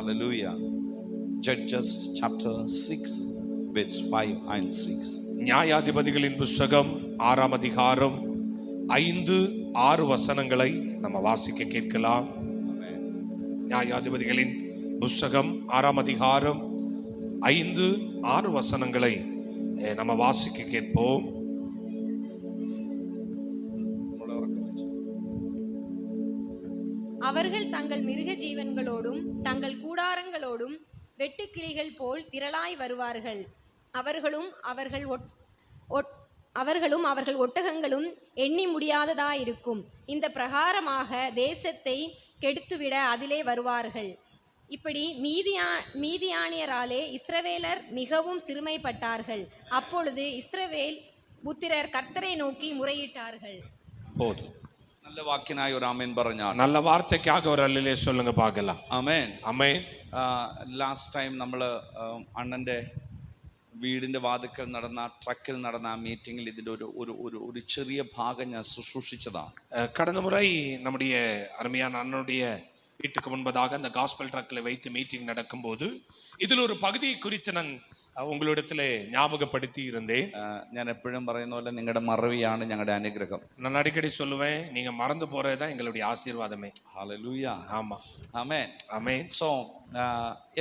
Hallelujah. Judges chapter 6 verse 5 and 6. நியாயாதிபதிகளின் புஸ்தகம் 6ஆம் அதிகாரம் 5-6 வசனங்களை நம்ம வாசிக்க கேட்கலாம். நியாயாதிபதிகளின் புஸ்தகம் 6ஆம் அதிகாரம் 5-6 வசனங்களை நம்ம வாசிக்க கேட்போம். அவர்கள் தங்கள் மிருக ஜீவன்களோடும் தங்கள் கூடாரங்களோடும் வெட்டுக்கிளிகள் போல் திரளாய் வருவார்கள். அவர்களும் அவர்கள் ஒட்டகங்களும் எண்ணி முடியாததாயிருக்கும். இந்த பிரகாரமாக தேசத்தை கெடுத்துவிட அதிலே வருவார்கள். இப்படி மீதியானியராலே இஸ்ரவேலர் மிகவும் சிறுமைப்பட்டார்கள். அப்பொழுது இஸ்ரவேல் புத்திரர் கர்த்தரை நோக்கி முறையிட்டார்கள். போதும். நல்ல வாக்கினாய் ஒரு ஆமென் പറഞ്ഞാൽ நல்ல வார்த்தைக்காக ஒரு அல்லேலூயா சொல்லுங்க பார்க்கலாம். ആമേൻ ആമേൻ. ലാസ്റ്റ് ടൈം നമ്മൾ അണ്ണന്റെ വീടിന്റെ വാതിക്കൽ നടന്ന ട്രക്കിൽ നടന്ന ആ മീറ്റിംഗിൽ ഇതിന്റെ ഒരു ചെറിയ ഭാഗം ഞാൻ ശുശ്രൂഷിച്ചതാണ്. கடந்த முறை நம்முடைய அருமையான அண்ணனுடைய வீட்டுக்கு முன்பதாக அந்த காஸ்பல் ட்ரக்கில் வைத்து மீட்டிங் நடக்கும்போது இதில் ஒரு பகுதியை குறித்து நான் உங்களிடத்திலே ஞாபகப்படுத்தி இருந்தேன். ഞാൻ എപ്പോഴും പറയുന്ന പോലെ നിങ്ങളുടെ മറവിയാണ് ഞങ്ങളുടെ അനുഗ്രഹം. நான் அடிக்கடி சொல்லுவேன், நீங்க மறந்து போறதுதான் எங்களுடைய ஆசீர்வாதமே. ഹല്ലേലൂയ. ஆமா. ആമേൻ. ஆமென். സോ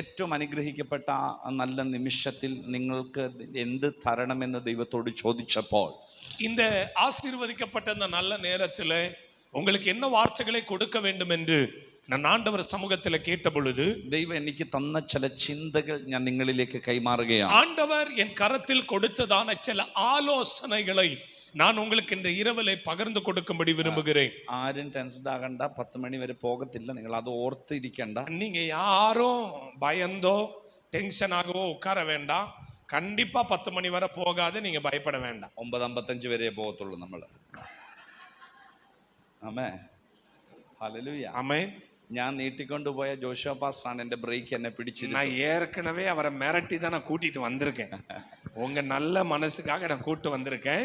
ഏറ്റവും അനുഗ്രഹിക്കപ്പെട്ട ആ നല്ല നിമിഷത്തിൽ നിങ്ങൾക്ക് എന്ത് തരണമെന്ന് ദൈവത്തോട് ചോദിച്ചപ്പോൾ இந்த ஆசீர்வதிக்கப்பட்ட அந்த நல்ல நேரத்தில் உங்களுக்கு என்ன வார்த்தைகளை கொடுக்க வேண்டும் என்று நான் ஆண்டவர் சமூகத்தில் கேட்ட பொழுது ദൈവം എനിക്ക് തന്ന ചില ചിന്തകൾ ഞാൻ നിങ്ങളിലേക്ക് കൈമാറുകയാണ്. ஆண்டவர் என் கரத்தில் கொடுத்ததான சில ஆலோசனைகளை நான் உங்களுக்கு இந்த இரவிலே பகிர்ந்து கொடுக்கும்படி விரும்புகிறேன். ആരും ടെൻസ്ഡ് ആകണ്ട, 10 മണി വരെ പോകത്തില്ല, നിങ്ങൾ അത് ഓർത്തിരിക്കണ്ട. நீங்க யாரும் பயந்தோ டென்ஷன் ஆகவோ உட்கார வேண்டாம். கண்டிப்பா 10 மணி வரை போகாது, நீங்க பயப்பட வேண்டாம். 9:55 വരെ പോകത്തുള്ളൂ നമ്മൾ. ആമേൻ. ഹല്ലേലൂയ. ஆமென். ഞാൻ നീട്ടിക്കൊണ്ടുപോയ ജോഷുവ പാസ്റ്ററാണ് എന്റെ ബ്രേക്ക് എന്നെ പിടിച്ചിരുന്നത്. நான் ஏற்கனவே அவரை மிரட்டி தான் நான் கூட்டிட்டு வந்திருக்கேன். உங்க நல்ல மனசுக்காக நான் கூட்டு வந்திருக்கேன்.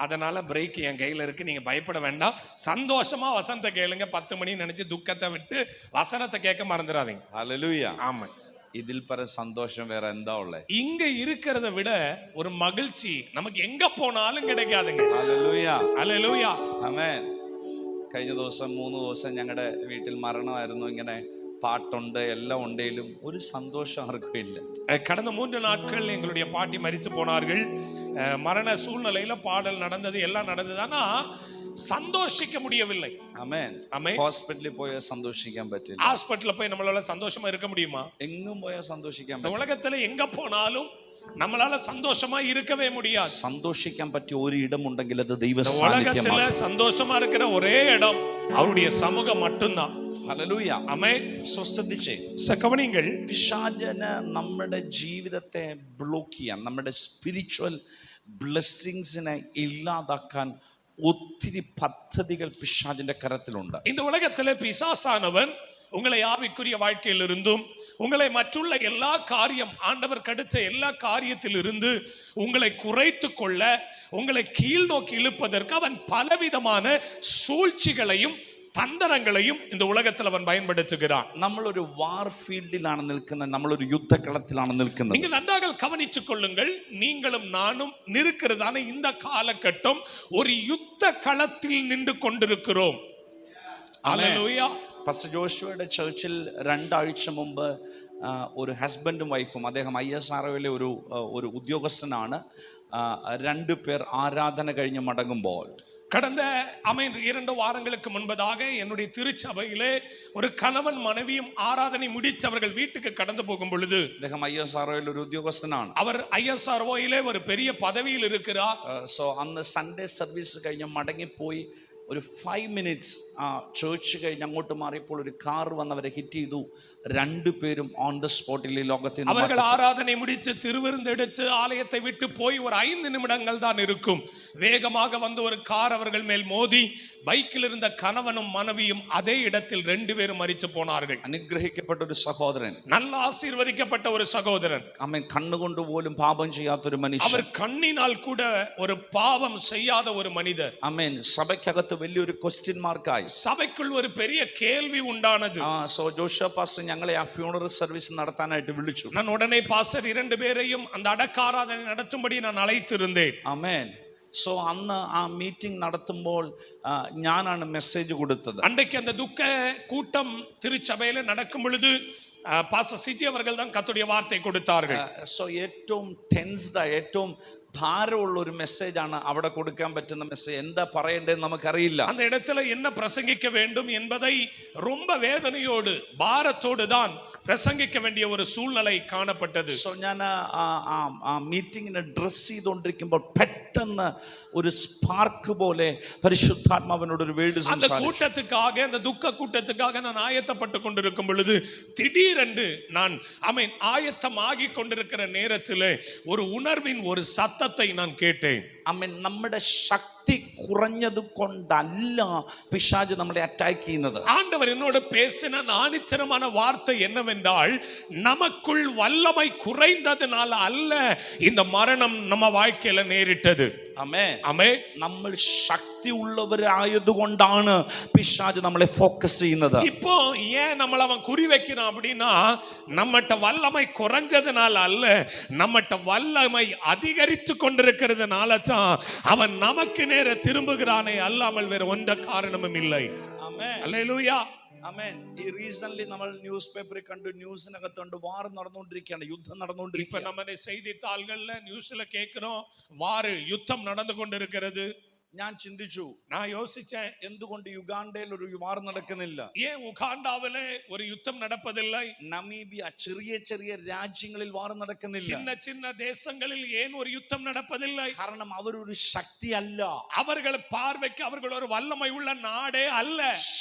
அதனால பிரேக் என் கையில இருக்கு, நீங்க பயப்பட வேண்டாம். சந்தோஷமா வசனத்தை கேளுங்க. 10 மணி நினைச்சு துக்கத்தை விட்டு வசனத்தை கேட்க மறந்துடாதீங்க. ഹല്ലേലൂയ. ஆமா. ഇതിൽ പര സന്തോഷം വേറെ എന്താ ഉള്ളത്? இங்க இருக்கிறத விட ஒரு மகிழ்ச்சி நமக்கு எங்க போனாலும் கிடைக்காதுங்க. ഹല്ലേലൂയ. ஹல்லேலூயா. ആമേൻ. കഴിഞ്ഞ ദിവസം 3 ദിവസം ഞങ്ങളുടെ വീട്ടിൽ മരണമായിരുന്നു. ഇങ്ങനെ പാട്ടുണ്ട് എല്ലാം ഉണ്ടെങ്കിലും ഒരു സന്തോഷം ആർക്കും ഇല്ല. கடந்த 3 நாட்கள் எங்களுடைய பாட்டி மரித்து போனார்கள். மரண சூழ்நிலையில பாடல் நடந்தது, எல்லாம் நடந்தது. ஆனா சந்தோஷிக்க முடியவில்லை. ആമേൻ. ஆமென். ഹോസ്പിറ്റലിൽ പോയാൽ സന്തോഷിക്കാൻ പറ്റില്ല. ஹாஸ்பிடல்ல போய் நம்மளால சந்தோஷமா இருக்க முடியுமா? എങ്ങും പോയാൽ സന്തോഷിക്കാൻ இந்த പറ്റില്ല. உலகத்துல எங்க போனாலும் நம்மளால சந்தோஷமா இருக்கவே முடியாது. സന്തോഷിക്കാൻ പറ്റിയ ഒരു ഇടമുണ്ടെങ്കിൽ അത് ദൈവ இந்த உலகத்துல സാന്നിധ്യമാണ്. சந்தோஷமா இருக்கிற ஒரே இடம் அவருடைய சமூகம் மட்டும்தான். ഹല്ലേലൂയ. ஆமென். ശ്രദ്ധിച്ചേ, கவனிங்கள். പിശാചന് നമ്മുടെ ജീവിതത്തെ ബ്ലോക്ക് ചെയ്യാൻ, നമ്മുടെ സ്പിരിച്വൽ ബ്ലെസ്സിങ്സിനെ ഇല്ലാതാക്കാൻ ഒത്തിരി പദ്ധതികൾ പിശാചിന്റെ കരത്തിലുണ്ട്. இந்த உலகத்துல பிசாசானவன் உங்களை ஆவிக்குரிய வாழ்க்கையிலிருந்தும் உங்களை மற்றுள்ள எல்லா காரியம் ஆண்டவர் கடுத்த எல்லா காரியத்திலிருந்து உங்களை குறைத்து கொள்ள, உங்களை கீழ் நோக்கி இழுப்பதற்கு அவன் பலவிதமான சூழ்ச்சிகளையும் தந்திரங்களையும் இந்த உலகத்தில் அவன் பயன்படுத்துகிறான். നമ്മളൊരു വാർ ഫീൽഡിലാണ് നിൽക്കുന്നത്, നമ്മളൊരു യുദ്ധക്കളത്തിലാണ് നിൽക്കുന്നത്. நீங்கள் நன்றாக கவனித்துக் கொள்ளுங்கள். நீங்களும் நானும் நிற்கிறதான இந்த காலகட்டம் ஒரு யுத்த களத்தில் நின்று கொண்டிருக்கிறோம். ஹல்லேலூயா. പാസ്റ്റർ ജോഷുവയുടെ ചർച്ചിൽ 2 ആഴ്ച മുമ്പ് ഒരു ഹസ്ബൻഡും വൈഫും, അദ്ദേഹം ISROയിലെ ഒരു ഉദ്യോഗസ്ഥനാണ്. 2 പേർ ആരാധന കഴിഞ്ഞ് മടങ്ങുമ്പോൾ கடந்த 2 வாரங்களுக்கு முன்பதாக என்னுடைய திருச்சபையிலே ஒரு கணவன் மனைவியும் ஆராதனை முடித்தவர்கள் வீட்டுக்கு கடந்து போகும் பொழுது, അദ്ദേഹം ISROയിൽ ഒരു ഉദ്യോഗസ്ഥനാണ്. அவர் ISROയിலே ஒரு பெரிய பதவியில் இருக்கிறார். സോ അന്ന് സൺഡേ സർവീസ് കഴിഞ്ഞ് മടങ്ങിപ്പോയി ഒരു 5 മിനിറ്റ്സ് ചേർച്ച് കഴിഞ്ഞ് അങ്ങോട്ട് മാറിയപ്പോൾ ഒരു കാർ വന്ന് അവരെ ഹിറ്റ് ചെയ്തു. 2 പേരും ഓൺ ദ സ്പോട്ടിൽ ഈ ലോകത്തിൽ നിന്ന് அவர்கள் ஆராதனை முடித்து திருவிருந்து எடுத்து ஆலயத்தை விட்டு போய் ஒரு 5 நிமிடங்கள் தான் இருக்கும். வேகமாக வந்து ஒரு கார் அவர்கள் மேல் மோதி பைக்கில் இருந்த கணவனும் மனைவியும் அதே இடத்தில் 2 பேரும் மரித்து போனார்கள். അനുഗ്രഹിക്കപ്പെട്ട ഒരു സഹോദരൻ, நல்ல ஆசீர்வதிக்கப்பட்ட ஒரு சகோதரன். അവൻ കണ്ണുകൊണ്ട് പോലും പാപം ചെയ്യാത്ത ഒരു മനുഷ്യൻ, அவர் കണ്ണിനാൽ கூட ஒரு பாவம் செய்யாத ஒரு மனிதர். ആമേൻ. സഭയ്ക്കകത്ത് വലിയൊരു ക്വസ്റ്റ്യൻ മാർക്കായി, சபைக்குள் ஒரு பெரிய கேள்வி உண்டானது. സോ ജോഷുവ പാസ്റ്റർ ഞങ്ങളെ ആ ഫ്യൂണറൽ സർവീസ് നടത്താനായിട്ട് വിളിച്ചു. நான் உடனே பாஸ்டர் 2 பேரையும் அந்த அடக்காராதனை நடத்தும்படி நான் அழைத்திருந்தேன். ആമേൻ. സോ അന്ന് ആ മീറ്റിംഗ് നടത്തുമ്പോൾ ഞാനാണ് മെസ്സേജ് കൊടുത്തത്. அன்றைக்கு அந்த துக்க கூட்டம் திருச்சபையில நடக்கும் பொழுது பாஸ்டர் சிஜி அவர்கள் தான் கர்த்தருடைய வார்த்தை கொடுத்தார்கள். സോ ഏറ്റവും ടെൻസ്ഡ് ഏറ്റവും ഭാരമുള്ള ഒരു മെസ്സേജാണ് അവിടെ കൊടുക്കാൻ പറ്റുന്ന മെസ്സേജ്. എന്താ പറയേണ്ടതെന്ന് നമുക്കറിയില്ല. அந்த இடத்துல என்ன பிரசங்கிக்க வேண்டும் என்பதை ரொம்ப வேதனையோடு பாரத்தோடு தான் பிரசங்கிக்க வேண்டிய ஒரு சூழ்நிலை காணப்பட்டது. സോ ഞാൻ ആ മീറ്റിങ്ങിനെ ഡ്രസ് ചെയ്തുകൊണ്ടിരിക്കുമ്പോൾ പെട്ടെന്ന് ഒരു സ്പാർക്ക് പോലെ പരിശുദ്ധാത്മാവിനോട് ഒരു വേർഡ് அந்த സംസാരിച്ചു. கூட்டத்துக்காக அந்த துக்க கூட்டத்துக்காக நான் ஆயத்தப்பட்டு கொண்டிருக்கும் பொழுது திடீரென்று நான் ஆயத்தமாகி கொண்டிருக்கிற நேரத்திலே ஒரு உணர்வின் ஒரு சத்தத்தை நான் கேட்டேன். ആമേൻ. നമ്മുടെ ശക്തി കുറഞ്ഞത് കൊണ്ടല്ല പിശാച് നമ്മളെ അറ്റാക്ക് ചെയ്യുന്നത്. ஆண்டவர் என்னோடு பேசின ஆணித்தரமான வார்த்தை என்னவென்றால், நமக்குள் வல்லமை குறைந்ததுனால அல்ல இந்த மரணம் நம்ம வாழ்க்கையில நேரிட்டது. ആമേൻ. ஆமென். നമ്മൾ ശക്തി ഉള്ളവരായതുകൊണ്ടാണ് പിശാച് നമ്മളെ ഫോക്കസ് ചെയ്യുന്നത്. இப்போ ஏன் நம்மள அவன் குறி வைக்கிறான் அப்படின்னா, நம்மட்ட வல்லமை குறைஞ்சதுனால அல்ல, நம்மட்ட வல்லமை அதிகரித்து கொண்டிருக்கிறதுனால தான் அவன் நமக்கு நேர திரும்புகிறானே அல்லாமல் வேற எந்த காரணமும் இல்லை. ആമേൻ. அல்லேலூயா. ആമേൻ. ഈ റീസൺലി നമ്മൾ ന്യൂസ് പേപ്പറിൽ കണ്ടു, ന്യൂസിനകത്തുണ്ട്, വാർ നടന്നുകൊണ്ടിരിക്കുകയാണ്, യുദ്ധം இப்ப നടന്നുകൊണ്ടിരിക്കുകയാണ്. நம்ம செய்தித்தாள்கள்ல நியூஸ்ல கேட்கிறோம், வார் யுத்தம் நடந்து கொண்டிருக்கிறது. ഞാൻ ചിന്തിച്ചു, நான் யோசிச்சேன், എന്തുകൊണ്ട് യുഗാണ്ടയിൽ ഒരു വാർ നടക്കുന്നില്ല? ஏன் உகாண்டாவிலே ஒரு யுத்தம் நடப்பதில்லை? നമീബിയ, ചെറിയ ചെറിയ രാജ്യങ്ങളിൽ വാർ നടക്കുന്നില്ല. சின்ன சின்ன தேசங்களில் ஏன் ஒரு யுத்தம் நடப்பதில்லை? കാരണം അവരൊരു ശക്തി അല്ല. அவர்கள் பார்வைக்கு அவர்கள் ஒரு வல்லமை உள்ள நாடே அல்ல.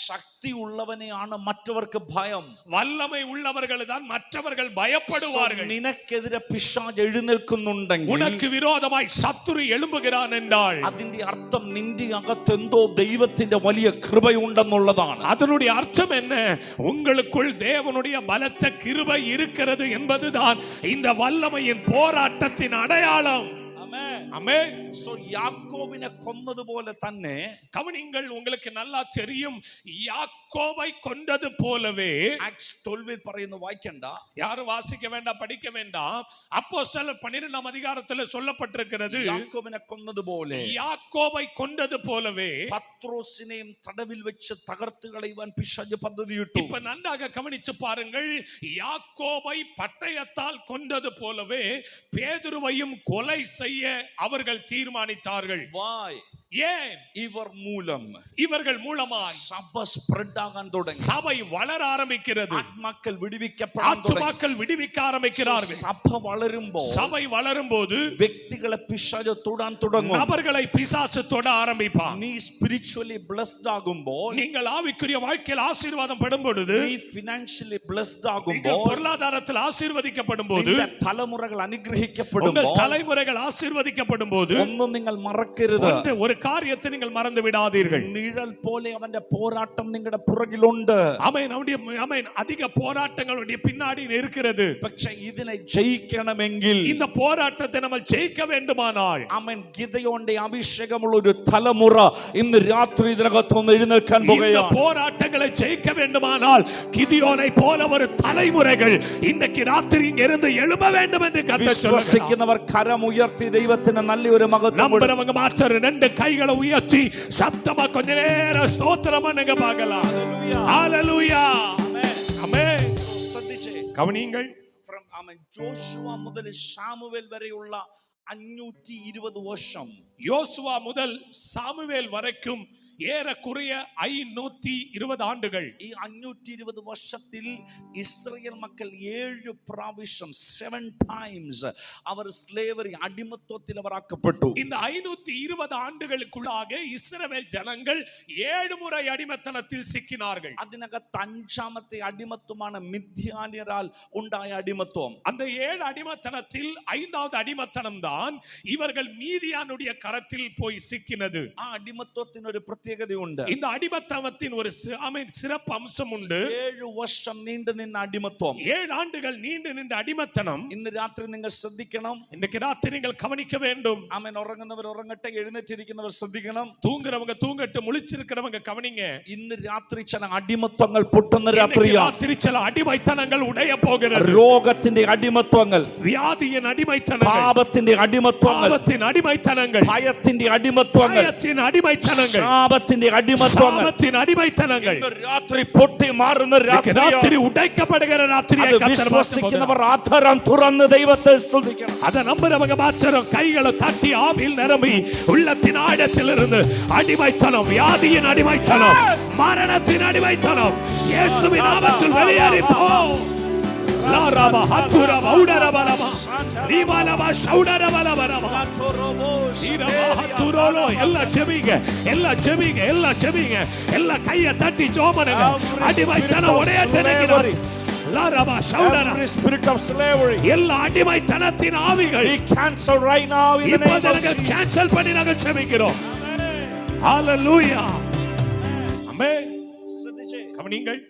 ശക്തി ഉള്ളവനെയാണ് മറ്റവർക്ക് ഭയം. வல்லமை உள்ளவர்கள் தான் மற்றவர்கள் பயப்படுவார்கள். നിനക്കെതിരെ പിശാച് എഴുന്നേൽക്കുന്നുണ്ടെങ്കിൽ, உனக்கு விரோதமாய் சத்துரு எழும்புகிறான் என்றால் അതിന്റെ അർത്ഥം നിന്റെ അകത്ത് എന്തോ ദൈവത്തിന്റെ വലിയ കൃപയുണ്ടെന്നുള്ളതാണ്. அதனுடைய அர்த்தம் என்ன? உங்களுக்குள் தேவனுடைய பலத்த கிருபை இருக்கிறது என்பதுதான் இந்த வல்லமையின் போராட்டத்தின் அடையாளம். ஆமென். സോ യാക്കോബിനെ കൊന്നതുപോലെ തന്നെ, கவனிங்கள், உங்களுக்கு நல்லா தெரியும், யாக்கோபை கொண்டது போலவே, ആക്ട്സ് 12 പറയുന്നു, വായിക്കണ്ട, யாரும் வாசிக்க வேண்டாம், படிக்க வேண்டாம். அப்போஸ்தலர் 12ஆம் அதிகாரத்தில் சொல்லப்பட்டிருக்கிறது, യാക്കോബിനെ കൊന്നതുപോലെ யாக்கோபை கொண்டது போலவே പത്രോസിനെയും തടവിൽ വെച്ച് തകർത്ത് കളയുവാൻ പിശാച് പദ്ധതിയിട്ടു. இப்ப நன்றாக கவனிச்சு பாருங்கள், யாக்கோபை பட்டயத்தால் கொண்டது போலவே பேதுருவையும் கொலை செய்ய அவர்கள் தீர்மானித்தார்கள். വായ്. ஏன்? இவர்கள் மூலமாய் സഭ സ്പ്രെഡ് ആകാൻ തുടങ്ങി. சபை வளர ஆரம்பிக்கிறது. ആത്മാക്കൾ വിടുവിക്കപ്പെടാൻ തുടങ്ങി. ஆத்துமாக்கள் விடுவிக்க ஆரம்பிக்கிறார்கள். സഭ വളരുമ്പോൾ, சபை வளரும்போது വ്യക്തികളെ പിശാച് തൊടാൻ തുടങ്ങും. நபர்களை பிசாசு தொட ஆரம்பிப்பான். നീ സ്പിരിച്വലി ബ്ലെസ്ഡ് ആകുമ്പോൾ, நீங்கள் ஆவிக்குரிய வாழ்க்கையில் ஆசீர்வாதம் படும் பொழுது, നീ ഫിനാൻഷ്യലി ബ്ലെസ്ഡ് நீங்கள் ആകുമ്പോൾ, பொருளாதாரத்தில் ஆசீர்வதிக்கப்படும் போது, നിന്റെ തലമുറകൾ അനുഗ്രഹിക്കപ്പെടുമ്പോൾ, உங்கள் தலைமுறைகள் ஆசீர்வதிக்கப்படும் போது, ഒന്നും നിങ്ങൾ മറക്കരുത്, ஒரு காரியத்தை நீங்கள் மறந்து விடாதீர்கள். നിഴൽ പോലെ അവന്റെ പോരാട്ടം നിങ്ങളുടെ പുറകിലുണ്ട്. ஆமென். ஆமென். அதிக போராட்டங்களுடைய பின்னாடி இருக்கிறது. പക്ഷേ ഇതിനെ ജയിക്കണമെങ്കിൽ, இந்த போராட்டத்தை நம்ம ஜெயிக்க வேண்டுமானால், ആമേൻ, ഗിദെയോന്റെ അഭിഷേകമുള്ള ഒരു തലമുറ ഇന്ന് രാത്രി ഇതിനകത്തൊന്ന് എഴുന്നേൽക്കാൻ இந்த പോകുകയാണ്. போராட்டங்களை ஜெயிக்க வேண்டுமானால் கிதியோனை போல ஒரு தலைமுறைகள் இன்றைக்கு ராத்திரி இங்க இருந்து எழும்ப வேண்டும் என்று கர்த்தர் சொல்லுகிறார். വിശ്വസിക്കുന്നവർ കരമുയർത്തി ദൈവത്തിന് നല്ലൊരു മഹത്വം കൊടുക്കണം. நம்புறவங்க மாத்திரம் 2 கைகளை உயர்த்தி சத்தமா கொஞ்ச நேரம் ஸ்தோத்திரம் பண்ணுங்க பார்க்கலாம். ஹalleluya. ஆமென். ശ്രദ്ധിച്ചേ, கவனியுங்கள், ജോഷുവ മുതൽ ശാമുവേൽ വരെയുള്ള 520 വർഷം, யோசுவா முதல் சாமுவேல் வரைக்கும் ஏறக்குறைய 520 ஆண்டுகள். ഈ 520 വർഷത്തിൽ ഇസ്രായേൽ മക്കൾ 7 പ്രാവശ്യം 7 times അവർ സ്ലേവറി, അടിമത്വത്തിൽ അവർ ആക്കപ്പെട്ടു. இந்த 520 ஆண்டுகளுக்குள்ளாக இஸ்ரவேல் ஜனங்கள் 7 முறை அடிமைத்தனத்தில் சிக்கினார்கள். അതിനകത്ത് 5ാമത്തെ അടിമത്വമാണ് മിദ്യാന്യരാൽ ഉണ്ടായ അടിമത്വം. அந்த 7 அடிமைத்தனத்தில் 5வது அடிமைத்தனம் தான் இவர்கள் மீதியானுடைய கரத்தில் போய் சிக்கினது. ആ അടിമത്വത്തിന് ഒരു പ്രത്യേക പ്രത്യേകതയുണ്ട്. இந்த அடிமத்தனத்தின் ஒரு சிறப்பு அம்சம் உண்டு. 7 വർഷം നീണ്ടു നിന്ന അടിമത്വം. 7 ஆண்டுகள் நீண்டு நின்ற அடிமத்தனம். ഇന്ന് രാത്രി നിങ്ങൾ ശ്രദ്ധിക്കണം. இன்னைக்கு ராத்திரி நீங்கள் கவனிக்க வேண்டும். ആമേൻ. ഉറങ്ങുന്നവർ ഉറങ്ങട്ടെ, എഴുന്നേറ്റിരിക്കുന്നവർ ശ്രദ്ധിക്കണം. தூங்குறவங்க தூங்கட்டும், முழிச்சிருக்கிறவங்க கவனிங்க. ഇന്ന് രാത്രി ചില അടിമത്വങ്ങൾ പൊട്ടുന്ന രാത്രിയാണ്. ராத்திரி சில அடிமைத்தனங்கள் உடைய போகிறது. രോഗത്തിന്റെ അടിമത്വങ്ങൾ, வியாதியின் அடிமைத்தனங்கள், പാപത്തിന്റെ അടിമത്വങ്ങൾ, பாவத்தின் அடிமைத்தனங்கள், ഭയത്തിന്റെ അടിമത്വങ്ങൾ, பயத்தின் அடிமைத்தனங்கள், ശാപത്തിന്റെ അടിമത്വങ്ങൾ சாபத்தின் அடிமைத்தனங்கள் ഇന്ന് രാത്രി പൊട്ടി മാറുന്ന ராத்திரி உடைக்கப்படுகிற ராத்திரியை கர்த்தர் വിശ്വസിക്കുന്നവർ ആധരം തുറന്ന് ദൈവത്തെ സ്തുതിക്കണം. அதை நம்புறவங்க மாத்திரம் கைகளை தட்டி ஆவியில் நிரம்பி உள்ளத்தின் ஆழத்திலிருந்து அடிமைத்தனம், வியாதியின் அடிமைத்தனம், மரணத்தின் அடிமைத்தனம் இயேசுவின் நாமத்தில் வெளியேறி போ. லாரபா ஹத்துரபா உடரபலமா ரிபலபா ஷௌடரபலபரமா ஈரபா ஹத்துரோலோ. எல்லாம் செபிங்க, எல்லாம் செபிங்க, எல்லாம் செபிங்க, எல்லாம் கையை தட்டி ஜெபம். அடிமைத்தனம் உடையட்டனே. லாரபா ஷௌடரா. Spirit of slavery, எல்லா அடிமைத்தனத்தின் ஆவிகள் we cancel right now in the name of நாங்கள் Jesus. கேன்சல் பண்ணி நாங்கள் செபிக்கிறோம். ஹalleluya. ஆமென். ശ്രദ്ധിച്ചേ, கவனிங்கள்.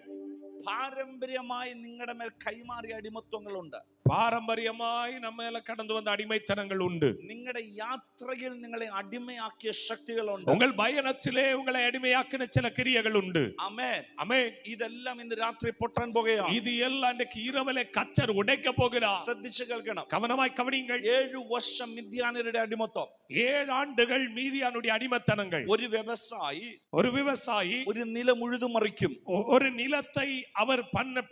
പാരമ്പര്യമായി നിങ്ങളുടെ മേൽ കൈമാറിയ അടിമത്വങ്ങളുണ്ട്. பாரம்பரியமாய் நம்ம மேல கடந்து வந்த அடிமைத்தனங்கள் உண்டு. നിങ്ങളുടെ യാത്രയിൽ നിങ്ങളെ അടിമയാക്കിയ ശക്തികളുണ്ട്. உங்கள் பயணத்திலே உங்களை அடிமையாக்கின சில கிரியைகள் உண்டு. ആമേൻ. ஆமென். ഇതെല്ലാം ഇന്ന് രാത്രി പൊട്ടാൻ പോകുകയാണ്. இது எல்லாம் இன்றைக்கு இரவிலே கர்த்தர் உடைக்க போகிறார். ശ്രദ്ധിച്ചു കേൾക്കണം. கவனமாய் கவனிங்கள். 7 വർഷം മിദ്യാന്യരുടെ അടിമത്വം. 7 ആണ്ടുകൾ மீதியானுடைய அடிமைத்தனங்கள். ഒരു വ്യവസായി ஒரு விவசாயி ഒരു നിലം ഉഴുതുമറിക്കും. ஒரு நிலத்தை அவர்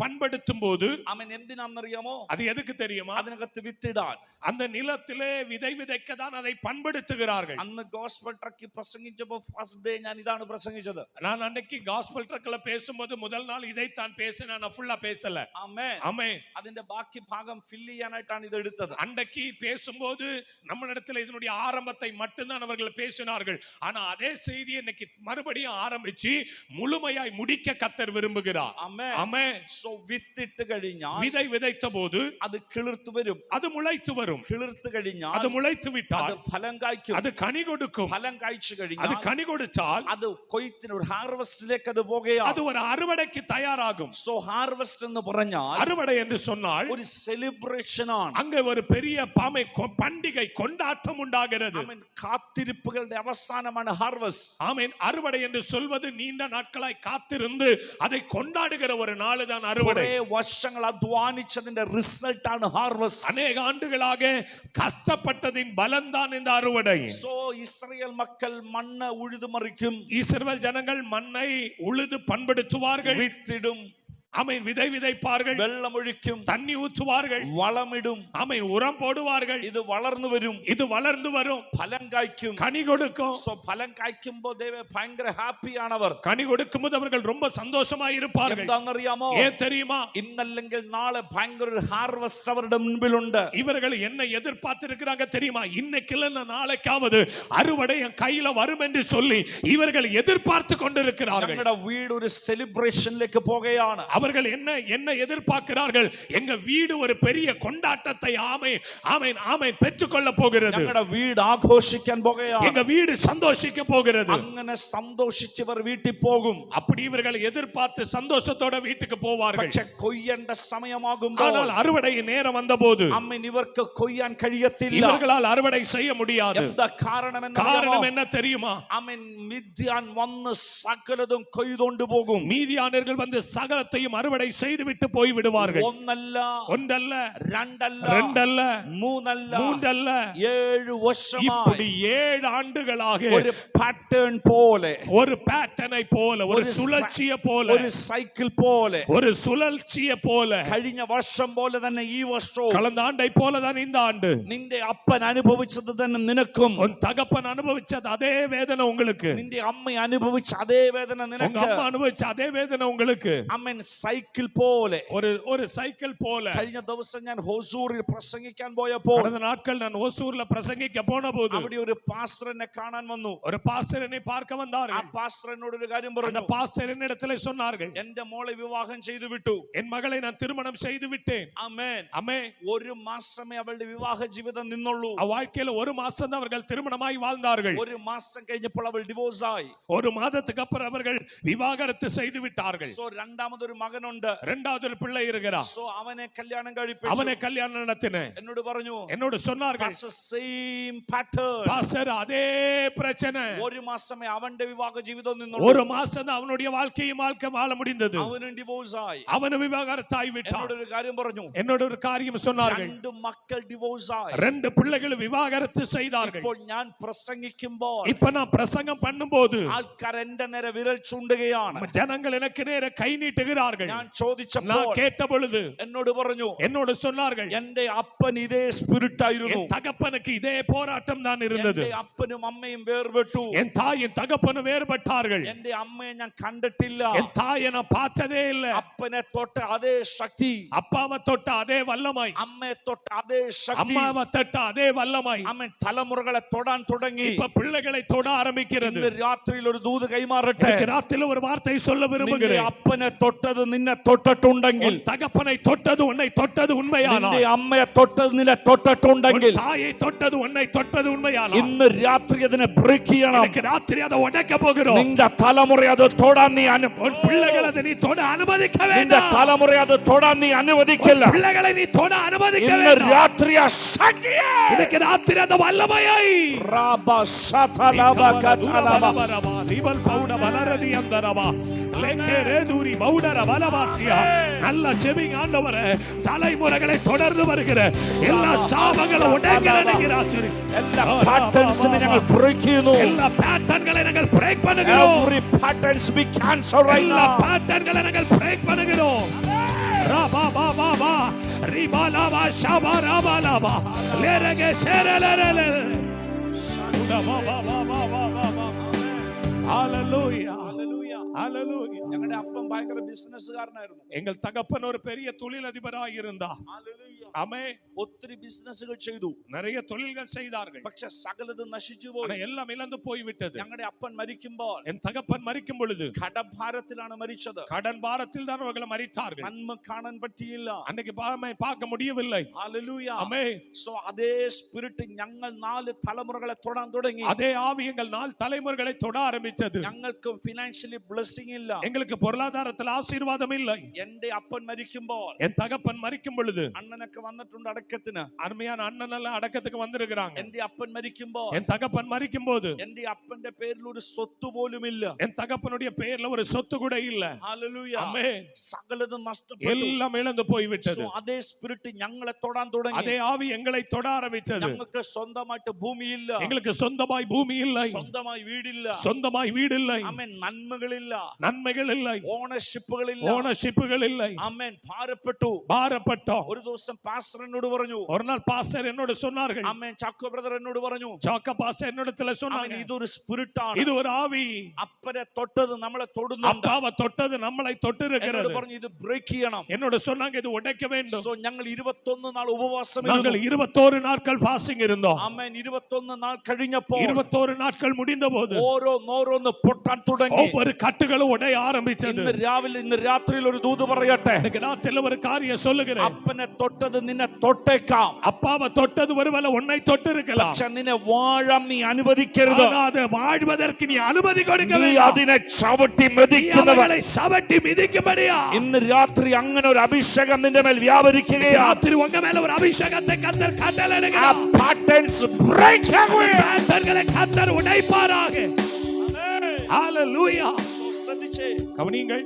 பண்படுத்தும் போது അവൻ എന്തിനാണെന്നറിയാമോ? அது எதுக்கு தெரியுமா? അതിനകത്ത് വിത്തിടാൻ. அந்த நிலத்திலே விதை விதைக்க தான் அதை பண்படுத்துகிறார்கள். അന്ന് ഗോസ്പൽ ട്രക്കിൽ പ്രസംഗിച്ചപ്പോൾ ഫസ്റ്റ് ഡേ ഞാൻ ഇതാണ് പ്രസംഗിച്ചത്. நான் அன்னைக்கு காஸ்பல் ட்ரக்ல பேசும்போது முதல் நாள் இதைத்தான் பேசினேன். நான் ஃபுல்லா பேசல. ആമേൻ. ஆமென். അതിന്റെ ബാക്കി ഭാഗം ഫില്ല് ചെയ്യാനായിട്ടാണ് ഇത് എടുത്തത്. அன்னைக்கு பேசும்போது நம்மளிடத்துல இதனுடைய ஆரம்பத்தை மட்டும்தான் அவர்கள் பேசினார்கள். ஆனா அதே செய்தி இன்னைக்கு மறுபடியும் ஆரம்பிச்சு முழுமையாய் முடிக்க கர்த்தர் விரும்புகிறார். ആമേൻ. ஆமென். സോ വിത്തിട്ട് കഴിഞ്ഞാൽ விதை விதைத்த போது അത് കിളിർത്തു വരും. அது முளைத்து வரும். കിളിർത്തു കഴിഞ്ഞാൽ அது മുளைத்து അത് விட்டால் ഫലം കായ്ക്കും. அது கனி கொடுக்கும். ഫലം കായ്ച്ചു அது കഴിഞ്ഞാൽ கனி கொடுத்தால் അത് കൊയ്ത്തിന് ഒരു ഹാർവസ്റ്റിലേക്ക് അത് പോകുകയാണ്. அது ஒரு அறுவடைக்கு தயாராகும். സോ ഹാർവസ്റ്റ് എന്ന് പറഞ്ഞാൽ அறுவடை என்று சொன்னால் ഒരു സെലിബ്രേഷൻ ആണ്. அங்கே ஒரு பெரிய பண்டிகை கொண்டாட்டம் உண்டாகிறது. ആമേൻ. കാത്തിരിപ്പുകളുടെ അവസാനമാണ് ഹാർവസ്റ്റ്. ஆமென். அறுவடை என்று சொல்வது நீண்ட நாட்களாய் காத்திருந்து அதை கொண்டாடுகிற ஒரு நாள் தான் அறுவடை. കുറേ വർഷങ്ങൾ അധ്വാനിച്ചതിന്റെ റിസൾട്ട് ആണ് ഹാർവസ്റ്റ്. அநேக ஆண்டுகளாக கஷ்டப்பட்டதின் பலன்தான் இந்த அறுவடை. സോ ഇസ്രായേൽ മക്കൾ മണ്ണ് ഉഴുതുമറിക്കും. இஸ்ரவேல் ஜனங்கள் மண்ணை உழுது பண்படுத்துவார்கள். വിത്തിടും. ஆமென். விதை விதைப்பார்கள். വെള്ളമൊഴിക്കും. தண்ணி ஊற்றுவார்கள். വളമിടും. ஆமென். உரம் போடுவார்கள். ഇത് വളർന്നു വരും. இது வளர்ந்து வரும். ഫലം കായ്ക്കും. கனி கொடுக்கும். സോ ഫലം കായ്ക്കുമ്പോൾ ഭയങ്കര ഹാപ്പിയാണവർ. கனி கொடுக்கும்போது அவர்கள் ரொம்ப சந்தோஷமா இருப்பார்கள். എന്താണെന്നറിയാമോ? ஏன் தெரியுமா? ഇന്നല്ലെങ്കിൽ നാളെ ഭയങ്കര ഒരു ഹാർവസ്റ്റ് അവരുടെ മുൻപിലുണ്ട്. இவர்கள் என்ன எதிர்பார்த்திருக்கிறாங்க தெரியுமா? இன்னைக்கு இல்ல நாளைக்காவது அறுவடை என் கையில வரும் என்று சொல்லி இவர்கள் எதிர்பார்த்து கொண்டிருக்கிறார்கள். ഞങ്ങളുടെ വീട് ഒരു സെലിബ്രേഷനിലേക്ക് പോകുകയാണ്. அவர்கள் என்ன எதிர்பார்க்கிறார்கள்? எங்க வீடு ஒரு பெரிய கொண்டாட்டத்தை ஆமென் ஆமென் ஆமென் பெற்றுக்கொள்ள போகிறது. ഞങ്ങളുടെ വീട് ആഘോഷിക്കാൻ പോകുകയാണ്. எங்க வீடு சந்தோஷிக்க போகிறது. അങ്ങനെ സന്തോഷിച്ചവർ വീട്ടിൽ പോകും. அப்படி இவர்கள் எதிர்பார்த்து சந்தோஷத்தோட வீட்டுக்கு போவார்கள். പക്ഷെ കൊയ്യേണ്ട സമയമാകുമ്പോൾ ஆனால் அறுவடையின் நேரம் வந்தபோது അമ്മൻ ഇവർക്ക് കൊയ്യാൻ കഴിയത്തില്ല. இவர்களால் அறுவடை செய்ய முடியாது. എന്താ കാരണം என்ன தெரியுமா? അമ്മൻ മിദ്യാൻ വന്ന് സകലതും കൊയ്തുകൊണ്ട് പോകും. மீதியானர்கள் வந்து சகலத்தையும் அறுவடை செய்துவிட்டு போய் விடுவார்கள். ஒன்றல்ல ரெண்டல்ல மூன்றல்ல 7 வருஷமா இப்படி 7 ஆண்டுகளாக ഒരു പാറ്റേൺ പോലെ ஒரு பேட்டர்னை போல ஒரு சுழற்சியை போல ഒരു സൈക്കിൾ പോലെ ஒரு சுழற்சியை போல കഴിഞ്ഞ വർഷം പോലെ തന്നെ ഈ വർഷവും கடந்த ஆண்டை போல தான் இந்த ஆண்டு നിന്റെ അപ്പൻ അനുഭവിച്ചത് തന്നെ നിനക്കും உன் தகப்பன் அனுபவிச்சது அதே வேதனை உங்களுக்கு നിന്റെ അമ്മ അനുഭവിച്ച അതേ വേദന உங்க നിനക്ക് அம்மா அனுபவிச்ச அதே வேதனை உங்களுக்கு അമ്മൻ സൈക്കിൾ പോലെ ஒரு சைக்கிள் போல. കഴിഞ്ഞ ദിവസം ഞാൻ ഹൊസൂറിൽ പ്രസംഗിക്കാൻ പോയപ്പോൾ கடந்த நாட்கள் நான் ஓசூர்ல பிரசங்கிக்க போன போது അവിടെ ഒരു പാസ്റ്റർ എന്നെ കാണാൻ വന്നു. ஒரு பாஸ்டர் என்னை பார்க்க ആ வந்தார்கள். പാസ്റ്റർ എന്നോട് ഒരു കാര്യം அந்த പറഞ്ഞു. பாஸ்டர் என்னிடத்தில் சொன்னார்கள், എന്റെ മോളെ വിവാഹം ചെയ്തു വിട്ടു. என் மகளை நான் திருமணம் செய்து விட்டேன். ആമേൻ. அமே, ഒരു മാസമേ അവളുടെ വിവാഹ ജീവിതം നിന്നുള്ളൂ. வாழ்க்கையில ஒரு மாசம் தான் அவர்கள் திருமணமாய் வாழ்ந்தார்கள். ഒരു മാസം കഴിഞ്ഞപ്പോൾ അവൾ ഡിവോഴ്സ് ആയി. ஒரு மாதத்துக்கு அப்புறம் அவர்கள் விவாகரத்து செய்து விட்டார்கள். സോ രണ്ടാമതൊരു മകനുണ്ട്. இரண்டாவது ஒரு பிள்ளை இருக்கிறார். സോ അവനെ കല്യാണം കഴിപ്പിച്ചു. அவனை கல்யாணம் நடத்தினேன். എന്നോട് പറഞ്ഞു, என்னோடு சொன்னார்கள், സെയിം പാറ്റേൺ. பாஸ்டர் அதே பிரச்சனை. ഒരു മാസമേ അവന്റെ വിവാഹ ജീവിതം നിന്നുള്ളൂ. ஒரு மாசம் தான் அவனுடைய வாழ்க்கையும் வாழ்க்கை வாழ முடிந்தது. അവനും ഡിവോഴ്സ് ആയി. அவனு விவாகரத்தாய் விட்டான். എന്നോട് ഒരു കാര്യം പറഞ്ഞു. என்னோட ஒரு காரியம் சொன்னார்கள், രണ്ട് മക്കൾ ഡിവോഴ്സ് ആയി. ரெண்டு பிள்ளைகள் விவாகரத்து செய்தார்கள். ഇപ്പോൾ ഞാൻ പ്രസംഗിക്കുമ്പോൾ இப்ப நான் பிரசங்கம் பண்ணும்போது ആൾക്കാർ എന്റെ നേരെ വിരൽ ചൂണ്ടുകയാണ്. ஜனங்கள் எனக்கு நேர கை நீட்டுகிறார்கள். ഞാൻ ചോദിച്ചപ്പോൾ நான் கேட்ட பொழுது എന്നോട് പറഞ്ഞു, என்னோடு சொன்னார்கள், എന്റെ അപ്പൻ ഇതേ സ്പിരിറ്റ് ആയിരുന്നു. என் தகப்பனுக்கு இதே போராட்டம் தான் இருந்தது. എന്റെ അപ്പനും അമ്മയും വേർപെട്ടു. என் தாயும் தகப்பனும் வேறுபட்டார்கள். എന്റെ അമ്മയെ ഞാൻ കണ്ടിട്ടില്ല. என் தாயை நான் பார்த்ததே இல்லை. അപ്പനെ തൊട്ട അതേ ശക്തി, அப்பாவை தொட்ட அதே வல்லமை, അമ്മയെ തൊട്ട അതേ ശക്തി, அம்மாவை தொட்ட அதே வல்லமை അമ്മൻ തലമുറകളെ തൊടാൻ തുടങ്ങി. இப்ப பிள்ளைகளை தொட ஆரம்பிக்கிறது. ഇന്ന് രാത്രിയിൽ ഒരു ദൂത് കൈമാറട്ടെ. எனக்கு ராத்திரில ஒரு வார்த்தை சொல்ல നിന്റെ விரும்புகிறேன். അപ്പനെ തൊട്ടത് നിന്നെ തൊട്ടിട്ടുണ്ടെങ്കിൽ, உன் தகப்பனை தொட்டது உன்னை தொட்டது உண்மையானால், നിന്റെ അമ്മയെ തൊട്ടത് നിന്നെ തൊട്ടിട്ടുണ്ടെങ്കിൽ, உன் தாயை தொட்டது உன்னை தொட்டது உண்மையானால், ഇന്ന് രാത്രി അതിനെ ബ്രേക്ക് ചെയ്യണം. இன்னைக்கு ராத்திரி அதை உடைக்க போகிறோம். നിന്റെ തലമുറ അത് തൊടാൻ നീ உன் பிள்ளைகளை அதை நீ தொட அனுமதிக்க നിന്റെ வேண்டாம். തലമുറ അത് തൊടാൻ നീ അനുവദിക്കില്ല. பிள்ளைகளை நீ தொட அனுமதிக்க ഇന്ന് வேண்டாம். രാത്രി ആ ശക്തിയെ இன்னைக்கு ராத்திரி அந்த வல்லமையை റാബ ശതലബ കതലബ ரிபல் பவுட வலரதி அந்தரவா லேக்கரே தூரி பவுடர வலவாசியா. நல்ல ஜெபிங் ஆண்டவரே, தலைமுறைகளை தொடர்ந்து வருகிற எல்லா சாபங்களை உடைக்க ராத்திரி എല്ലാ പാറ്റേൺസിനെ ഞങ്ങൾ ബ്രേക്ക് ചെയ്യുന്നു. எல்லா பேட்டர்ன்களை நாங்கள் பிரேக் பண்ணுகிறோம். Every patterns be cancelled right எல்லா now. பேட்டர்ன்களை நாங்கள் பிரேக் பண்ணுகிறோம். ரபா பா பா பா ரிபாலாவா ஷபா ரபாலாவா லேரகே சேரலலல உடா பா பா பா பா பா பா. ஹalleluya Hallelujah. ஹalleluya. ഞങ്ങളുടെ അപ്പൻ ഭയങ്കര ബിസിനസ്സുകാരനായിരുന്നു. எங்கள் தகப்பன் ஒரு பெரிய தொழிலதிபராக இருந்தார். Hallelujah. ஆமென். ഒത്തിരി ബിസിനസ്സുകൾ ചെയ്തു. நிறைய தொழில்கள் செய்தார்கள். പക്ഷെ സകലതും നശിച്ചു ஆனா പോയി. எல்லாம் இழந்து போய் விட்டது. ഞങ്ങളുടെ അപ്പൻ മരിക്കുമ്പോൾ என் தகப்பன் மரிக்கும் பொழுது കടഭാരത്തിലാണ് മരിച്ചത്. கடன் பாரத்தில் தான் அவர்கள் மரித்தார்கள். നന്മ കാണാൻ പറ്റിയില്ല. அன்னைக்கு பார்க்க முடியவில்லை. Hallelujah. ஆமென். സോ അതേ സ്പിരിറ്റ് ഞങ്ങൾ 4 തലമുറകളെ തൊടാൻ തുടങ്ങി. அதே ஆவி எங்கள் 4 தலைமுறைகளை தொட ஆரம்பிச்சது. ഞങ്ങൾക്ക് ഫിനാൻഷ്യലി ബ്ലെസ്സിംഗ് ഇല്ല. எங்களுக்கு பொருளாதாரத்தில் ஆசீர்வாதம் இல்லை. എന്റെ അപ്പൻ മരിക്കുമ്പോൾ என் தகப்பன் மரிக்கும் பொழுது അണ്ണനൊക്കെ വന്നിട്ടുണ്ട് അടക്കത്തിന്. அருமையான அண்ணன் எல்லாம் அடக்கத்துக்கு வந்திருக்கிறாங்க. എന്റെ അപ്പൻ മരിക്കുമ്പോൾ என் தகப்பன் மரிக்கும் போது എന്റെ അപ്പന്റെ പേരിൽ ഒരു സ്വത്ത് പോലും ഇല്ല. என் தகப்பனுடைய பெயர்ல ஒரு சொத்து கூட இல்ல. Hallelujah. ஆமென். സകലതും നഷ്ടപ്പെട്ടു. எல்லாம் ഇழந்து போய் விட்டது. So അതേ സ്പിരിറ്റ് ഞങ്ങളെ തൊടാൻ തുടങ്ങി. அதே ஆவி எங்களை தொட ஆரம்பிச்சது. ഞങ്ങൾക്ക് സ്വന്തമായിട്ട് ഭൂമിയില്ല. எங்களுக்கு சொந்தமாய் பூமி இல்லை. സ്വന്തമായി വീടില്ല. சொந்தமாய் வீடு இல்லை. ആമേൻ. നന്മകളില്ല. நன்மைகள் இல்லை. ഓണർഷിപ്പുകളില്ല. ஓனர்ஷிப்புகள் இல்லை. ആമേൻ. ഭാരപ്പെട്ടു. பாரப்பட்டோம். ഒരു ദിവസം പാസ്റ്റർ എന്നോട് പറഞ്ഞു. ஒரு நாள் பாஸ்டர் என்னோட சொன்னார்கள். ആമേൻ. ചാക്കോ ബ്രദർ എന്നോട് പറഞ്ഞു. ஜாக்க பாஸ்டர் என்னிடத்துல ആമേൻ. சொன்னாங்க, ഇതൊരു സ്പിരിറ്റ് ആണ്. இது ஒரு ஆவி. അപ്പനെ തൊട്ടത് നമ്മളെ തൊടുന്നുണ്ട്. அப்பாவை தொட்டது நம்மளை தொட்டு എന്നോട് இருக்கிறது. പറഞ്ഞു ഇത് ബ്രേക്ക് ചെയ്യണം. என்னோட சொன்னாங்க, இது உடைக்க வேண்டும். സോ ഞങ്ങൾ 21 നാൾ ഉപവാസം நாங்கள் 21 நாட்கள் ஃபாஸ்டிங் இருந்தோம். ആമേൻ. 21 നാൾ കഴിഞ്ഞപ്പോൾ 21 நாட்கள் முடிந்த போது ഓരോന്നോരോന്ന് പൊട്ടാൻ തുടങ്ങി. ஒவ்வொரு கட்டுகளும் உடைய ஆரம்பிச்சது. ഇന്ന് രാത്രിയിൽ ഒരു ദൂത് പറയട്ടെ. இன்னைக்கு ராத்திரில ஒரு காரியம் சொல்லுகிறேன். അപ്പനെ തൊട്ടത് നിന്നെ തൊട്ടേക്കാം. அப்பாவை தொட்டது ஒருவேளை உன்னை தொட்டு இருக்கலாம். പക്ഷെ നിന്നെ വാഴാൻ നീ അനുവദിക്കരുത്. ஆனா அதை வாழ்வதற்கு நீ அனுமதி கொடுக்க നീ வேண்டாம். അതിനെ ചവിട്ടി நீ മെതിക്കുന്നവൻ. அவர்களை சவட்டி மிதிக்கும்படியா ഇന്ന് രാത്രി അങ്ങനെ ഒരു അഭിഷേകം നിന്റെ മേൽ വ്യാപരിക്കുകയാണ്. ராத்திரி உங்க மேல ஒரு அபிஷேகத்தை கர்த்தர் ആ கட்டளையிடுகிறார். patterns break away. பேட்டர்களை கர்த்தர் உடைப்பாராக. ஹalleluya. ശ്രദ്ധിച്ചേ. கவனியுங்கள்.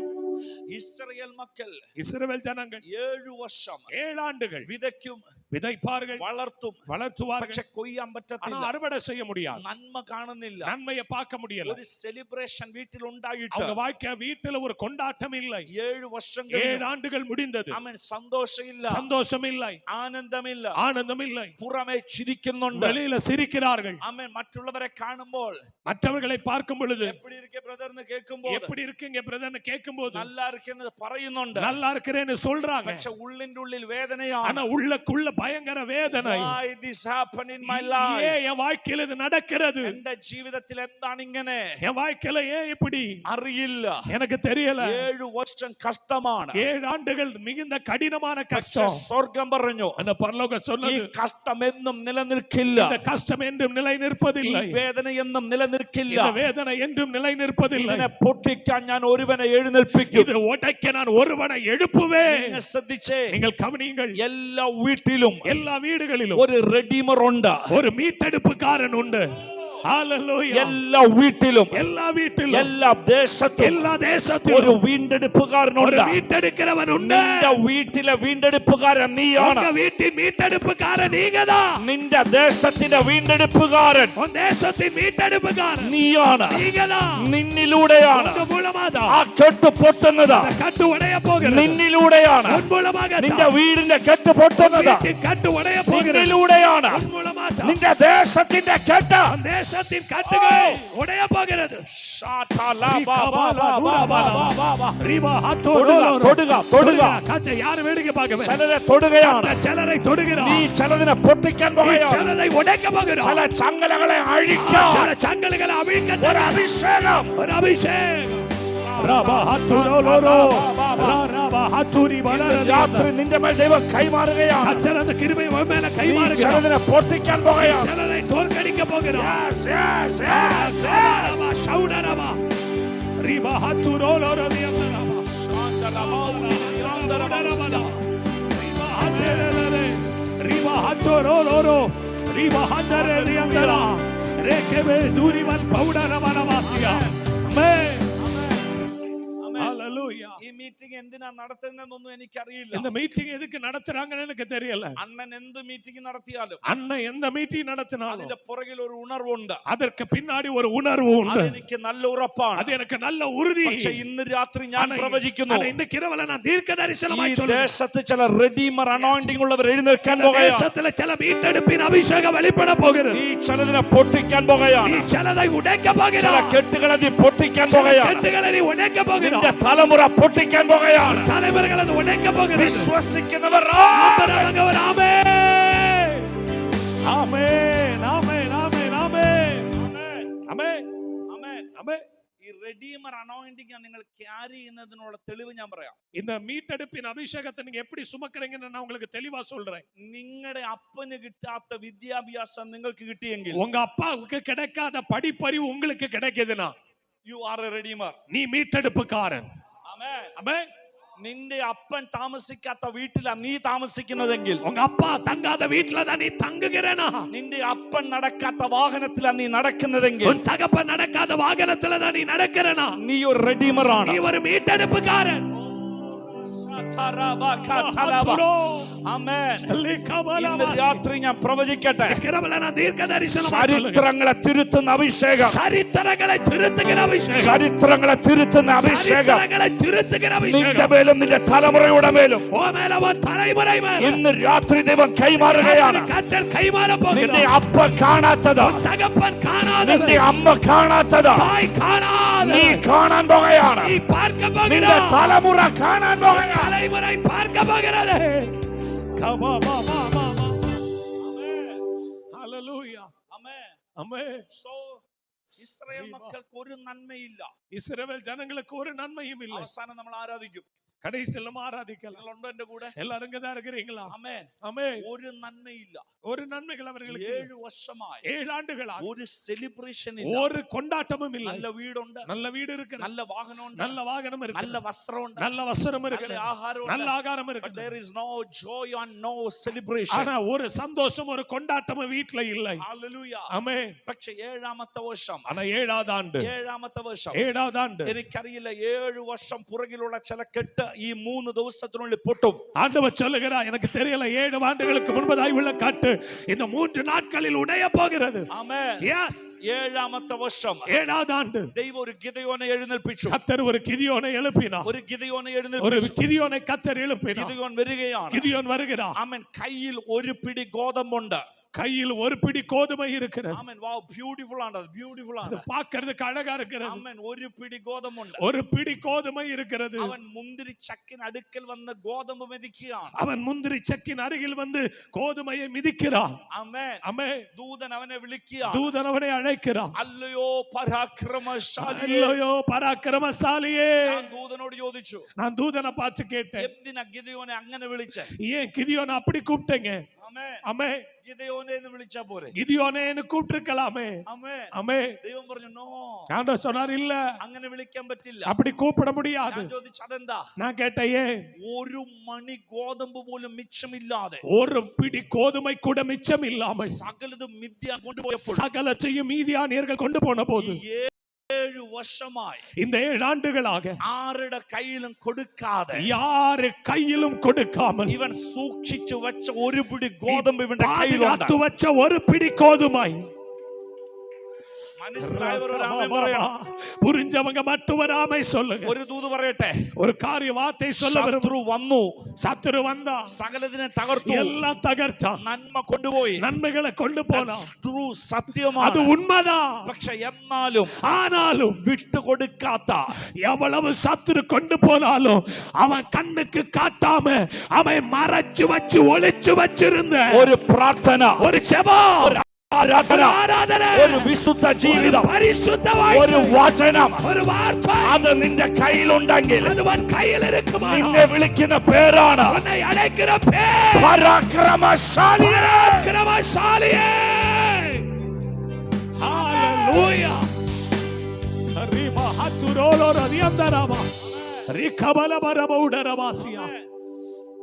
ഇസ്രായേൽ മക്കൾ இஸ்ரவேல் ஜனங்கள் 7 വർഷം 7 ஆண்டுகள் വിതയ്ക്കും, விதைப்பார்கள், വളർത്തും, வளர்த்துவார்கள். പക്ഷെ കൊയ്യാൻ ஆனா പറ്റത്തില്ല. அறுவடை செய்ய முடியாது. നന്മ കാണുന്നില്ല. நன்மையை பார்க்க முடியல. ഒരു സെലിബ്രേഷൻ വീട്ടിൽ ഉണ്ടായിട്ട് அவங்க வாழ்க்கை வீட்டுல ஒரு கொண்டாட்டம் இல்லை. 7 വർഷം 7 ஆண்டுகள் முடிந்தது. അവൻ സന്തോഷമില്ല, சந்தோஷம் இல்லை, ആനന്ദമില്ല, ஆனந்தம் இல்லை. പുറമെ ചിരിക്കുന്നുണ്ട്. வெளியில சிரிக்கிறார்கள். അവൻ മറ്റുള്ളവരെ കാണുമ്പോൾ மற்றவர்களை பார்க்கும் பொழுது எப்படி இருக்கே பிரதர்னு கேட்கும்போது எப்படி இருக்குங்க பிரதர்னு கேட்கும்போது நல்லா ഇരിക്കുന്നത് പറയുന്നുണ്ട്. நல்லா இருக்கிறேன்னு சொல்றாங்க. പക്ഷെ ഉള്ളിന്റെ ഉള്ളിൽ വേദനയാണ്. ஆனா உள்ளுக்குள்ள பயங்கர வேதனை. Why this happened in my life? ஏன் என் வாழ்க்கையில இது நடக்கிறது? എന്റെ ജീവിതത്തിൽ എന്താണ് ഇങ്ങനെ? என் வாழ்க்கையில ஏன் இப்படி? അറിയില്ല. எனக்கு தெரியல. 7 വർഷം കഷ്ടമാണ്. 7 ஆண்டுகள் மிகுந்த கடினமான പക്ഷെ கஷ்டம். സ്വർഗം പറഞ്ഞു அந்த பரலோகம் ഈ சொன்னது കഷ്ടം എന്നും നിലനിൽക്കില്ല. இந்த கஷ்டம் என்றும் நிலை ഈ நிற்பதில்லை. വേദന എന്നും നിലനിൽക്കില്ല. இந்த வேதனை என்றும் நிலை நிற்பதில்லை. ഇതിനെ പൊട്ടിക്കാൻ ഞാൻ ഒരുവനെ എഴുന്നേൽപ്പിക്കും. இது உடைக்க நான் ஒருவனை எழுப்புவேன். നിങ്ങൾ ശ്രദ്ധിച്ചേ, நீங்கள் கவனியுங்கள். എല്ലാ വീട്ടിലും எல்லா வீடுகளிலும் ഒരു റെഡീമർ ഉണ്ട്. ஒரு மீட்டெடுப்புக்காரன் உண்டு. ஹalleluya. എല്ലാ വീട്ടിലും எல்லா வீட்டிலும் എല്ലാ ദേശത്തും எல்லா ഒരു தேசத்திலும் ஒரு വീണ്ടെടുപ്പുകാരനുണ്ട്. மீட்டெடுக்கிறவன் உண்டு. നിന്റെ വീട്ടിലെ വീണ്ടെടുപ്പുകാരൻ നീയാണ്. உங்க வீட்டின் மீட்டெடுப்புக்காரன் நீங்கதான். നിന്റെ ദേശത്തിന്റെ വീണ്ടെടുപ്പുകാരൻ உன் தேசத்தின் மீட்டெடுப்புக்காரன் നീയാണ്. நீங்கதான். നിന്നിലൂടെയാണ് உங்க மூலமாதான் ആ കെട്ട് പൊട്ടുന്നത്. அந்த கட்டு உடைய போகிறது. നിന്നിലൂടെയാണ് உன் மூலமாக നിന്റെ വീടിന്റെ കെട്ട് പൊട്ടുന്നത്. வீட்டின் கட்டு உடைய போகிறது. നിന്നിലൂടെയാണ് உன் மூலமாக നിന്റെ ദേശത്തിന്റെ കെട്ട് அந்த தேசத்தின் கட்டுகள் உடைய போகிறது. ரீபா ஹத்தோ തൊടുക തൊടുക. காச்ச யார் வேடிக்கை பார்க்கவே? ചിലരെ തൊടുകയാണ്. சிலரை தொடுகிறார். നീ ചിലതിനെ പൊട്ടിക്കാൻ പോകുകയാണ്. சிலரை உடைக்க போகிறார். ചില ചങ്ങലകളെ അഴിക്കാൻ சில சங்கல்களை அவிழ்க்க ഒരു അഭിഷേകം. ஒரு அபிஷேகம். ரபா ஹத்துரோலோரோ ரபா ஹத்துரி பலர രാത്രി നിന്റെ മേൽ ദൈവം കൈമാറുകയാണ്. கர்த்தரது கிருபை உன் மேல നീ கைமாறுகிறார். ചിലതിനെ പൊട്ടിക്കാൻ പോകുകയാണ്. சிலரை தோற்கடிக்க போகிறார். Yes, yes, yes, yes. ரபா ஷௌடரபா ரிபா ஹத்துரோலோரோ தியமரபா ரிபா ஹத்தரலரே ரிபா ஹத்துரோலோரோ ரிபா ஹத்தரே தியந்தரா ரேகெபே தூரிவன் பௌடரவனவாசியா. ஆமென். ஹalleluya. ഈ മീറ്റിംഗ് എന്തിനാ നടത്തുന്നതെന്നൊന്നും എനിക്കറിയില്ല. இந்த மீட்டிங் எதுக்கு நடத்துறாங்கன்னு எனக்கு தெரியல. അണ്ണൻ എന്ത് മീറ്റിംഗ് നടത്തിയാലും அண்ணன் எந்த மீட்டிங் நடத்தினாலும் അതിന്റെ പുറകിൽ ഒരു ഉണർവുണ്ട്. அதற்கு பின்னாடி ஒரு உணர்வு உண்டு. അതെനിക്ക് നല്ല ഉറപ്പാണ്. அது எனக்கு நல்ல உறுதி. പക്ഷേ ഇന്ന് രാത്രി ഞാൻ പ്രവചിക്കുന്നു, ஆனா இந்த இரவுல நான் தீர்க்க ഈ தரிசனமாய் சொல்றேன். ദേശത്ത് ചില റെഡീമർ അനോയിന്റിംഗ് ഉള്ളവർ എഴുന്നേൽക്കാൻ പോകുകയാണ്. தேசத்துல சில மீட்டெடுப்பின் அபிஷேகம் வெளிப்பட போகிறது. ഈ ചിലതിനെ പൊട്ടിക്കാൻ പോകുകയാണ്. நீ சிலதை உடைக்க ചില போகிறாய். കെട്ടുകളെ നീ പൊട്ടിക്കാൻ சில പോകുകയാണ്. கட்டுகளை நீ உடைக்க നിന്റെ போகிறாய். തലമുറ പൊട്ടിക്കാൻ പോകുകയാണ്. தலைவர்கள் அது உடைக்க போகிறது. വിശ്വസിക്കുന്നവർ நம்புறவங்க ஒரு ஆமென். ஆமென் ஆமென் ஆமென் ஆமென் ஆமென் ആമേൻ. ஆமென். ഈ റെഡീമർ അനോയിന്റിംഗ് നിങ്ങൾ ക്യാരി ചെയ്യുന്നതിനുള്ള തെളിവ് ഞാൻ പറയാം. இந்த மீட்டெடுப்பின் அபிஷேகத்தை நீங்க எப்படி சுமக்கறீங்கன்னு நான் உங்களுக்கு தெளிவா சொல்றேன். നിങ്ങളുടെ അപ്പന് കിട്ടാത്ത വിദ്യാഭ്യാസം നിങ്ങൾക്ക് കിട്ടിയെങ്കിൽ, உங்க அப்பாவுக்கு கிடைக்காத படிப்பறிவு உங்களுக்கு கிடைக்குதுன்னா യു ആർ എ റെഡീമർ. நீ மீட்டெடுப்புக்காரன். ആമേൻ. ஆமென். നിന്റെ അപ്പൻ താമസിക്കാത്ത വീട്ടിലാ നീ താമസിക്കുന്നതെങ്കിൽ, உங்க அப்பா தங்காத வீட்டுல தான் நீ தங்குகிறேனா? നിന്റെ അപ്പൻ നടക്കാത്ത വാഹനത്തിലാ നീ നടക്കുന്നതെങ്കിൽ, உன் தகப்பன் நடக்காத வாகனத்துல தான் நீ நடக்கிறேனா? നീ ഒരു റെഡീമർ ആണ്. நீ ஒரு மீட்டெடுப்புக்காரன். ആമേൻ. ഇന്ന് രാത്രി ഞാൻ പ്രവചിക്കട്ടെ, இரவுல நான் தீர்க்க தரிசனம் ചരിത്രങ്ങളെ തിരുത്തുന്ന അഭിഷേകം. சரித்திரங்களை திருத்துகிற அபிஷேகம். ചരിത്രങ്ങളെ തിരുത്തുന്ന അഭിഷേകം சரித்திரங்களை திருத்துகிற നിന്റെ அபிஷேகம். മേലും നിന്റെ തലമുറയുടെ മേലും உன் மேல உன் தலைமுறை மேல ഇന്ന് രാത്രി ദൈവം കൈമാറുകയാണ്. கர்த்தர் கைமாற നിന്റെ போகிறார். അപ്പ കാണാത്തത്, உன் தகப்பன் காணாதது, നിന്റെ അമ്മ കാണാത്തത് தாய் காணாதது, നീ കാണാൻ പോകുകയാണ്. நீ பார்க்க നിന്റെ போகிறாய். തലമുറ കാണാൻ പോകുകയാണ്. தலைமுறை பார்க்க போகிறது. கமா மா மா மா மா. ஹalleluya. ആമേൻ. ஆமென். So, ഇസ്രായേൽ മക്കൾക്ക് ഒരു നന്മയില്ല. இஸ்ரவேல் ஜனங்களுக்கு ஒரு நன்மையும் இல்லை. അവസാനം നമ്മൾ ആരാധിക്കും. கடைசில ஆராதிக்கலாம். നിങ്ങളുണ്ടോ എന്റെ കൂടെ? எல்லாரும் இங்க தான் இருக்கிறீங்களா? ആമേൻ. ஆமென். ഒരു നന്മയില്ല. ஒரு நன்மைகள் அவர்களுக்கு 7 വർഷമായി 7 ஆண்டுகளாக ഒരു സെലിബ്രേഷൻ ഇല്ല. ஒரு கொண்டாட்டமும் இல்லை. നല്ല വീടുണ്ട്, நல்ல வீடு இருக்கு, നല്ല വാഹനമുണ്ട്, நல்ல வாகனம் இருக்கு, നല്ല വസ്ത്രമുണ്ട്, நல்ல வஸ்திரம் இருக்கு, നല്ല ആഹാരമുണ്ട്. நல்ல ஆகாரம் But இருக்கு. there is no joy and no celebration. ஆனா ஒரு சந்தோஷம் ஒரு கொண்டாட்டமும் வீட்ல இல்லை. Hallelujah. ஆமென். പക്ഷേ ഏഴാമത്തെ വർഷം, ஆனா 7வது ஆண்டு, ഏഴാമത്തെ വർഷം 7வது ஆண்டு എനിക്കറിയില്ല, 7 വർഷം പുറകിലുള്ള ചില കെട്ട് ഈ 3 ദിവസത്തിനുള്ളിൽ പൊട്ടും. ஆண்டவர் சொல்லுகிறார், எனக்கு தெரியல, 7 ஆண்டுகளுக்கு முன்பதாய் உள்ள கட்டு இந்த 3 நாட்களில் உடைய போகிறது. ആമേൻ. எஸ். ഏഴാമത്തെ വർഷം 7வது ആண்டு ദൈവം ഒരു ഗിദെയോനെ എഴുന്നേൽപ്പിച്ചു. கர்த்தர் ஒரு கிதியோனை எழுப்பினார். ഒരു ഗിദെയോനെ ஒரு എഴുന്നേൽപ്പിച്ചു. கிதியோனை கர்த்தர் எழுப்பினார். ഗിദെയോൻ വരികയാണ്. கிதியோன் வருகிறார். ആമേൻ. കയ്യിൽ ഒരു പിടി ഗോതമ്പുണ്ട്. கையில் ஒரு பிடி கோதுமை இருக்கிறது. Amen. Wow, beautiful ആണ്. Beautiful அது ആണ്. பார்க்கிறதுக்கு அழகா இருக்கிறது. Amen. ഒരു പിടി ഗോതമ്പുണ്ട്. ஒரு பிடி கோதுமை இருக்கிறது. അവൻ മുന്തിരി ചക്കിന് അടുക്കൽ വന്ന് ഗോതമ്പ് മെതിക്കുകയാണ്. அவன் முந்திரி சக்கின் அருகில் வந்து கோதுமையை மிதிக்கிறான். Amen. ஆமென். ദൂതൻ അവനെ വിളിക്കുകയാണ്. தூதன் அவனை அழைக்கிறான். അല്ലയോ പരാക്രമശാലിയേ. அல்லையோ பராக்கிரமசாலியே. ഞാൻ ദൂതനോട് ചോദിച്ചു, நான் தூதனை பார்த்து கேட்டேன், എന്തിനാ ഗിദെയോനെ അങ്ങനെ വിളിച്ചേ? ஏன் கிதியோனை அப்படி கூப்பிட்டீங்க? ആമേൻ. ஆமென். ഗിദെയോനെ എന്ന് വിളിച്ചാ പോരെ? கிதியோனேன்னு கூப்பிட்டிருக்கலாமே. ആമേൻ. ஆமென். ദൈവം പറഞ്ഞു നോ, ஆண்டவர் சொன்னார் இல்ல, അങ്ങനെ വിളിക്കാൻ പറ്റില്ല. அப்படி கூப்பிட முடியாது. ഞാൻ ചോദിച്ചു അതെന്താ? நான் கேட்டேன் ஏன்? ഒരു മണി ഗോതമ്പ് പോലും മിച്ചമില്ലാതെ ஒரு பிடி கோதுமை கூட மிச்சம் இல்லாமல் സകലതും മിദ്യാൻ കൊണ്ടുപോയപ്പോൾ சகலத்தையும் மீதியானியர்கள் கொண்டு போன போது 7 വർഷമായി இந்த 7 ஆண்டுகளாக ആരുടെ കയ്യിലും കൊടുക്കാതെ யாரு கையிலும் கொடுக்காமல் ഇവൻ സൂക്ഷിച്ചു വെച്ച ഒരു പിടി ഗോതമ്പ് ഇവന്റെ കയ്യിലുണ്ട്. பாதுகாத்து வச்ச ஒரு பிடி கோதுமை. മനസ്സിലായവർ ഒരു ആമേൻ പറയണം. புரிஞ்சவங்க மட்டும் ஒரு ஆமை சொல்லுங்க. ഒരു ദൂത് പറയട്ടെ. ஒரு காரிய வார்த்தை சொல்ல வரும். ശത്രു വന്നു, சத்துரு வந்தா സകലതിനെ തകർത്തു, எல்லாம் தகர்த்தான், നന്മ കൊണ്ടുപോയി. நன்மைகளை கொண்டு போனான். ട്രൂ സത്യമാണ്. அது உண்மைதான். പക്ഷെ എന്നാലും ஆனாலும் വിട്ടുകൊടുക്കാത്ത எவ்வளவு சத்துரு கொண்டு போனாலும் அவன் கண்ணுக்கு காட்டாம அவன் மறைச்சு வச்சு ஒளிச்சு வச்சிருந்த ഒരു പ്രാർത്ഥന, ஒரு ஜெபம், ഒരു ആരാധന, ஆராதனை, ഒരു വിശുദ്ധ ജീവിതം, பரிசுத்த ഒരു வாழ்க்கை, വചനം, ஒரு வார்த்தை അത് നിന്റെ കയ്യിലുണ്ടെങ്കിൽ அது உன் கையில் இருக்குமா? നിന്നെ വിളിക്കുന്ന പേരാണ് உன்னை அழைக்கிற பேர் പരാക്രമശാലിയേ. பராக்கிரமசாலியே. ஹalleluya. ரிபா ஹத்துரோலோ ரதியந்தரமா ரிகபல பரபௌடரமாசியா.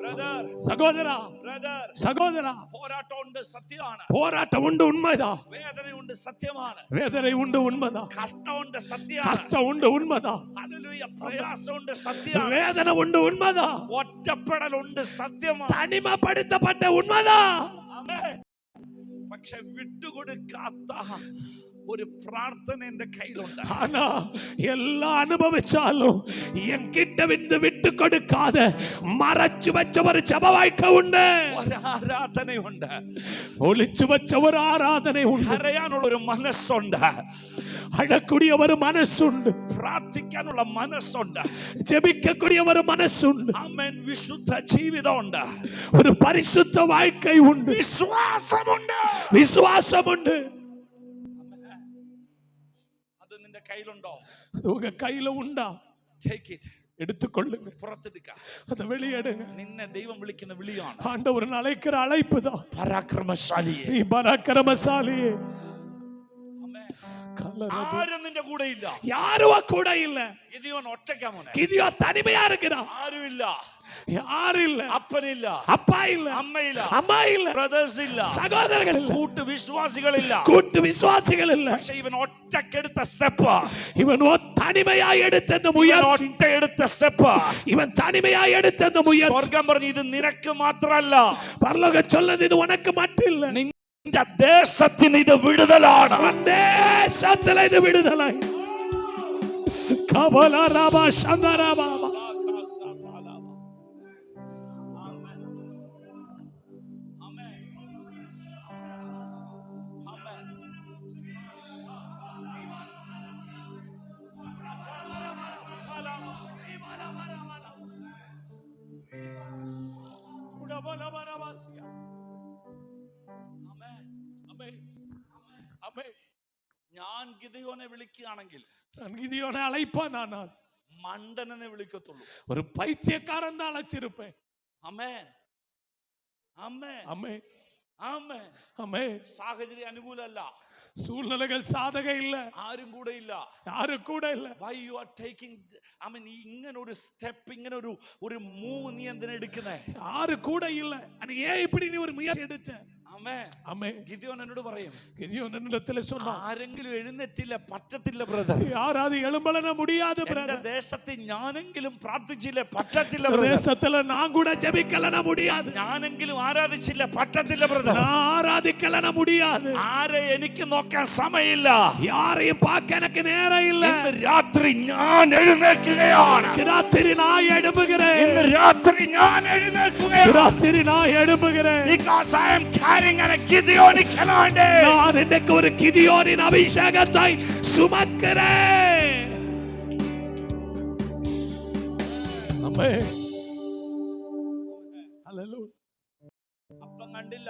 Brother, சகோதரா, brother, சகோதரா, പോരാട്ടം ഉണ്ട്, സത്യമാണ്. போராட்டம் உண்டு, உண்மைதான். വേദന ഉണ്ട്, സത്യമാണ്. வேதனை உண்டு, உண்மைதான். കഷ്ടമുണ്ട്, സത്യമാണ്. கஷ்டம் உண்டு, உண்மைதான். ഹല്ലേലൂയ. പ്രയാസമുണ്ട്, സത്യമാണ്. வேதனை உண்டு, உண்மைதான். ഒറ്റപ്പെടലുണ്ട്, സത്യമാണ്. தனிமைப்படுத்தப்பட்ட உண்மைதான். ആമേൻ. പക്ഷെ വിട്ടുകൊടുക്കാത്ത ഒരു പ്രാർത്ഥന എന്റെ കയ്യിലുണ്ട്. ஆனா எல்லாம் அனுபவிச்சாலும் என்கிட்ட விட்டு கொடுக்காத மறைச்சு வச்ச ஒரு ஜெப வாழ்க்கை உண்டு, ഒരു ആരാധനയുണ്ട്, ஒளிச்சு வச்ச ஒரு ஆராதனை உண்டு, കരയാനുള്ള ഒരു മനസ്സുണ്ട്, அழக்கூடிய ஒரு மனசுண்டு, പ്രാർത്ഥിക്കാനുള്ള മനസ്സുണ്ട്, ஜெபிக்கக்கூடிய ஒரு மனசுண்டு, ആമേൻ. വിശുദ്ധ ജീവിതമുണ്ട്, ஒரு பரிசுத்த வாழ்க்கை உண்டு, വിശ്വാസമുണ്ട്. விசுவாசம் உண்டு. അത് നിന്റെ കയ്യിലുണ്ടോ? அது உங்க கையில உண்டா? Take it. எடுத்துக்கொள்ளுங்க, പുറത്തെടുക്ക. அதை வெளியேடுங்க. നിന്നെ ദൈവം വിളിക്കുന്ന വിളിയാണ്. ஆண்டவர் அழைக்கிற அழைப்பு தான். പരാക്രമശാലിയെ. நீ பராக்கிரமசாலியே. ആമേൻ. கலரது. ആരും നിന്റെ കൂടെ ഇല്ല. யாரும் கூட இல்ல. ഗിദെയോൻ ഒറ്റയ്ക്കാ മോനെ. கிதியோன் தனிமையா இருக்கிறான். ആരും ഇല്ല. யாரும் இல்ல. അപ്പനില്ല, அப்பா இல்ல, അമ്മയില്ല, அம்மா இல்ல, ബ്രദേഴ്സ് ഇല്ല, சகோதரர்கள் இல்ல, കൂട്ടു വിശ്വാസികളില്ല. கூட்டு விசுவாசிகள் இல்ல. പക്ഷെ ഇവൻ ഒറ്റക്കെടുത്ത സ്റ്റെപ്പ്, இவன் தனிமையாய் எடுத்த இந்த ഇവൻ முயற்சி, ഒറ്റ എടുത്ത സ്റ്റെപ്പ്. இவன் தனிமையாய் எடுத்த இந்த முயற்சி. സ്വർഗം പറഞ്ഞു ഇത് നിനക്ക് മാത്രമല്ല, பரலோகம் சொல்லுது இது உனக்கு மட்டும் இல்ல, നിന്റെ ദേശത്തിന് ഇത് വിടുതലാണ്. உன் தேசத்துல இது விடுதலை. கபல ராபா சந்தரா பாபா. ഞാൻ ഗിദെയോനെ വിളിക്കുകയാണെങ്കിൽ நான் கிதியோனை அழைப்பான், ஆனால் മണ്ടനെ വിളിക്കത്തുള്ളൂ. ஒரு பைத்தியக்காரன் தான் அழைச்சிருப்பேன். ആമേൻ. ആമേൻ. Amen, amen. ஆமென். സാഹചര്യം അനുകൂലമല്ല, சூழ்நிலைகள் சாதக இல்ல, ആരും കൂടെ ഇല്ല. யாரும் கூட இல்ல. Why you are taking, I mean, ഇങ്ങനെ ഒരു സ്റ്റെപ്പ്, ഇങ്ങനെ ഒരു മൂവ് നീ എന്തിനാ എടുക്കുന്നേ? யாரும் கூட இல்ல. நீ ஏன் இப்படி நீ ஒரு முயற்சி எடுத்த? ആമേൻ. ஆமென். ഗിദെയോൻ എന്നോട് പറയും, கிதியோன் என்னிடத்துல சொன்னான், ആരെങ്കിലും എഴുന്നേറ്റില്ല, പറ്റത്തില്ല ബ്രദർ. யாராவது எழும்பலன முடியாது എന്റെ பிரதர். ദേശത്ത് ഞാനെങ്കിലും പ്രാർത്ഥിച്ചില്ല, പറ്റത്തില്ല ബ്രദർ. தேசத்துல நான் கூட ஜெபிக்கலன முடியாது, ഞാനെങ്കിലും ആരാധിച്ചില്ല, പറ്റത്തില്ല ബ്രദർ. நான் ஆராதிக்கலன முடியாது, ആരെ എനിക്ക് നോക്കാൻ സമയമില്ല. யாரையும் பார்க்க எனக்கு நேரம் இல்ல. ഇന്ന് രാത്രി ഞാൻ എഴുന്നേൽക്കുകയാണ്. ராத்திரி நான் எழும்புகிறேன், ഇന്ന് രാത്രി ഞാൻ എഴുന്നേൽക്കുകയാണ്. ராத்திரி நான் எழும்புகிறேன். Because I am carrying ഞാനിങ്ങനെ ഗിദെയോനിക്കലാണ്ട്. நான் இன்னைக்கு ஒரு கிதியோனின் அபிஷேகத்தை சுமக்கிறேன். ஆமென். ஹalleluya. അപ്പം കണ്ടില്ല.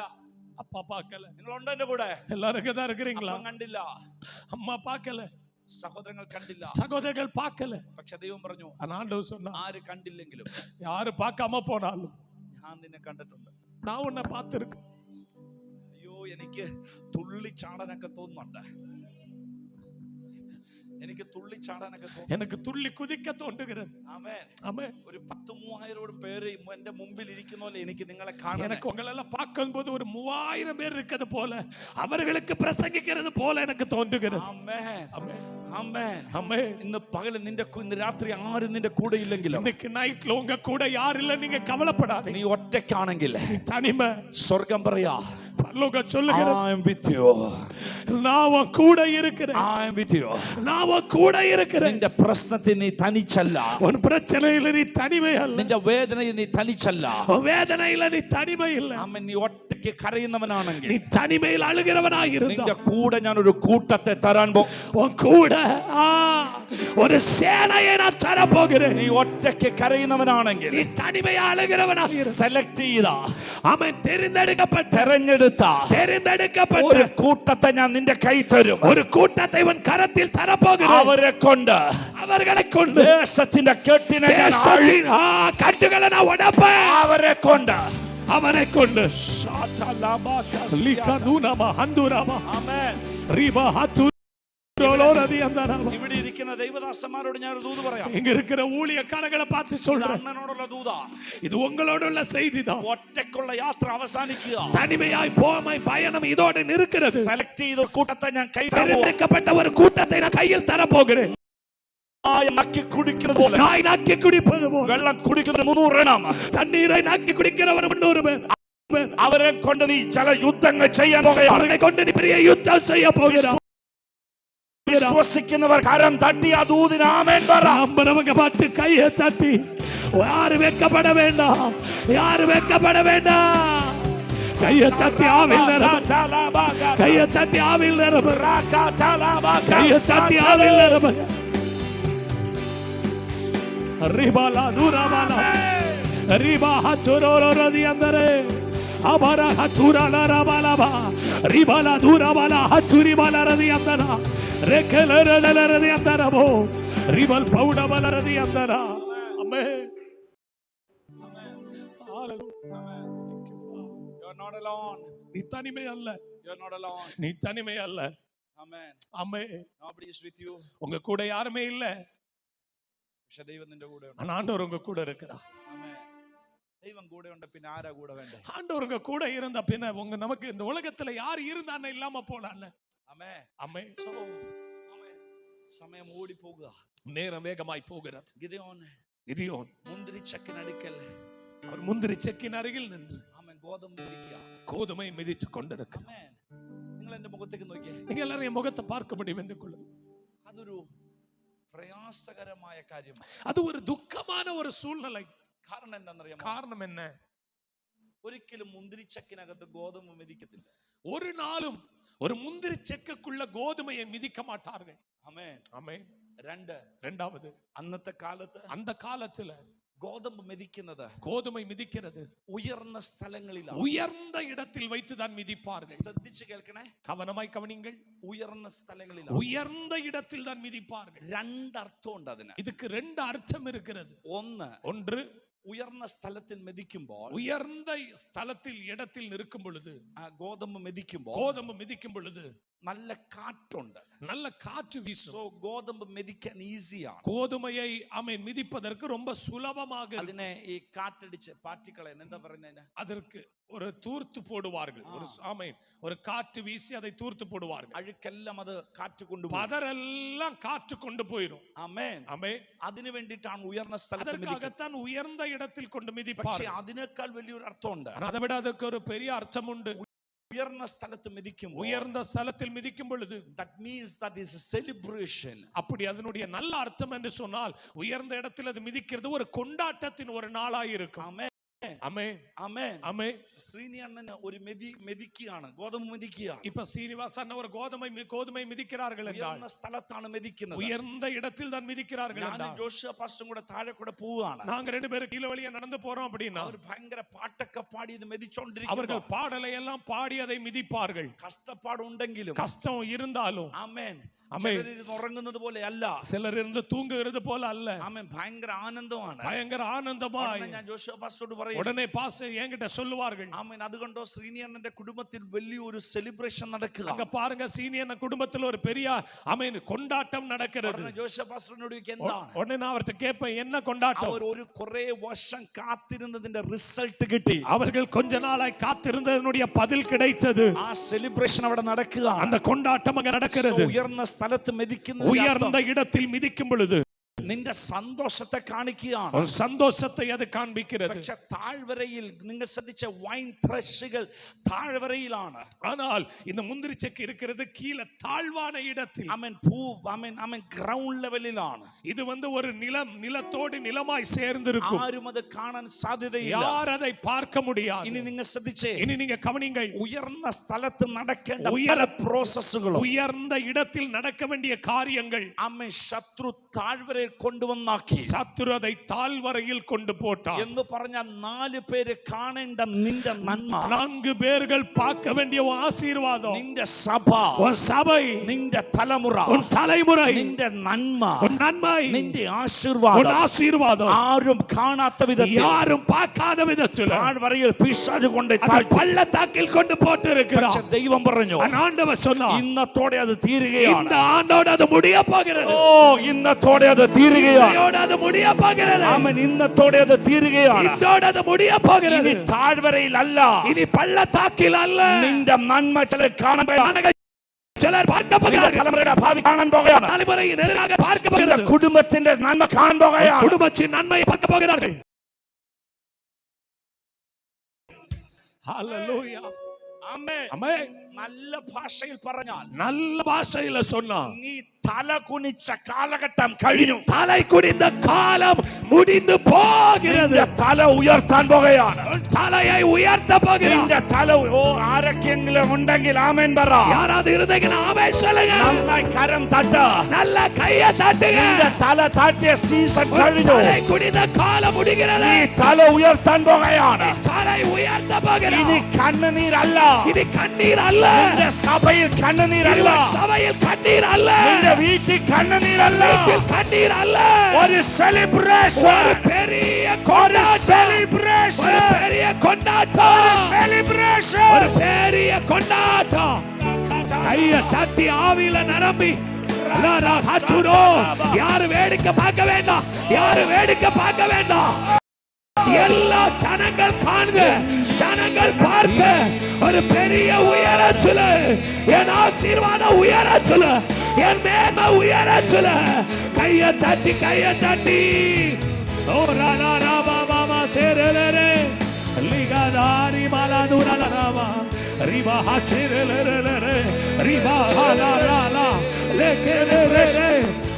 அப்பா பார்க்கல. നിങ്ങളുണ്ടോ എന്റെ കൂടെ? எல்லாரும் இங்க தான் இருக்கிறீங்களா? അപ്പം കണ്ടില്ല. அம்மா பார்க்கல, സഹോദരങ്ങൾ കണ്ടില്ല. சகோதரர்கள் பார்க்கல. പക്ഷെ ദൈവം പറഞ്ഞു, ஆனா ஆண்டவர் சொன்னா, ആര് കണ്ടില്ലെങ്കിലും யாரு பார்க்காம போனாலும் ഞാൻ നിന്നെ കണ്ടിട്ടുണ്ട്. நான் உன்னை பார்த்திருக்கேன். അയ്യോ, എനിക്ക് തുള്ളിച്ചാടാനൊക്കെ തോന്നുന്നുണ്ട്. എനിക്ക് തുള്ളിച്ചാടാനൊക്കെ തോന്നുന്നു. எனக்கு துள்ளி குதிக்க தோன்றுகிறது. ആമേൻ. ஆமென். ഒരു 10,000-3000 പേര് എന്റെ മുമ്പിൽ ഇരിക്കുന്ന പോലെ എനിക്ക് നിങ്ങളെ കാണണം. எனக்கு உங்களை எல்லாம் பார்க்கும்போது ஒரு 3000 பேர் இருக்கிறது போல, அவர்களுக்கு பிரசங்கிக்கிறது போல எனக்கு தோன்றுகிறது. ആമേൻ. ஆமென். ആമേൻ. ஆமென். ഇന്ന് പകൽ ഇന്ന് രാത്രി ആരും നിന്റെ കൂടെ ഇല്ലെങ്കിലും, இன்னைக்கு நைட்ல உங்க கூட யார் இல்ல நீங்க கவலைப்படாதீங்க. നീ ഒറ്റയ്ക്കാണെങ്കിൽ நீ தனிமை. സ്വർഗം പറയാ, பரலோகம் சொல்லுகிறது, I am with you. நான் உன் கூட இருக்கிறேன். I am with you. நான் உன் கூட இருக்கிறேன். നിന്റെ പ്രശ്നത്തിൽ നീ തനിച്ചല്ല. உன் பிரச்சனையில நீ தனிமை அல்ல. നിന്റെ വേദനയിൽ നീ തനിച്ചല്ല. உன் வேதனையில நீ தனிமை இல்ல. ആമേൻ. നീ ഒറ്റയ്ക്ക് കരയുന്നവനാണെങ്കിൽ, நீ தனிமையில் அழுகிறவனாய் இருந்தா, നിന്റെ കൂടെ ഞാൻ ഒരു കൂട്ടത്തെ തരാൻ പോകും. உன் கூட ஒரு சேனையை நான் தர போகிறேன். നീ ഒറ്റയ്ക്ക് കരയുന്നവനാണെങ്കിൽ, நீ தனிமையா அழுகிறவனாய் இருந்தா, സെലക്ട് ചെയ്ത, அவன் தெரிந்தெடுக்கப்பட்ட ഒരു കൂട്ടത്തെ ഞാൻ നിന്റെ കൈ തരും. ஒரு கூட்டத்தை உன் கரத்தில் தர போகிறேன். അവരെ കൊണ്ട്, அவர்களை கொண்டு ദേശത്തിന്റെ കെട്ടിനെ ഞാൻ தேசத்தின் கட்டுகளை நான் உடைப்பேன். അവരെ കൊണ്ട്, அவனை கொண்டு ആമേൻ. ഇവിടെ ഇരിക്കുന്ന ദൈവദാസന്മാരോട് ഞാൻ ഒരു ദൂത് പറയാം. இங்க இருக்கிற ஊழியக்காரங்களை பார்த்து ഇത് சொல்றேன், അണ്ണനോടുള്ള ദൂതാ. இது உங்களோடுள்ள செய்திதான். ഒറ്റയ്ക്കുള്ള യാത്ര അവസാനിക്കുക. தனிமையாய் போமை பயணம் இதோடு நிற்கிறது. സെലക്ട് ചെയ്ത കൂട്ടത്തെ ഞാൻ കൈ തരുമോ? தேர்ந்தெடுக்கப்பட்ட ஒரு கூட்டத்தை நான் கையில் தர போகிறேன். നക്കി കുടിക്കുന്നത് പോലെ, நாய் நக்கி குடிப்பது போல, വെള്ളം കുടിക്കുന്ന 300 എണ്ണം, தண்ணீரை நக்கி குடிக்கிறவர் 300 பேர். അവരെ കൊണ്ട് നീ ചില യുദ്ധങ്ങൾ ചെയ്യാൻ പോകുകയാണ്. அவர்களை கொண்டு நீ பெரிய யுத்தம் செய்ய போகிறார். വിശ്വസിക്കുന്നവർ കരം തട്ടി ആ ദൂതിന് ആമേൻ പറ. நம்புறவங்க பார்த்து கையை தட்டி, யாரு வெட்கப்பட வேண்டாம், யாரு வெட்கப்பட வேண்டாம். கையை தட்டி ஆவில் நிரம்ப, கையை தட்டி ஆவில் நிரம்ப, கையை தட்டி ஆவில் நிரம்ப. ரிபாலா தூராபாலா ரிபா ஹச்சுரோரோரதி அந்தரே அபரா ஹச்சுராலா ரபாலபா ரிபாலா தூராபாலா ஹச்சுரிபாலரதி அந்தரா ரெக்கலரலரதி அந்தரபோ ரிபல் பவுடபலரதி அந்தரா. ஆமென். ஹalleluya. You are not alone. நீ தனிமை அல்ல. You are not alone. நீ தனிமை அல்ல. Amen. Amen. Nobody is with you. உங்க கூட யாருமே இல்ல. പക്ഷേ ദൈവം നിന്റെ കൂടെ ഉണ്ട്. ஆனா ஆண்டவர் உங்க கூட இருக்கிறார். ആമേൻ. ദൈവം കൂടെ ഉണ്ട്, പിന്നെ ആരാ കൂടെ വേണ്ടേ? ஆண்டவர் உங்க கூட இருந்த பின்ன உங்க நமக்கு இந்த உலகத்துல யார் இருந்தானே இல்லாம போனானே. ആമേൻ. ஆமென். So, ആമേൻ. സമയം ഓടി പോകുക. நேரம் வேகமாய் போகிறது. ഗിദെയോൻ கிதியோன் മുന്തിരിച്ചക്കിനടുക്കൽ, அவர் முந்திரி செக்கின் அருகில் நின்று ആമേൻ, ഗോതമ്പ് മിതിക്കുക. கோதுமை மிதிச்சு கொண்டிருக்கிறார். ആമേൻ. നിങ്ങൾ എന്റെ മുഖത്തേക്ക് നോക്കിയേ. நீங்க எல்லாரும் என் முகத்தை பார்க்க முடியும் என்று கொள்ளுங்க. അതൊരു പ്രയാസകരമായ കാര്യമാണ്. அது ஒரு துக்கமான ஒரு சூழ்நிலை. കാരണം എന്താണെന്നറിയാമോ? காரணம் என்ன? ഒരിക്കലും മുന്തിരിച്ചക്കിനകത്ത് ഗോതമ്പ് മിതിക്കത്തില്ല. ஒரு நாளும் ஒரு முந்திரி செக்குக்குள்ள கோதுமையை மிதிக்க மாட்டார்கள். ആമേൻ. ஆமென். இரண்டாவது, അന്നത്തെ കാലത്ത് அந்த காலத்துல ഗോതമ്പ് മെതിക്കുന്നത് கோதுமை மிதிக்கிறது ഉയർന്ന സ്ഥലങ്ങളിലാണ്. உயர்ந்த இடத்தில் வைத்துதான் மிதிப்பார்கள். ശ്രദ്ധിച്ചു കേൾക്കണേ, கவனமாய் கவனிங்கள். ഉയർന്ന സ്ഥലങ്ങളിലാണ്. உயர்ந்த இடத்தில் தான் மிதிப்பார்கள். രണ്ടർത്ഥമുണ്ട് അതിന്. இதுக்கு ரெண்டு அர்த்தம் இருக்கிறது. ஒன்று, ഉയർന്ന സ്ഥലത്തിൽ മെതിക്കുമ്പോൾ, உயர்ந்த ஸ்தலத்தில் இடத்தில் நிற்கும் பொழுது, ഗോതമ്പ് മെതിക്കുമ്പോൾ നല്ല കാറ്റുണ്ട്, நல்ல காற்று வீசும். സോ ഗോതമ്പ് മെതിക്കാൻ ഈസിയാണ്. கோதுமையை ஆமென் மிதிப்பதற்கு ரொம்ப சுலபமாக. അതിനെ ഈ കാറ്റടിച്ച് പാറ്റിക്കളയാൻ എന്താ പറയുന്നതിന്? அதற்கு ஒரு தூர்த்து போடுவார்கள். ஒரு ஆமென், ஒரு காற்று வீசி அதை தூர்த்து போடுவார்கள். അഴുക്കെല്ലാം അത് കാറ്റ് കൊണ്ടുപോകും, பதரெல்லாம் காற்று கொண்டு போயிடும். ആമേൻ. ஆமென். അതിനു വേണ്ടിയിട്ടാണ് ഉയർന്ന സ്ഥലത്ത് മെതിക്കുന്നത്. அதற்காகத்தான் உயர்ந்த இடத்தில் கொண்டு പക്ഷേ மிதிப்பார்கள். അതിനേക്കാൾ വലിയൊരു അർത്ഥമുണ്ട്. அதை விட அதுக்கு ஒரு பெரிய அர்த்தம் உண்டு. ഉയർന്ന സ്ഥലത്ത് മെതിക്കുമ്പോൾ, உயர்ந்த ஸ்தலத்தில் மிதிக்கும் பொழுது, that means that is a celebration. அப்படி அதனுடைய நல்ல அர்த்தம் என்று சொன்னால், உயர்ந்த இடத்தில் அது மிதிக்கிறது ஒரு கொண்டாட்டத்தின் ஒரு நாளாய் இருக்கும். ആമേൻ. ആമേൻ ആമേൻ. ആമേൻ. ശ്രീനി അണ്ണന് ഒരു മെതിക്കുകയാണ്, ഗോതമ്പ് മെതിക്കുകയാണ്. இப்ப சீனிவாச அண்ணன் ஒரு கோதுமை மிதிக்கிறார்கள் என்றால் ഉയർന്ന സ്ഥലത്താണ് മെതിക്കുന്നത്. உயர்ந்த இடத்தில் தான் மிதிக்கிறார்கள் ഞാനും என்றால் ജോഷുവ പാസ്റ്ററും കൂടെ താഴെ കൂടെ പോവുകയാണ്. நாங்க ரெண்டு பேரும் கீழ வழியா நடந்து போறோம் அப்படினா അവർ ഭയങ്കര പാട്ടൊക്കെ പാടി ഇത് മെതിച്ചോണ്ടിരിക്കുന്നു. அவர்கள் பாடலை எல்லாம் பாடி அதை மிதிப்பார்கள். കഷ്ടപ്പാടുണ്ടെങ്കിലും கஷ்டம் இருந்தாலும் ആമേൻ, ആമേൻ. ചിലർ ഉറങ്ങുന്നത് പോലെ അല്ല, சிலர் இருந்து தூங்குகிறது போல அல்ல, ആമേൻ, ഭയങ്കര ആനന്ദമാണ്. பயங்கர ஆனந்தமாய் ഞാൻ ജോഷുവ പാസ്റ്ററോട് പറയും, உடனே பாஸ்டர் என்கிட்ட சொல்லுவார்கள். ആമേൻ. അതുകൊണ്ടോ ശ്രീനി അണ്ണന്റെ കുടുംബത്തിൽ വലിയൊരു സെലിബ്രേഷൻ നടക്കുക. அங்க பாருங்க சீனியர் குடும்பத்துல ஒரு பெரிய ஆமென் கொண்டாட்டம் நடக்கிறது. ജോഷുവ പാസ്റ്ററിനോട് എന്താണ്? உடனே நான் அவர்ட்ட கேட்பேன், என்ன கொண்டாட்டம்? അവർ ഒരു കുറേ വർഷം കാത്തിരുന്നതിന്റെ റിസൾട്ട് കിട്ടി. அவர்கள் கொஞ்ச நாளாய் காத்திருந்ததனுடைய பதில் கிடைத்தது. ആ സെലിബ്രേഷൻ അവിടെ നടക്കുക. அந்த கொண்டாட்டம் அங்க நடக்கிறது. ഉയർന്ന സ്ഥലത്ത് മെതിക്കുന്ന, உயர்ந்த இடத்தில் மிதிக்கும் பொழுது നിന്റെ സന്തോഷത്തെ കാണിക്കുകയാണ്, ஒரு சந்தோஷத்தை அது காண்பிக்கிறது. പക്ഷെ താഴ്വരയിൽ നിങ്ങൾ ശ്രദ്ധിച്ച വൈൻ ത്രഷുകൾ താഴ്വരയിലാണ്. ஆனால் இந்த முந்திரி செக்கு இருக்கிறது கீழே தாழ்வான இடத்தில். ആമേൻ. ആമേൻ, ഗ്രൗണ്ട് ലെവലിലാണ്. இது ஒரு நிலத்தோடு நிலமாய் சேர்ந்திருக்கும். ആരും അത് കാണാൻ സാധ്യതയില്ല. யார் அதை பார்க்க முடியாது. ഇനി നിങ്ങൾ ശ്രദ്ധിച്ചേ, இனி நீங்க கவனிங்கள். ഉയർന്ന സ്ഥലത്ത് നടക്കേണ്ട പല പ്രോസസ്സുകളും, உயர்ந்த இடத்தில் நடக்க வேண்டிய காரியங்கள் ആമേൻ, ശത്രു താഴ്വരയിൽ കൊണ്ടുവന്നാക്കി. சத்துரு அதை தாழ்வரையில் கொண்டு போட்டார். എന്ന് പറഞ്ഞാൽ 4 പേര് കാണേണ്ട നിന്റെ നന്മ, 4 பேர்கள் பார்க்க வேண்டிய ஆசீர்வாதம், നിന്റെ സഭ, உன் சபை, നിന്റെ തലമുറ, உன் தலைமுறை, നിന്റെ നന്മ, உன் நன்மை, നിന്റെ உன் ആശീർവാദം ஆசீர்வாதம் ആരും കാണാത്ത വിധത്തിൽ, யாரும் பார்க்காத விதத்தில் താഴ്വരയിൽ പിശാച് കൊണ്ട് பள்ளத்தாக்கில் கொண்டு போட்டு இருக்கிறார். ദൈവം പറഞ്ഞു, ஆண்டவர் சொன்னார், ഇന്നത്തോടെ അത് തീരുകയാണ്. இந்த ആണ്ടோட அது முடிய போகிறது. ഓ, ഇന്നത്തോടെ അത് തീരുകയാണ്. அது முடிய போகிறது. ആമേൻ. ഇന്നത്തോടെ അത് തീരുകയാണ്. இதோட அது முடிய போகிறது. ഇനി താഴ്വരയിൽ അല്ല, இனி பள்ளத்தாக்கில் அல்ல, നിന്റെ നന്മ ചിലർ കാണാൻ சிலர் பார்க்க போகிறார்கள். തലമുറയുടെ ഭാവി കാണാൻ പോകുകയാണ്. தலைமுறையின் எதிராக பார்க்க போகிறது. കുടുംബത്തിന്റെ നന്മ കാണാൻ പോകുകയാണ്. குடும்பத்தின் நன்மையை பார்க்க போகிறார்கள். ஹalleluya. ആമേൻ. ஆமென். നല്ല ഭാഷയിൽ പറഞ്ഞാൽ, நல்ல பாஷையில சொன்னா, നീ തല കുനിച്ച കാലഘട്ടം കഴിഞ്ഞു. தலை குனிந்த காலம் முடிந்து போகிறது. നിന്റെ തല ഉയർത്താൻ പോകുകയാണ്. தலையை உயர்த்த போகிறார். നിന്റെ തല, ഓ, ആരൊക്കെയെങ്കിലും ഉണ്ടെങ്കിൽ ആമേൻ പറ. யாராவது இருந்தீங்கன்னா ஆமென் சொல்லுங்க. നന്നായി കരം തട്ട. நல்ல கையை தட்டுங்க. നിന്റെ തല താഴ്ത്തിയ സീസൺ കഴിഞ്ഞു. தலை குனிந்த காலம் முடிகிறது. നീ തല ഉയർത്താൻ പോകുകയാണ്. தலை உயர்த்த போகிறார். ഇനി കണ്ണുനീരല്ല, இது கண்ணீர் அல்ல. നിന്റെ സഭയിൽ കണ്ണുനീരല്ല, சபையில் கண்ணீர் அல்ல. നിന്റെ വീട്ടിൽ കണ്ണുനീരല്ല, வீட்டில் கண்ணீர் அல்ல. ഒരു സെലിബ്രേഷൻ, ஒரு பெரிய ഒരു கொண்டாட்டம். സെലിബ്രേഷൻ, ஒரு பெரிய கொண்டாட்டம். ഒരു സെലിബ്രേഷൻ. ஒரு பெரிய கொண்டாட்டம். கைய தட்டி ஆவியில நிரம்பி யாரு வேடிக்கை பார்க்க வேண்டாம், யாரு வேடிக்கை பார்க்க வேண்டாம். எல்லா ஜனங்கள் காண்க, ஜனங்கள் பார்க்க. ஒரு பெரிய உயரத்துல என் ஆசீர்வாத உயரத்துல, என் மேன்மை உயரத்துல. கைய தட்டி, கைய தட்டி. ஓ ராலா ராமா மாமா சேரலே லிகாதாரி மாலாதுரா ராமா ரிபா ஹசிரலே ரிபா ஹாலா ராலா லேகேரே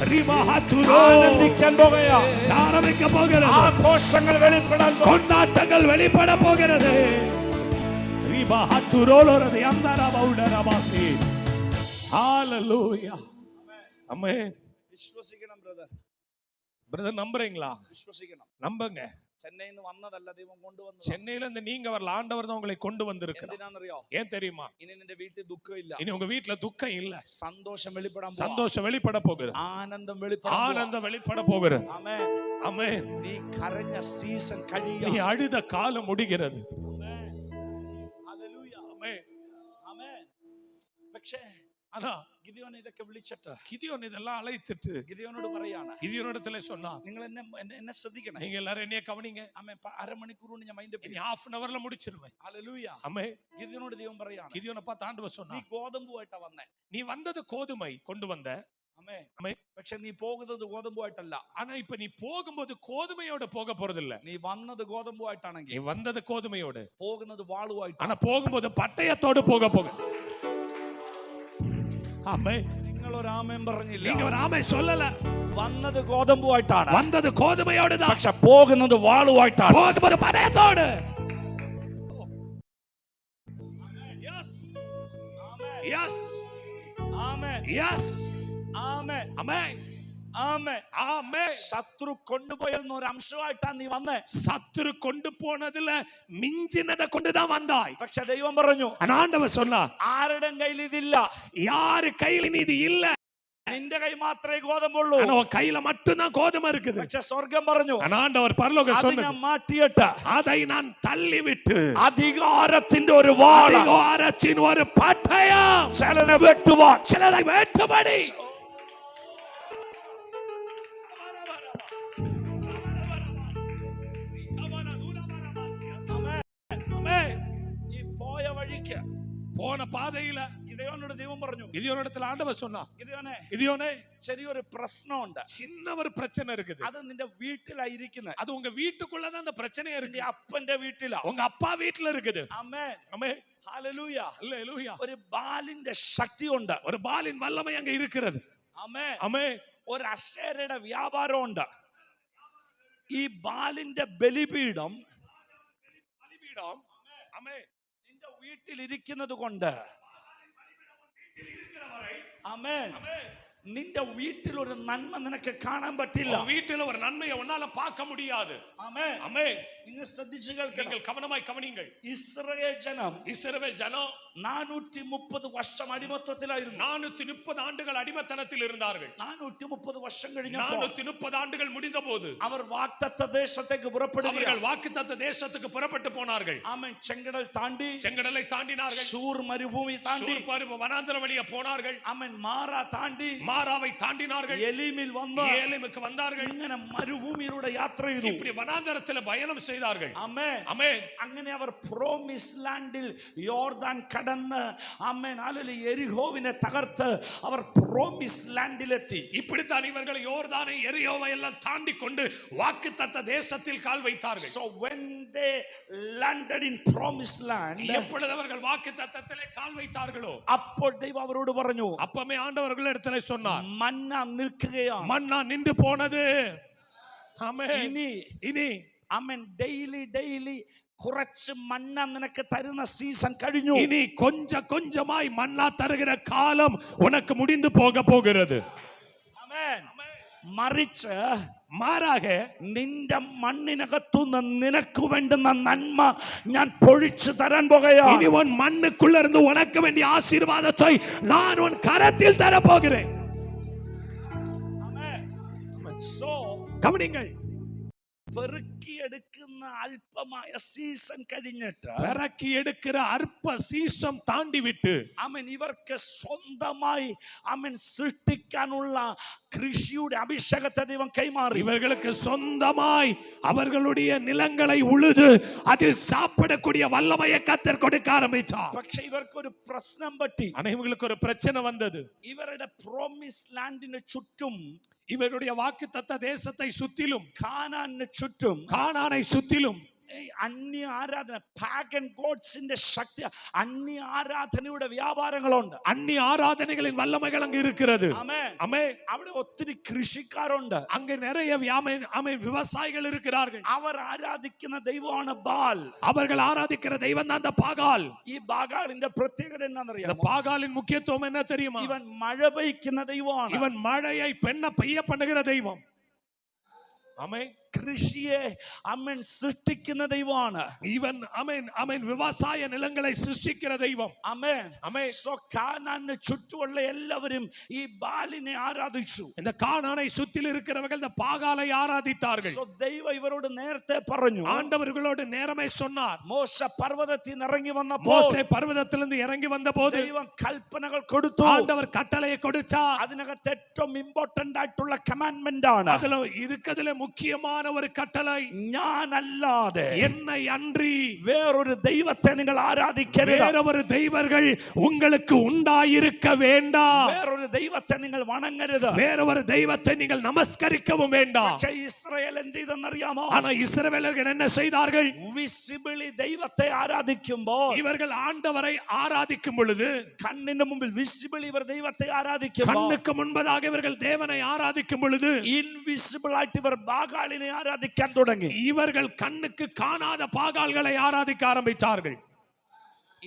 ரிபா ஹத்துரோ. ആനന്ദിക്കാൻ പോകുകയാ. ஆரம்பிக்க போகிறது. ആഘോഷങ്ങൾ വെളിപ്പെടാൻ പോകുന്നു. கொண்டாட்டங்கள் வெளிப்பட போகிறது. ரிபா ஹத்துரோலோரது அந்தரா பவுடரபாசி. ஹalleluya. ஆமென். വിശ്വസിക്കണം ബ്രദർ. பிரதர் நம்புறீங்களா? വിശ്വസിക്കണം. நம்புங்க. ചെന്നൈയിൽ നിന്ന് വന്നതല്ല, ദൈവം കൊണ്ടുവന്നത്. சென்னையில இருந்து நீங்க வரல, ஆண்டவர் தான் உங்களை கொண்டு வந்திருக்கிறார். എന്തിനാണെന്നറിയോ? ஏன் தெரியுமா? ഇനി നിന്റെ വീട്ടിൽ ദുഃഖമില്ല, இனி உங்க வீட்ல துக்கம் இல்ல, സന്തോഷം വെളിപ്പെടാൻ പോകുന്നു. சந்தோஷம் வெளிப்பட போகுது, ആനന്ദം വെളിപ്പെടാൻ ஆனந்தம் வெளிப்பட போகுது. ആമേൻ. ஆமென். നീ കരഞ്ഞ സീസൺ நீ കഴിയുക. அழுத காலம் முடிகிறது. ആമേൻ. ഹല്ലേലൂയ. ஆமென். ആമേൻ. പക്ഷേ ஆனா ഗിദെയോൻ ഇതൊക്കെ വിളിച്ചിട്ട് கிதியோன் இதெல்லாம் அழைத்துட்டு ഗിദെയോനോട് പറയാണ്, கிதியோனிடத்துல சொன்னா, നിങ്ങൾ എന്നെ ശ്രദ്ധിക്കണം. நீங்க எல்லாரும் என்னைய கவனிங்க. ആമേൻ. അരമണിക്കൂർ കൊണ്ട് ഞാൻ മൈൻഡ് இனி half an hourல முடிச்சிருவேன். ഹല്ലേലൂയ. ஆமென். ഗിദെയോനോട് ദൈവം പറയാണ്, கிதியோனை பார்த்து ஆண்டவர் சொன்னா, നീ ഗോതമ്പുമായിട്ടാ വന്നേ. நீ வந்தது கோதுமை கொண்டு வந்த. ആമേൻ. ആമേൻ. പക്ഷെ നീ പോകുന്നത് ഗോതമ്പുമായിട്ടല്ല. ஆனா இப்ப நீ போகும்போது கோதுமையோட போக போறது இல்ல. നീ വന്നത് ഗോതമ്പുമായിട്ടാണെങ്കിൽ நீ வந்தது கோதுமையோடு, പോകുന്നത് വാളുമായിട്ടാണ്. ஆனா போகும்போது பட்டயத்தோடு போக போக. ஆமென். നിങ്ങൾ ഒരു ആമേൻ പറഞ്ഞില്ല. நீங்க ஒரு ஆமென் சொல்லல. വന്നത് ഗോതമ്പുമായിട്ടാണ്, வந்தது கோதுமையோடு தான், പക്ഷെ പോകുന്നത് വാളുമായിട്ടാണ്. போகும்போது பதயத்தோடு. Yes. ആമേൻ, Yes. ആമേൻ, Amen. ആമേൻ. Amen. ശത്രു കൊണ്ടുപോയെന്ന ഒരു അംശമായിട്ടാണ് നീ വന്നേ. சத்துரு கொண்டு போனதுல மிஞ்சினதை கொண்டுதான் வந்தாய். പക്ഷെ ദൈവം പറഞ്ഞു, ஆனா ஆண்டவர் சொன்னா, ആരുടെ കയ്യിൽ ഇതില്ല, யாரு கையில இது இல்ல, നിന്റെ കൈ മാത്രമേ ഗോതമ്പുള്ളൂ. ஆனா உன் கையில மட்டும்தான் கோதுமை இருக்குது. പക്ഷെ സ്വർഗം പറഞ്ഞു, ஆனா ஆண்டவர் பரலோகம் അത് சொன்னது, ഞാൻ മാറ്റിയിട്ട് அதை நான் தள்ளிவிட்டு അധികാരത്തിന്റെ ഒരു വാള அதிகாரத்தின் ஒரு பட்டயம் ചിലനെ വെട്ടുവാൻ, சிலரை வேட்டுபடி. ഈ പോയ വഴിക്ക് போன பாதையில ഗിദെയോനോട് ദൈവം പറഞ്ഞു, கிதியோனிடத்துல ஆண்டவர் சொன்னா, ഗിദെയോനെ கிதியோனே ചെറിയൊരു പ്രശ്നമുണ്ട്, சின்ன ஒரு பிரச்சனை இருக்குது, അത് നിന്റെ വീട്ടിലായിരിക്കുന്നത്, அது உங்க വീட்டுக்குள்ளதான் அந்த பிரச்சனையே നിന്റെ இருக்கு, അപ്പന്റെ വീട്ടിലാ. உங்க அப்பா வீட்டுல இருக்குது. ആമേൻ, ஆமென். ഹല്ലേലൂയ. அல்லேலூயா. ഒരു ബാലിന്റെ ശക്തി ഉണ്ട്. ஒரு பாலின் வல்லமை அங்க இருக்கிறது. ആമേൻ. ஆமென். ഒരു അശേരയുടെ വ്യാപാരം ഉണ്ട്. ഈ ബാലിന്റെ ബലിപീഠം பலிபீடம். ஆமென். നിന്റെ വീട്ടിലിരിക്കുന്നത് കൊണ്ട്, ആമേൻ, ஆமென். നിന്റെ വീട്ടിൽ ഒരു നന്മ നിനക്ക് കാണാൻ പറ്റില്ല. உன் வீட்டுல ஒரு நன்மையை உன்னால பார்க்க முடியாது. ആമേൻ. ஆமென். നിങ്ങൾ ശ്രദ്ധിച്ചു കേൾക്കണം. நீங்கள் கவனமாய் கவனியுங்கள். ഇസ്രായേൽ ജനം இஸ்ரவேல் ஜனம் 430 വർഷം അടിമത്വത്തിലായിരുന്നു. 430 ആണ്ടുകൾ അടിമത്തനത്തിൽ இருந்தார்கள். 430 വർഷം കഴിഞ്ഞപ്പോൾ 430 ஆண்டுகள் முடிந்த போது അവർ വാഗ്ദത്ത ദേശത്തേക്ക് அவர்கள் പുറപ്പെടുകയാണ്. வாக்குத்தத்த தேசத்துக்கு புறப்பட்டு போனார்கள். ആമേൻ. ചെങ്കടൽ താണ്ടി, செங்கடலை தாண்டினார்கள். ഷൂർ മരുഭൂമി താണ്ടി, சூர் பருவ வனாந்தர வழியே போனார்கள். ആമേൻ, മാറ താണ്ടി, மாராவை தாண்டினார்கள். എലീമിൽ വന്ന് ஏலிமுக்கு வந்தார்கள். ഇങ്ങനെ മരുഭൂമിയിലൂടെ യാത്ര ചെയ്തു. இப்படி வனாந்தரத்தில் பயணம் செய்தார்கள். ആമേൻ. ஆமென். അങ്ങനെ അവർ പ്രോമിസ് ലാൻഡിൽ യോർദാൻ കടന്ന്, ആമേൻ, ഹല്ലേലൂയ, യെരിഹോവിനെ തകർത്ത് അവർ പ്രോമിസ് ലാൻഡിലെത്തി. இப்படித்தான் இவர்கள் யோர்தானை எரியோவை எல்லாம் தாண்டி கொண்டு வாக்குத்தத்த தேசத்தில் கால் வைத்தார்கள். So when they landed in promised land, எப்பொழுது அவர்கள் வாக்குத்தத்தத்திலே கால் வைத்தார்களோ അപ്പോൾ ദൈവം അവരോട് പറഞ്ഞു, அப்பமே ஆண்டவர்கள் இடத்திலே சொன்னார், മന്ന നിൽക്കുകയാണ്. மன்னா நின்று போனது. ஆமென். இனி ആമേൻ, ഡെയിലി കുറച്ച് മന്ന നിനക്ക് തരുന്ന സീസൺ കഴിഞ്ഞു. இனி கொஞ்சமாய் மன்னா தருகிற காலம் உனக்கு முடிந்து போக போகிறது. ആമേൻ. മറിച്ച് மாறாக നിന്റെ മണ്ണിനകത്തുനിന്ന് നിനക്ക് വേണ്ടുന്ന നന്മ ഞാൻ പൊഴിച്ചു തരാൻ പോകുകയാണ്. இனி உன் மண்ணுக்குள்ள இருந்து உனக்கு வேண்டிய ஆசீர்வாதத்தை நான் உன் கரத்தில் தர போகிறேன். ആമേൻ. So கவனிங்கள், പെറുക്കിയെടുക്കുന്ന അല്പമായ സീസൺ കഴിഞ്ഞിട്ട്, பிறக்கி எடுக்கிற அற்ப சீசம் தாண்டி விட்டு, ആമേൻ, ഇവർക്ക് സ്വന്തമായി, ആമേൻ, സൃഷ്ടിക്കാനുള്ള കൃഷിയുടെ അഭിഷേകത്തെ ദൈവം കൈമാറി. இவர்களுக்கு சொந்தமாய் அவர்களுடைய நிலங்களை உழுது அதில் சாப்பிடக்கூடிய வல்லமையை கர்த்தர் கொடுக்க ஆரம்பித்தார். പക്ഷെ ഇവർക്കൊരു പ്രശ്നം പറ്റി. ஆனா இவங்களுக்கு ஒரு பிரச்சனை வந்தது. ഇവരുടെ പ്രോമിസ് ലാൻഡിന് ചുറ്റും, இவருடைய வாக்குத்தத்த தேசத்தை சுத்திலும், കാനാനിന് ചുറ്റും கானானை சுத்திலும் അന്യ ആരാധന, പാഗൻ ഗോഡ്സിന്റെ ശക്തി, അന്യ ആരാധനയുടെ വ്യാപാരങ്ങളുണ്ട്. அந்நிய ஆராதனைகளின் வல்லமைகள் அங்க இருக்கிறது. ആമേൻ. ஆமென். അവിടെ ഒത്തിരി കൃഷിക്കാരുണ്ട്. அங்க நிறைய விவசாயிகள் இருக்கிறார்கள். അവർ ആരാധിക്കുന്ന ദൈവമാണ് ബാൽ. அவர்கள் ஆராதிக்கிற தெய்வம் தான் அந்த பாகால். ഈ ബാഗാളിന്റെ പ്രത്യേകത இந்த എന്താണെന്നറിയാമോ? பாகாலின் முக்கியத்துவம் என்ன தெரியுமா? ഇവൻ മഴ പെയ്ക്കുന്ന ദൈവമാണ്. இவன் மழையை பெய்ய பண்ணுகிற தெய்வம். ஆமென். കൃഷിയെ, ആമേൻ, സൃഷ്ടിക്കുന്ന ദൈവമാണ്. இவன் ஆமென் விவசாய நிலங்களை சிருஷ்டிக்கிற தெய்வம். ആമേൻ. ஆமென். സോ കാനാനിന് ചുറ്റുമുള്ള എല്ലാവരും ഈ ബാലിനെ ആരാധിച്ചു. இந்த கானானை சுற்றில் இருக்கிறவர்கள் இந்த பாகாலை ஆராதித்தார்கள். സോ ദൈവം ഇവരോട് നേരത്തെ പറഞ്ഞു, ஆண்டவர்களோடு நேரமே சொன்னார். മോശ പർവ്വതത്തിൽ നിന്ന് ഇറങ്ങി വന്നപ്പോൾ, மோசே பர்வதத்திலிருந்து இறங்கி வந்தபோது ദൈവം കൽപ്പനകൾ കൊടുത്തു. ஆண்டவர் கட்டளையை கொடுத்தார். അതിനകത്ത് ഏറ്റവും ഇമ്പോർട്ടന്റ് ആയിട്ടുള്ള കമാൻഡ്മെന്റ് ആണ്. அதுல முக்கியமான முக்கியமான ஒரு கட்டளை, ഞാനല്ലാതെ என்னை அன்றி വേറൊരു ദൈവത്തെ നിങ്ങൾ ആരാധിക്കരുത്. வேறொரு தெய்வங்கள் உங்களுக்கு உண்டாயிருக்க வேண்டாம். വേറൊരു ദൈവത്തെ നിങ്ങൾ വണങ്ങരുത്. வேறொரு தெய்வத்தை நீங்கள் நமஸ்கரிக்கவும் வேண்டாம். പക്ഷേ ഇസ്രായേൽ എന്ത് ചെയ്തെന്നറിയാമോ? ஆனா இஸ்ரவேலர்கள் என்ன செய்தார்கள்? വിസിബിളി ദൈവത്തെ ആരാധിക്കുമ്പോൾ, இவர்கள் ஆண்டவரை ஆராதிக்கும் பொழுது, കണ്ണിന്റെ മുമ്പിൽ വിസിബിളി ഇവർ ദൈവത്തെ ആരാധിക്കുമ്പോൾ, கண்ணுக்கு முன்பதாக இவர்கள் தேவனை ஆராதிக்கும் பொழுது, ഇൻവിസിബിൾ ആയിട്ട് ഇവർ ബാകാളിനെ ആരാധിക്കാൻ തുടങ്ങി. இவர்கள் கண்ணுக்கு காணாத பாகால்களை ஆராதிக்க ஆரம்பித்தார்கள்.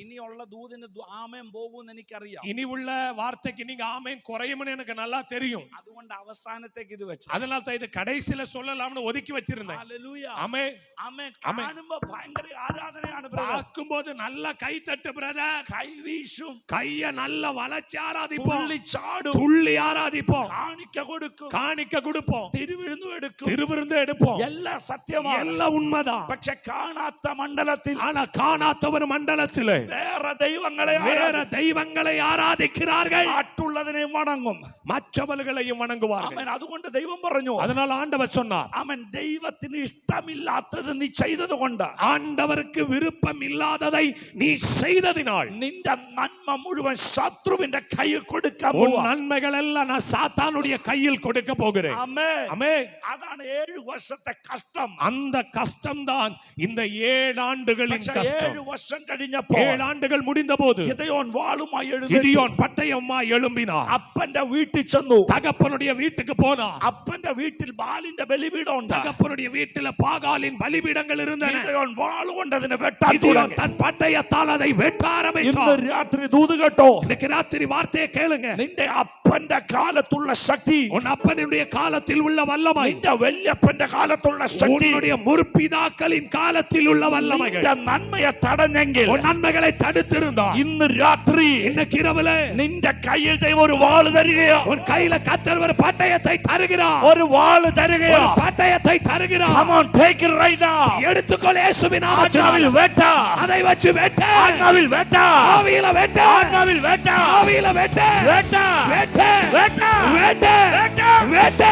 ഇനിയുള്ള ദൂതിന് ആമേൻ പോകുമെന്ന് എനിക്കറിയാം. இனி உள்ள வார்த்தைக்கு நீங்க ஆமேன் குறையும்னு எனக்கு நல்லா தெரியும். അതുകൊണ്ട് അവസാനത്തേക്ക് ഇത് വെച്ചു. அதனால தான் இது கடைசில சொல்லலாம்னு ஒதுக்கி வச்சிருந்தேன். ഹല്ലേലൂയ. ஆமென். ആമേൻ. കാണുമ്പോൾ ഭയങ്കര ആരാധനയാണ് ബ്രദർ. பார்க்கும்போது நல்ல கை தட்டு பிரதர். കൈവീശും, கைய நல்ல வளைச்சு ஆராதிப்போம், തുള്ളിച്ചാടും, துள்ளி ஆராதிப்போம், കാണിക്ക കൊടുക്കും, காணிக்க கொடுப்போம், തിരുവിരുന്നു എടുക്കും. திருவிருந்து எடுப்போம். എല്ലാം സത്യമാണ്. எல்லாம் உண்மைதான். പക്ഷെ കാണാത്ത മണ്ഡലത്തിൽ ஆனா காணாத ஒரு மண்டலத்திலே വേറെ ദൈവങ്ങളെ வேற தெய்வங்களை ஆராதிக்கிறார்கள். ആട്ടുള്ളതിനെ വണങ്ങും, மற்றவர்களையும் வணங்குவார்கள். ആമേൻ. അതുകൊണ്ട് ദൈവം പറഞ്ഞു, அதனால ஆண்டவர் சொன்னார், ആമേൻ, ദൈവത്തിന് ഇഷ്ടമില്ലാത്തത് നീ ചെയ്തതുകൊണ്ട്, ஆண்டவருக்கு விருப்பம் இல்லாததை நீ செய்ததினால் നിന്റെ നന്മ മുഴുവൻ ശത്രുവിന്റെ കയ്യിൽ കൊടുക്കാൻ உன் പോവാ. நன்மைகள் எல்லாம் நான் சாத்தானுடைய கையில் கொடுக்க போகிறேன். ആമേൻ. ஆமென். അതാണ് 7 വർഷത്തെ കഷ്ടം. அந்த கஷ்டம்தான் இந்த 7 ஆண்டுகளின் പക്ഷേ கஷ்டம். 7 വർഷം കഴിഞ്ഞപ്പോൾ 7 ஆண்டுகள் முடிந்த போது ഗിദെയോൻ വാളുമായി എഴുന്നേറ്റു. கிதியோன் பட்டயமாய் எழும்பினார். അപ്പന്റെ വീട്ടിൽ ചെന്നു. தகப்பனுடைய வீட்டுக்கு போனார். അപ്പന്റെ വീട്ടിൽ ബാലിന്റെ ബലിപീഠം ഉണ്ട്. தகப்பனுடைய வீட்டில பாகாலின் பலிபீடங்கள் இருந்தன. ഗിദെയോൻ വാളുകൊണ്ട് അതിനെ വെട്ടാൻ கிதியோன் തുടങ്ങി. தன் பட்டயத்தால் அதை வெட்ட ഇന്ന് ஆரம்பித்தார். രാത്രി ദൂത് കേട്ടോ. இன்னைக்கு ராத்திரி வார்த்தையை கேளுங்க. നിന്റെ അപ്പന്റെ കാലത്തുള്ള ശക്തി, உன் அப்பனுடைய காலத்தில் உள்ள வல்லமை, നിന്റെ വല്യപ്പന്റെ കാലത്തുള്ള ശക്തി, உன்னுடைய முற்பிதாக்களின் காலத்தில் உள்ள வல்லமைகள் നിന്റെ നന്മയെ തടഞ്ഞെങ്കിൽ, உன் நன்மைகளை தடுத்திருந்தார், ഇന്ന് രാത്രി இன்னைக்கு இரவுல നിന്റെ കയ്യിൽ ദൈവം ഒരു വാള് തരികയോ, உன் கையில கர்த்தர் ஒரு பட்டயத்தை தருகிறார். ഒരു വാള് തരികയോ. ஒரு பட்டயத்தை தருகிறார். Come on, take it right now. எடுத்துக்கொள் இயேசுவின் ആത്മാവിൽ நாமத்தில். വെട്ട, அதை வச்சு வெட்ட. ആത്മാവിൽ വെട്ട, ஆவியில வெட்ட. ആത്മാവിൽ വെട്ട, ஆவியில வெட்ட. വെട്ട, வெட்ட. വെട്ട, வெட்ட. വെട്ട. வெட்ட.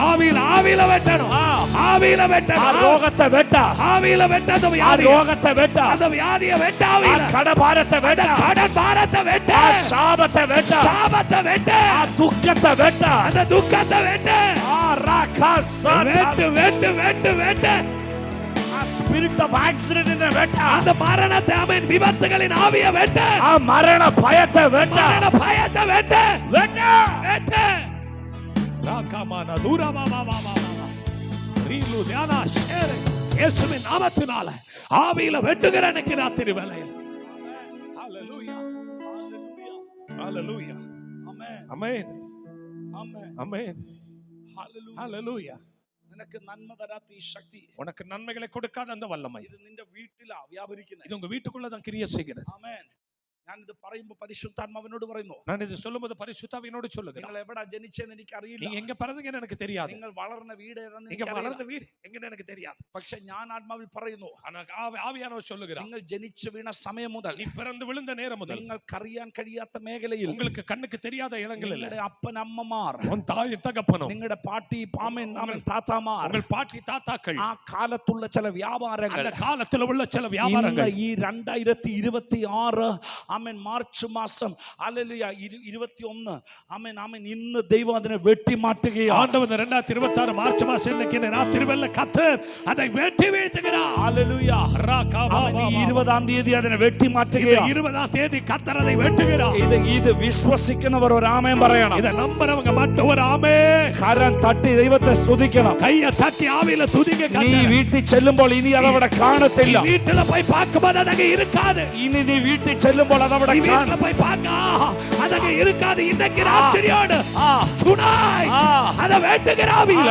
ஆவியில வெட்டணும். ஆவியில ആ வெட்டணும். രോഗത്തെ വെട്ട, ஆவியில வெட்ட. அந்த ആ வியாதியை. രോഗത്തെ വെട്ട, அந்த வியாதியை வெட்ட. ആ ஆவியில. കടഭാരത്തെ വെട്ട, கடன் பாரத்தை வெட்ட. ആ ശാപത്തെ വെട്ട, சாபத்தை வெட்ட. ആ ദുഃഖത്തെ വെട്ട, அந்த துக்கத்தை வெட்ட. ആ രാക്ഷസ, வெட்டு வெட்டு வெட்டு வெட்டு. ആ സ്പിരിറ്റ് ഓഫ് ആക്സിഡന്റിനെ വെട്ട, அந்த மரணத்தை, ஆமென், விபத்துகளின் ஆவியை வெட்ட. ആ മരണ ഭയത്തെ വെട്ട, மரண பயத்தை வெட்ட. വെട്ട. வெட்ட. ராகமான தூரமா வா வா வா வா. ரீலு தியானா ஷேர். இயேசுவின் நாமத்தினால ஆவியில வெட்டுகிற எனக்கு ராத்திரி வேளையில். ஹalleluya. ஹalleluya. Amen. Amen. Amen. Amen. Hallelujah. ஹalleluya. നിനക്ക് നന്മ തരാത്ത ഈ ശക്തി, உனக்கு நன்மைகளை கொடுக்காத அந்த வல்லமை ഇത് നിന്റെ വീട്ടിലാ വ്യാപരിക്കുന്നത്. இது உங்க வீட்டுக்குள்ள தான் கிரியை செய்கிறது. ആമേൻ. ഞാനിത് പറയുമ്പോൾ പരിശുദ്ധാത്മാവിനോട് പറയുന്നു, நான் இது சொல்லும்போது பரிசுத்தாவியோடு சொல்லுகிறேன். നിങ്ങൾ എവിടെ ജനിച്ചെന്ന് എനിക്കറിയില്ല, நீங்க எங்க பிறந்தீங்கன்னு எனக்கு தெரியாது. നിങ്ങൾ വളർന്ന വീട് ഏതാണെന്ന് நீங்க എനിക്കറിയില്ല. வளர்ந்த வீடு எங்கன்னு எனக்கு தெரியாது. പക്ഷെ ഞാൻ ആത്മാവിൽ പറയുന്നു, ஆனா ஆவியானவர் சொல்லுகிறார், നിങ്ങൾ ജനിച്ചു വീണ സമയം മുതൽ, நீ பிறந்து விழுந்த நேரம் முதல் നിങ്ങൾക്കറിയാൻ കഴിയാത്ത മേഖലയിൽ உங்களுக்கு കண்ணுக்கு தெரியாத இடங்களில் നിങ്ങളുടെ അപ്പനമ്മമാർ, உன் தாய் தகப்பனும், നിങ്ങളുടെ പാട്ടി പാമൻ അമ്മൻ താത്താമാർ, உங்கள் பாட்டி தாத்தாக்கள், ആ കാലത്തുള്ള ചില വ്യാപാരങ്ങൾ, அந்த காலத்துல உள்ள சில ഇന്ന് வியாபாரங்கள் ഈ 2026 ആമൻ മാർച്ച് മാസം ഹല്ലേലൂയ 21 ആമൻ ആമൻ ഇന്ന് ദൈവം അതിനെ വെട്ടിമാറ്റുകയാണ്. ஆண்டவர் 2026 மார்ச் மாசம் இன்னைக்கு ராத்திரி வேளை கர்த்தர் அதை வெட்டி வீழ்த்துகிறார். ഹല്ലേലൂയ. ആമൻ ഈ 20-ആം തീയതി അതിനെ വെട്ടിമാറ്റുകയാണ്. 20ஆம் தேதி கர்த்தர் அதை வெட்டுகிறார். ഇത് വിശ്വസിക്കുന്നവർ ഒരു ആമേൻ പറയണം. இதை நம்புறவங்க மட்டும் ஒரு ஆமென். കരം തട്ടി ദൈവത്തെ സ്തുതിക്കണം. கையை தட்டி ஆவியில துதிக்க നീ கர்த்தர். വീട്ടിൽ ചെല്ലുമ്പോൾ ഇനി അതവിടെ കാണത്തില്ല. வீட்டுல போய் பார்க்கும்போது அதங்க இருக்காது. ഇനി നീ വീട്ടിൽ ചെല്ലുമ്പോൾ അതവിടെ வீட்டுல போய் பார்க்க அதங்க இருக்காது. இன்னைக்கு ராத்திரியோடு tonight அதை வெட்டுகிற ஆவியில,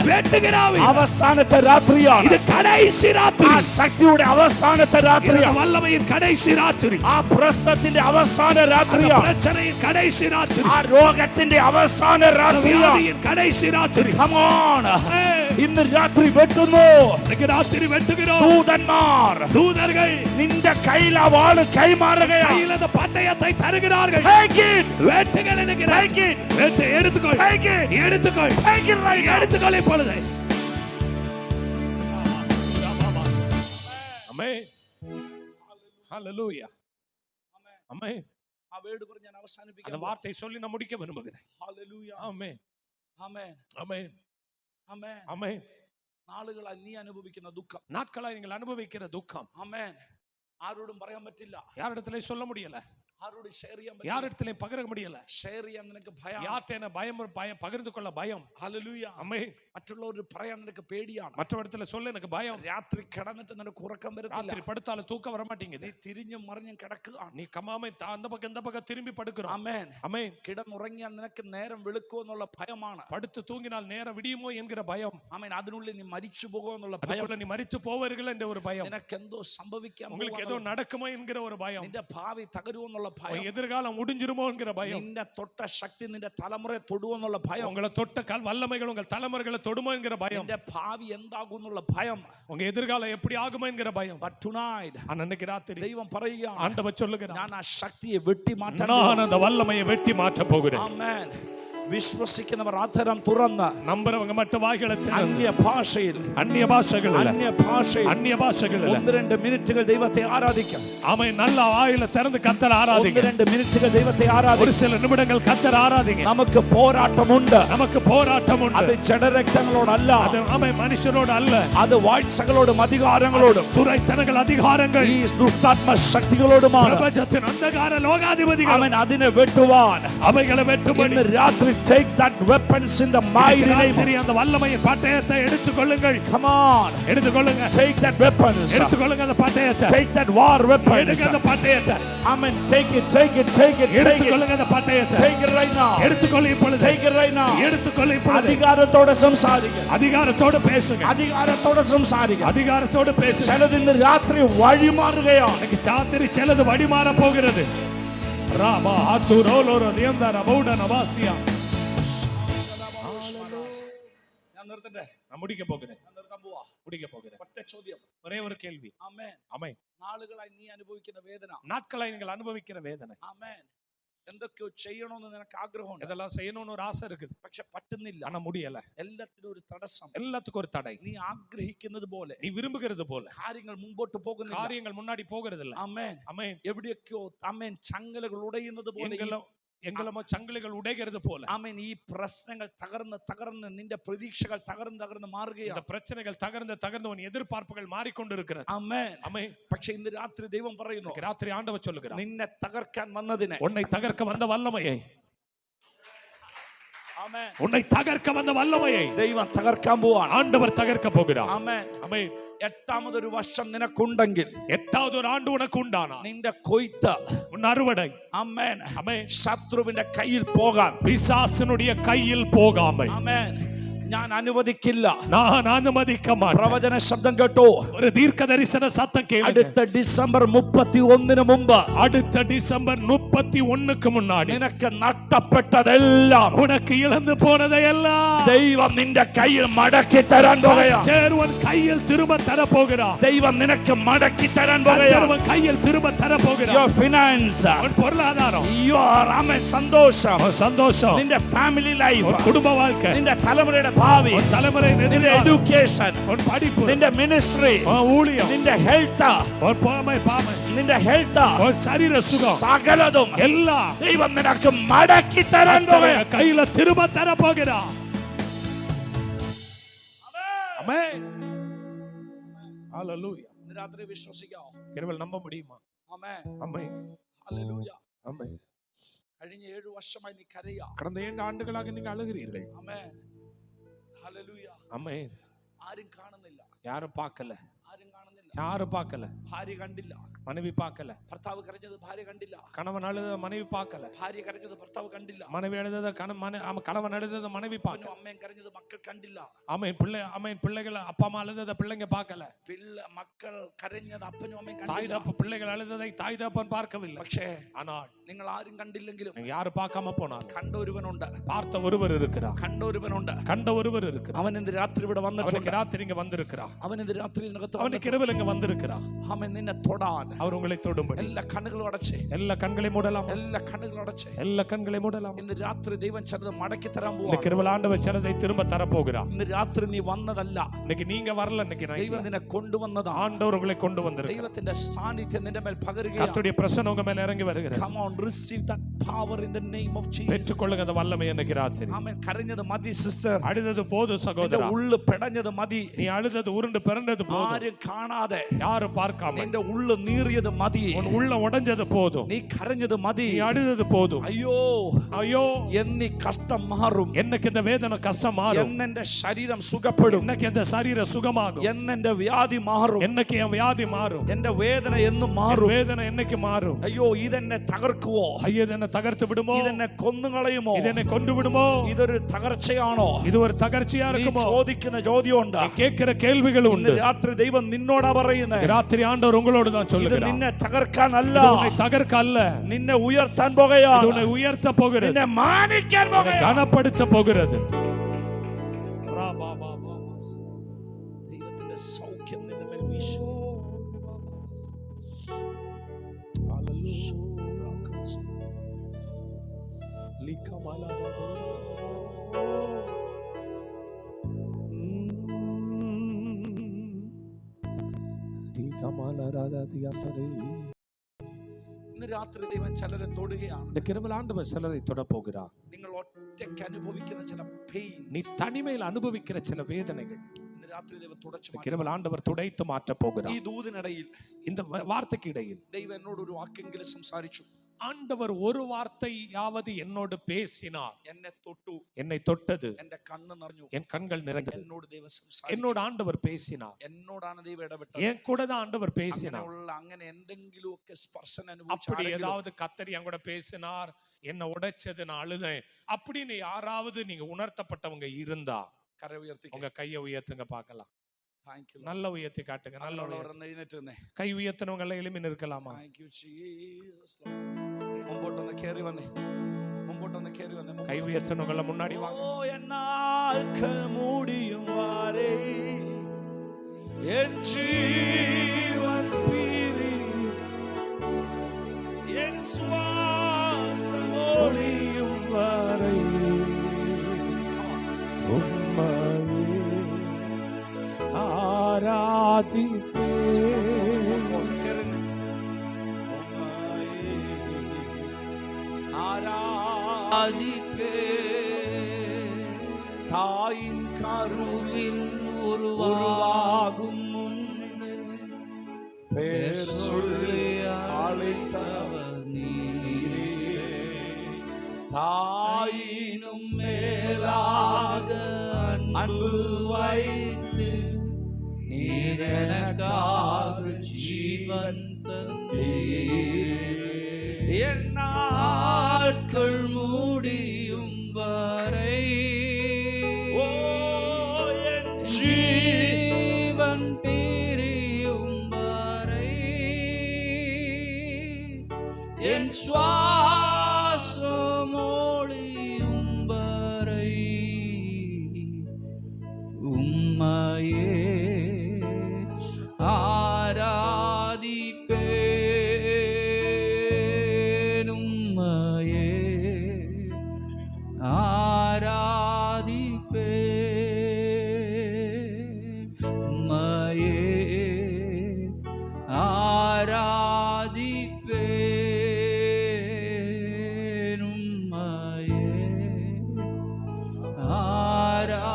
வெட்டுகிற ஆவியில അവസാനത്തെ രാത്രിയാണ്. இது கடைசி ராத்திரி. ആ ശക്തിയുടെ അവസാനത്തെ இந்த രാത്രിയാണ്. வல்லமையின் கடைசி ராத்திரி. ആ പ്രശ്നത്തിന്റെ അവസാന அந்த രാത്രിയാണ്. பிரச்சனையின் கடைசி ராத்திரி. ആ രോഗത്തിന്റെ അവസാന രാത്രിയാണ്. வியாதியின் கடைசி ராத்திரி. Come on. Hey. ഇന്ന് രാത്രി വെട്ടുന്നു. இன்னைக்கு ராத்திரி வெட்டுகிறோம். ദൂതന്മാർ தூதர்கள் നിന്റെ കയ്യിൽ ആ വാള് കൈമാറുകയാണ്. கையில் அந்த பட்டயத்தை தருகிறார்கள். Take it. வெட்டுகள் எனக்கு Take it. வெட்டு, எடுத்துக்கொள். Take it. எடுத்துக்கொள். Take it right now. எடுத்துக்கொள் இப்பொழுது. ஆமென். ஹalleluya. ஆமென். ആ വേർഡ് പറഞ്ഞ് ഞാൻ அந்த അവസാനിപ്പിക്കാം. வார்த்தை சொல்லி நான் முடிக்க விரும்புகிறேன். ഹല്ലേലൂയ. ஆமென். ആമേൻ. ஆமென். ആമേൻ. ஆமென். നാളുകളായി നീ അനുഭവിക്കുന്ന ദുഃഖം. நாட்களாய் நீங்கள் அனுபவிக்கிற துக்கம் ആമേൻ. ആരോടും പറയാൻ പറ്റില്ല. யாரிடத்திலே சொல்ல முடியல. ആരോടും ഷെയർ ചെയ്യാൻ പറ്റില്ല. யாரிடத்திலே பகிர முடியல. ഷെയർ ചെയ്യാൻ നിനക്ക് ഭയം. யார்ட்ட பயம் பகிர்ந்து கொள்ள பயம். ഹല്ലേലൂയ. ஆமென். മറ്റുള്ളവരോട് പറയാൻ നിനക്ക് പേടിയാണ്. மற்றவரிடத்துல சொல்ல எனக்கு பயம். രാത്രി കിടന്നിട്ട് നിനക്ക് ഉറക്കം വരത്തില്ല. ராத்திரி படுத்தால தூக்கம் வர மாட்டேங்குது. നീ തിരിഞ്ഞും മറിഞ്ഞും കിടക്കുകയാണ്. நீ கம்மாமை அந்த பக்கம் இந்த பக்கம் திரும்பி படுக்கிறோம். ആമേൻ. ஆமென். കിടന്നുറങ്ങിയാൽ നിനക്ക് നേരം വെളുക്കുമോ എന്നുള്ള ഭയമാണ്. படுத்து தூங்கினால் நேரம் விடியுமோ என்கிற பயம். ആമേൻ. അതിനുള്ളിൽ നീ മരിച്ചു പോകുമോ എന്നുള്ള ഭയം. அதுக்குள்ள நீ மரித்து போவீர்கள் என்ற ஒரு பயம். നിനക്ക് എന്തോ സംഭവിക്കാൻ உங்களுக்கு ஏதோ நடக்குமோ என்கிற ஒரு பயம். നിന്റെ ഭാവി തകരുമോ എന്നുള്ള ഭയം. எதிர்காலம் முடிஞ்சிருமோ என்கிற பயம். നിന്റെ തൊട്ട ശക്തി നിന്റെ തലമുറയെ തൊടുമോ എന്നുള്ള ഭയം. உங்களை தொட்ட வல்லமைகள் உங்கள் தலைமுறைகளை தொடுமோ என்கிற பயம். നിന്റെ ഭാവി എന്താകും എന്നുള്ള ഭയം. உங்க எதிர்காலம் எப்படி ஆகுமோ என்கிற பயம். But tonight அன்னைக்கு ராத்திரி ദൈവം പറയുകയാണ്, ஆண்டவர் சொல்லுகிறார், ഞാൻ ആ ശക്തിയെ വെട്ടി മാറ്റാൻ நான் அந்த வல்லமையை வெட்டி மாற்ற போகிறேன். ആമേൻ. വിശ്വസിക്കുന്നവർ അധരം തുറന്ന് நம்புறவங்க மட்டும் வாய்களை അന്യ ഭാഷയിൽ அந்நிய பாஷைகள் அந்நிய பாஷைகள் 1-2 മിനിറ്റുകൾ ദൈവത്തെ ആരാധിക്കാം. ஆமென். நல்ல வாயில திறந்து கர்த்தர் ஆராதிங்க. 1-2 മിനിറ്റുകൾ ദൈവത്തെ ആരാധിക്കാം. ஒரு சில நிமிடங்கள் கர்த்தர் ஆராதிங்க. നമുക്ക് പോരാട്ടമുണ്ട്. நமக்கு போராட்டம் உண்டு. അത് ജഡരക്തങ്ങളോടല്ല, அது ஆமென் மனுஷரோடு அல்ல, അത് വാഴ്ചകളോടും അധികാരങ്ങളോടും துரைத்தனங்கள் அதிகாரங்கள் ഈ ദുഷ്ടാത്മ ശക്തികളോടുമാണ്. பிரபஞ்சத்தின் அந்தகார லோகாதிபதிகள் അവൻ അതിനെ വെട്ടുവാൻ அவைகளை வெட்டும்படி ഇന്ന് രാത്രി take that weapons in the mighty name. அந்த வல்லமையின் பட்டயத்தை எடுத்துக்கொள்ளுங்கள். Come on, எடுத்துக்கொள்ளுங்க. take that weapons. எடுத்துக்கொள்ளுங்க அந்த பட்டயத்தை. Take that war weapons. எடுங்க அந்த பட்டயத்தை. Amen. Take it, take it, take it. எடுத்துக்கொள்ளுங்க அந்த பட்டயத்தை. Take it right now. எடுத்துக்கொள்ளு இப்பொழுது. Take it right now. எடுத்துக்கொள்ளு இப்பொழுது. അധികാരത്തോടെ സംസാരിക്കുക. அதிகாரத்தோடு பேசுங்க. അധികാരത്തോടെ സംസാരിക്കുക. அதிகாரத்தோடு பேசுங்க. ചിലത് ഇന്ന് രാത്രി വഴിമാറുകയാണ്. இன்னைக்கு ராத்திரி சிலது வழிமாற போகிறது. ராமா ஆத்துரோலோரோ நியந்தர மௌட நவாசியா. ഞാൻ നിർത്തട്ടെ. நான் முடிக்க போகிறேன். ഞാൻ നിർത്താൻ പോവാ. முடிக்க போகிறேன். ഒറ്റ ചോദ്യം. ஒரே ஒரு கேள்வி. ആമേൻ. ஆமென். നാളുകളായി നീ അനുഭവിക്കുന്ന വേദന. நாட்களாய் நீங்கள் அனுபவிக்கிற வேதனை. ആമേൻ. എന്തൊക്കെയോ ചെയ്യണമെന്ന് നിനക്ക് ആഗ്രഹമുണ്ട്. இதெல்லாம் செய்யணும்னு ஒரு ஆசை இருக்குது. പക്ഷെ പറ്റുന്നില്ല. ஆனா முடியல. എല്ലാത്തിനും ഒരു തടസ്സം. எல்லாத்துக்கும் ஒரு தடை. നീ ആഗ്രഹിക്കുന്നത് പോലെ நீ விரும்புகிறது போல കാര്യങ്ങൾ മുമ്പോട്ട് പോകുന്നില്ല. காரியங்கள் முன்னாடி போகிறது இல்ல. ആമേൻ. ஆமென். എവിടെയൊക്കെയോ ആമേൻ ചങ്ങലകൾ ഉടയുന്നത് പോലെ எங்களமோ சங்கிலிகள் உடைகிறது போல. ആമേൻ. ഈ പ്രശ്നങ്ങൾ തകർന്ന് നിന്റെ പ്രതീക്ഷകൾ തകർന്ന് മാറുകയാണ്. இந்த பிரச்சனைகள் தகர்ந்து உன் எதிர்பார்ப்புகள் மாறிக்கொண்டிருக்கிறது. ആമേൻ. ஆமென். പക്ഷേ ഇന്ന് രാത്രി ദൈവം പറയുന്നു, ராத்திரி ஆண்டவர் சொல்லுகிறார், നിന്നെ തകർക്കാൻ വന്നതിനെ, உன்னை தகர்க்க வந்த வல்லமையை, ആമേൻ, உன்னை தகர்க்க வந்த வல்லமையை ദൈവം തകർക്കാൻ പോവാണ്. ஆண்டவர் தகர்க்க போகிறார். ആമേൻ. ஆமென். എട്ടാമതൊരു വർഷം നിനക്കുണ്ടെങ്കിൽ, எட்டாவது ஒரு ஆண்டு உனக்கு உண்டானா, നിന്റെ കൊയ്ത്ത്, உன் அறுவடை, ആമേൻ, ஆமென், ശത്രുവിന്റെ കയ്യിൽ പോകാൻ, பிசாசினுடைய கையில் போகாமல் ആമേൻ, ഞാൻ അനുവദിക്കില്ല. நான் அனுமதிக்க மாட்டேன். പ്രവചന ശബ്ദം കേട്ടോ? ஒரு தீர்க்க தரிசன சத்தம் கேளுங்க. അടുത്ത ഡിസംബർ 31 മുമ്പ്, அடுத்த டிசம்பர் 31க்கு முன்னாடி നിനക്ക് നഷ്ടപ്പെട്ടതെല്ലാം, உனக்கு இழந்து போனதையெல்லாம் ദൈവം നിന്റെ കയ്യിൽ മടക്കി തരാൻ പോകുകയാണ്. உன் கையில் திரும்ப தர போகிறார். ദൈവം നിനക്ക് മടക്കി തരാൻ പോകുകയാണ്. உன் கையில் திரும்ப தர போகிறார். Your finance, உன் பொருளாதாரம், your സന്തോഷം, உன் சந்தோஷம், നിന്റെ ഫാമിലി ലൈഫ്, உன் குடும்ப வாழ்க்கை, നിന്റെ തലമുറയുടെ ഭാവി, உன் தலைமுறை നിന്റെ எதிர்காலம், എഡ്യൂക്കേഷൻ, உன் படிப்பு, നിന്റെ മിനിസ്ട്രി, உன் ஊழியம், നിന്റെ ഹെൽത്ത്, உன் பாமை, നിന്റെ ഹെൽത്ത്, உன் சரீர சுகம், സകലതും எல்லாம் ദൈവം നിനക്ക് മടക്കി തരാൻ പോകുകയാണ്. கையில திரும்ப தர போகிறார். ஆமென். ஹalleluya. ഇന്ന് രാത്രി വിശ്വസിക്കാമോ? கேவல நம்ப முடியுமா? ആമേൻ. ஆமென். ഹല്ലേലൂയ. ஆமென். കഴിഞ്ഞ 7 വർഷമായി നീ കരയാ. கடந்த 7 ஆண்டுகளாக நீங்க அழுகிறீர்கள். ആമേൻ. ഹല്ലേലൂയ. ஆமென். ആരും കാണുന്നില്ല. யாரும் பார்க்கல. ആരും കാണുന്നില്ല. யாரும் பார்க்கல. ഭാര്യ കണ്ടില്ല. மனைவி பார்க்கல. ഭർത്താവ് കരഞ്ഞത് ഭാര്യ കണ്ടില്ല. கணவன் அழுதத மனைவி பார்க்கல. ഭാര്യ കരഞ്ഞത് ഭർത്താവ് കണ്ടില്ല. மனைவி அழுதத கணவன் அழுதத மனைவி பார்க்கல. അമ്മയും കരഞ്ഞത് മക്കൾ കണ്ടില്ല. ஆமென் பிள்ளைகள் அப்பா அம்மா அழுதத பிள்ளைங்க பார்க்கல. മക്കൾ കരഞ്ഞത് അപ്പനും അമ്മയും தாய் കണ്ടില്ല. தகப்பன் பிள்ளைகள் அழுததை தாய் தகப்பன் பார்க்கவில்லை. പക്ഷേ ஆனால் നിങ്ങൾ ആരും കണ്ടില്ലെങ്കിലും யாரும் பார்க்காம போனாலும் കണ്ട ഒരുവനുണ്ട്. பார்த்த ஒருவர் இருக்கிறார். കണ്ട ഒരുവനുണ്ട്. கண்ட ஒருவர் இருக்கிறார். അവൻ ഇന്ന് രാത്രി ഇവിടെ വന്നിട്ടുണ്ട്. அவனுக்கு ராத்திரி இங்க வந்திருக்கிறார். അവൻ ഇന്ന് രാത്രി ഇതിനകത്ത് அவனுக்கு இரவில் இங்க வந்திருக்கிறார். അവൻ നിന്നെ തൊടാൻ அவர் உங்களை தொடும்படி എല്ലാ കണ്ണുകളും അടച്ചേ. எல்லா கண்களை மூடலாம். എല്ലാ കണ്ണുകളും അടച്ചേ. எல்லா கண்களை மூடலாம். ഇന്ന് രാത്രി ദൈവം ചിലത് മടക്കി തരാൻ இந்த പോവാണ്. கிருபையில் ஆண்டவர் சிலதை திரும்ப தர போகிறார். ഇന്ന് രാത്രി നീ വന്നതല്ല, இன்னைக்கு நீங்க வரல. இன்னைக்கு ദൈവം നിന്നെ കൊണ്ടുവന്നതാണ്. ஆண்டவர் உங்களை கொண்டு வந்திருக்கிறார். ദൈവത്തിന്റെ സാന്നിധ്യം നിന്റെ മേൽ പകരുകയാണ്. கர்த்தருடைய பிரசன்னம் உங்க மேல இறங்கி வருகிறது. Come on, receive that power in the name of Jesus. பெற்றுக்கொள்ளுங்க அந்த வல்லமை இன்னைக்கு ராத்திரி. ആമേൻ. കരഞ്ഞത് മതി സിസ്റ്റർ. அழுதது போதும் சகோதரா. ഉള്ളു പെടഞ്ഞത് മതി. நீ அழுதது உருண்டு பிறந்தது போதும். ആരും കാണാതെ, யாரும் பார்க்காம നിന്റെ ഉള്ളു നീറിയത് മതി. உன் உள்ள உடைஞ்சது போதும். നീ കരഞ്ഞത് മതി. நீ அழுதது போதும். അയ്യോ ஐயோ എന്നീ കഷ്ടം മാറും. என்னைக்கு இந்த வேதனை கஷ்டம் மாறும். എന്നെ ശരീരം സുഖപ്പെടും. என்னைக்கு இந்த சரீர சுகமாகும். എന്നെ വ്യാധി മാറും. என்னைக்கு என் வியாதி மாறும். എന്റെ വേദന എന്നും என் മാറും. வேதனை என்னைக்கு மாறும். അയ്യോ ഇതെന്നെ തകർക്കുവോ? ஐயோ இது என்ன தகர்த்து விடுமோ. ഇതെന്നെ കൊന്നുകളയുമോ? இது என்னை கொண்டு விடுமோ. ഇതൊരു തകർച്ചയാണോ? இது ஒரு தகர்ச்சியா നീ இருக்குமோ. ചോദിക്കുന്ന ചോദ്യമുണ്ട്. நீ கேட்கிற கேள்விகள் ഇന്ന് உண்டு. രാത്രി ദൈവം നിന്നോടാ പറയുന്നത്. ராத்திரி ஆண்டவர் உங்களோடு தான் ഇത് சொல்லுகிறார். നിന്നെ തകർക്കാനല്ല, இது உன்னை தகர்க்க அல்ல. നിന്നെ ഉയർത്താൻ இது പോകുകയാണ്. உன்னை உயர்த்த போகிறது. നിന്നെ മാനിക്കാൻ உன்னை പോകുകയാണ്. கனப்படுத்த போகிறது. ദൈവത്തിന്റെ സൗഖ്യം നിന്റെ മേൽ വീശും. ഇന്ന് രാത്രി ദൈവം ചിലരെ തൊടുകയാണ്. இந்த கிருபையில் ஆண்டவர் சிலரை தொட போகிறார். നിങ്ങൾ ഒറ്റയ്ക്ക് അനുഭവിക്കുന്ന ചില പെയിൻ, நீ தனிமையில் அனுபவிக்கிற சில வேதனைகள் ഇന്ന് രാത്രി ദൈവം തുടച്ചു இந்த മാറ്റും. கிருபையில் ஆண்டவர் துடைத்து மாற்ற ഈ போகிறார். ദൂതിനിടയിൽ இந்த வார்த்தைக்கு இடையில் ദൈവം എന്നോട് ഒരു വാക്കെങ്കിലും സംസാരിച്ചു. ஆண்டவர் ஒரு வார்த்தையாவது என்னோடு பேசினார். എന്നെ തൊട്ടു, என்னை தொட்டது. എന്റെ കണ്ണ് നിറഞ്ഞു. என் கண்கள் நிறைந்தது. എന്നോട് ദൈവം സംസാരിച്ചു. என்னோட ஆண்டவர் பேசினார். എന്നോടാണ് ദൈവം ഇടപെട്ടത്. என் கூட தான் ஆண்டவர் பேசினார். അങ്ങനെ എന്തെങ്കിലുമൊക്കെ സ്പർശനം அப்படி അനുഭവിച്ചു ஏதாவது கத்தரி என் கூட பேசினார், என்ன உடைச்சது, நான் அழுதேன் அப்படின்னு யாராவது நீங்க உணர்த்தப்பட்டவங்க இருந்தா കര ഉയർത്തി உங்க கையை உயர்த்துங்க பார்க்கலாம். Thank you. நல்ல உயர்த்தி காட்டுங்க. நல்ல உயர்த்தி. എഴുന്നേറ്റ് നിന്നേ. கை உயர்த்தினவங்க எல்லாம் எளிமையா இருக்கலாமா? Thank you Jesus. മുമ്പോട്ടൊന്ന് കേറി വന്നേ. മുമ്പോട്ടൊന്ന് കേറി വന്നേ. கை உயர்த்தினவங்க எல்லாம் முன்னாடி வாங்க. ഓ എന്നാൽക്കൾ മൂടിയും വാരേ എൻ ജീവൻ പിരിയും എൻ ശ്വാസം ഒളിയും வரை உம்மையே தாயின் கருவில் உருவாகும் முன்னே பேர் சொல்லி அழைத்தவர் நீரே. தாயினும் மேலாக அன்பு வைத்து நீர் எனக்காக ஜீவன் தந்தீர். என் நாட்கள் முடியும் வரை ஓ என் ஜீவன் பிரியும் வரை என் சுவாசம் ஒளியும் வரை உம்மையே ஆராதிப்பேன். உம்மையே ஆராதிப்பேன். உம்மையே ஆராதிப்பேன். உம்மையே ஆராதிப்பேன்.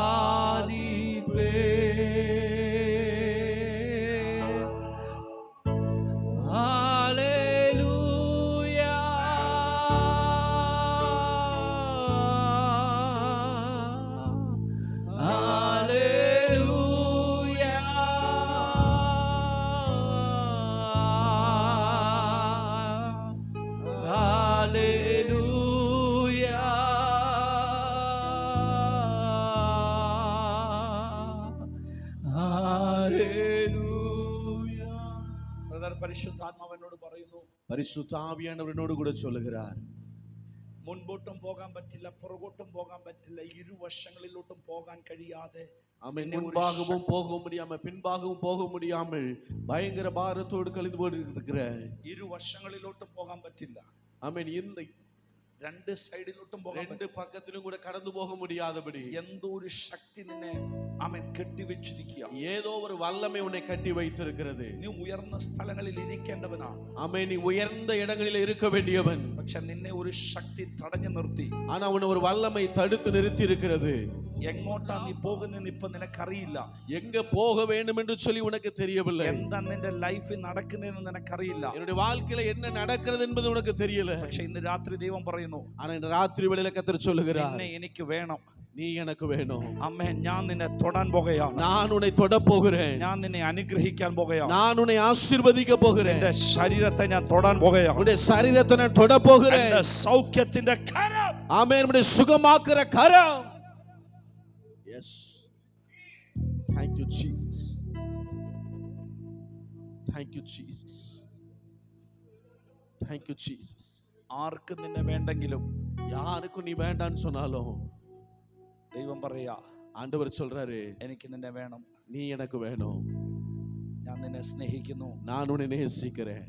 ஹல்லேலூயா. ஹல்லேலூயா. പരിശുദ്ധാത്മാവനോട് പറയുന്നു, പരിശുദ്ധ ആവിയാനവനോട് കൂടെ சொல்லுகிறார், മുൻപോട്ടും പോകാൻ പറ്റില്ല, പുറകോട്ടും പോകാൻ പറ്റില്ല, ഇരുവശങ്ങളിലോട്ടും പോകാൻ കഴിയാതെ, ஆமென், முன்பாகவும் போக முடியாம பின்பாகவும் போக முடியாமல் பயங்கர பாரத்தோடு கழிந்து போயிருக்கிற, ഇരുവശങ്ങളിലോട്ടും പോകാൻ പറ്റില്ല, ஆமென், இந்த രണ്ട് സൈഡിലോട്ടും പോകാൻ ரெண்டு பக்கத்திலும் கூட கடந்து போக முடியாதபடி എന്തോ ഒരു ശക്തി നിന്നെ അവൻ കെട്ടിവെച്ചിരിക്കുക. ஏதோ ஒரு வல்லமை உன்னை கட்டி வைத்திருக்கிறது. നീ ഉയർന്ന സ്ഥലങ്ങളിൽ ഇരിക്കേണ്ടവനാണ്. ஆமென், நீ உயர்ந்த இடங்களில் இருக்க வேண்டியவன். പക്ഷെ നിന്നെ ഒരു ശക്തി തടഞ്ഞു നിർത്തി. ஆனா உன்னை ஒரு வல்லமை தடுத்து நிறுத்தி இருக்கிறது. എങ്ങോട്ടാ നീ പോകുന്നതെന്ന് ഇപ്പൊ നിനക്കറിയില്ല. எங்க போக வேண்டும் என்று சொல்லி உனக்கு தெரியவில்லை. എന്താ നിന്റെ ലൈഫിൽ നടക്കുന്നതെന്ന് നിനക്കറിയില്ല. என்னுடைய வாழ்க்கையில என்ன நடக்கிறது என்பது உனக்கு தெரியல. പക്ഷെ ഇന്ന് രാത്രി ദൈവം പറയുന്നു, ஆனா இந்த ராத்திரி வேளையில கர்த்தர் சொல்லுகிறார், നിന്നെ എനിക്ക് വേണം, நீ எனக்கு வேணும். അമ്മേ, ഞാൻ നിന്നെ തൊടാൻ പോകുകയാണ്, நான் உன்னை தொட போகிறேன், ഞാൻ നിന്നെ അനുഗ്രഹിക്കാൻ പോകുകയാണ്, நான் உன்னை ஆசீர்வதிக்க போகிறேன், നിന്റെ ശരീരത്തെ ഞാൻ തൊടാൻ പോകുകയാണ്, உன்னுடைய சரீரத்தை நான் தொட போகிறேன். എന്റെ സൗഖ്യത്തിന്റെ കരം, ஆமென், உன்னை சுகமாக்குற கரம். Yes, thank you Jesus, thank you Jesus, thank you Jesus. ആർക്ക് നിന്നെ വേണ്ടെങ്കിലും, யாருக்கும் நீ வேண்டான்னு சொன்னாலும் ദൈവം പറയാ, ஆண்டவர் சொல்றாரு, എനിക്ക് നിന്നെ വേണം, நீ எனக்கு வேணும், ഞാൻ നിന്നെ സ്നേഹിക്കുന്നു, நான் உன்னை நேசிக்கிறேன்.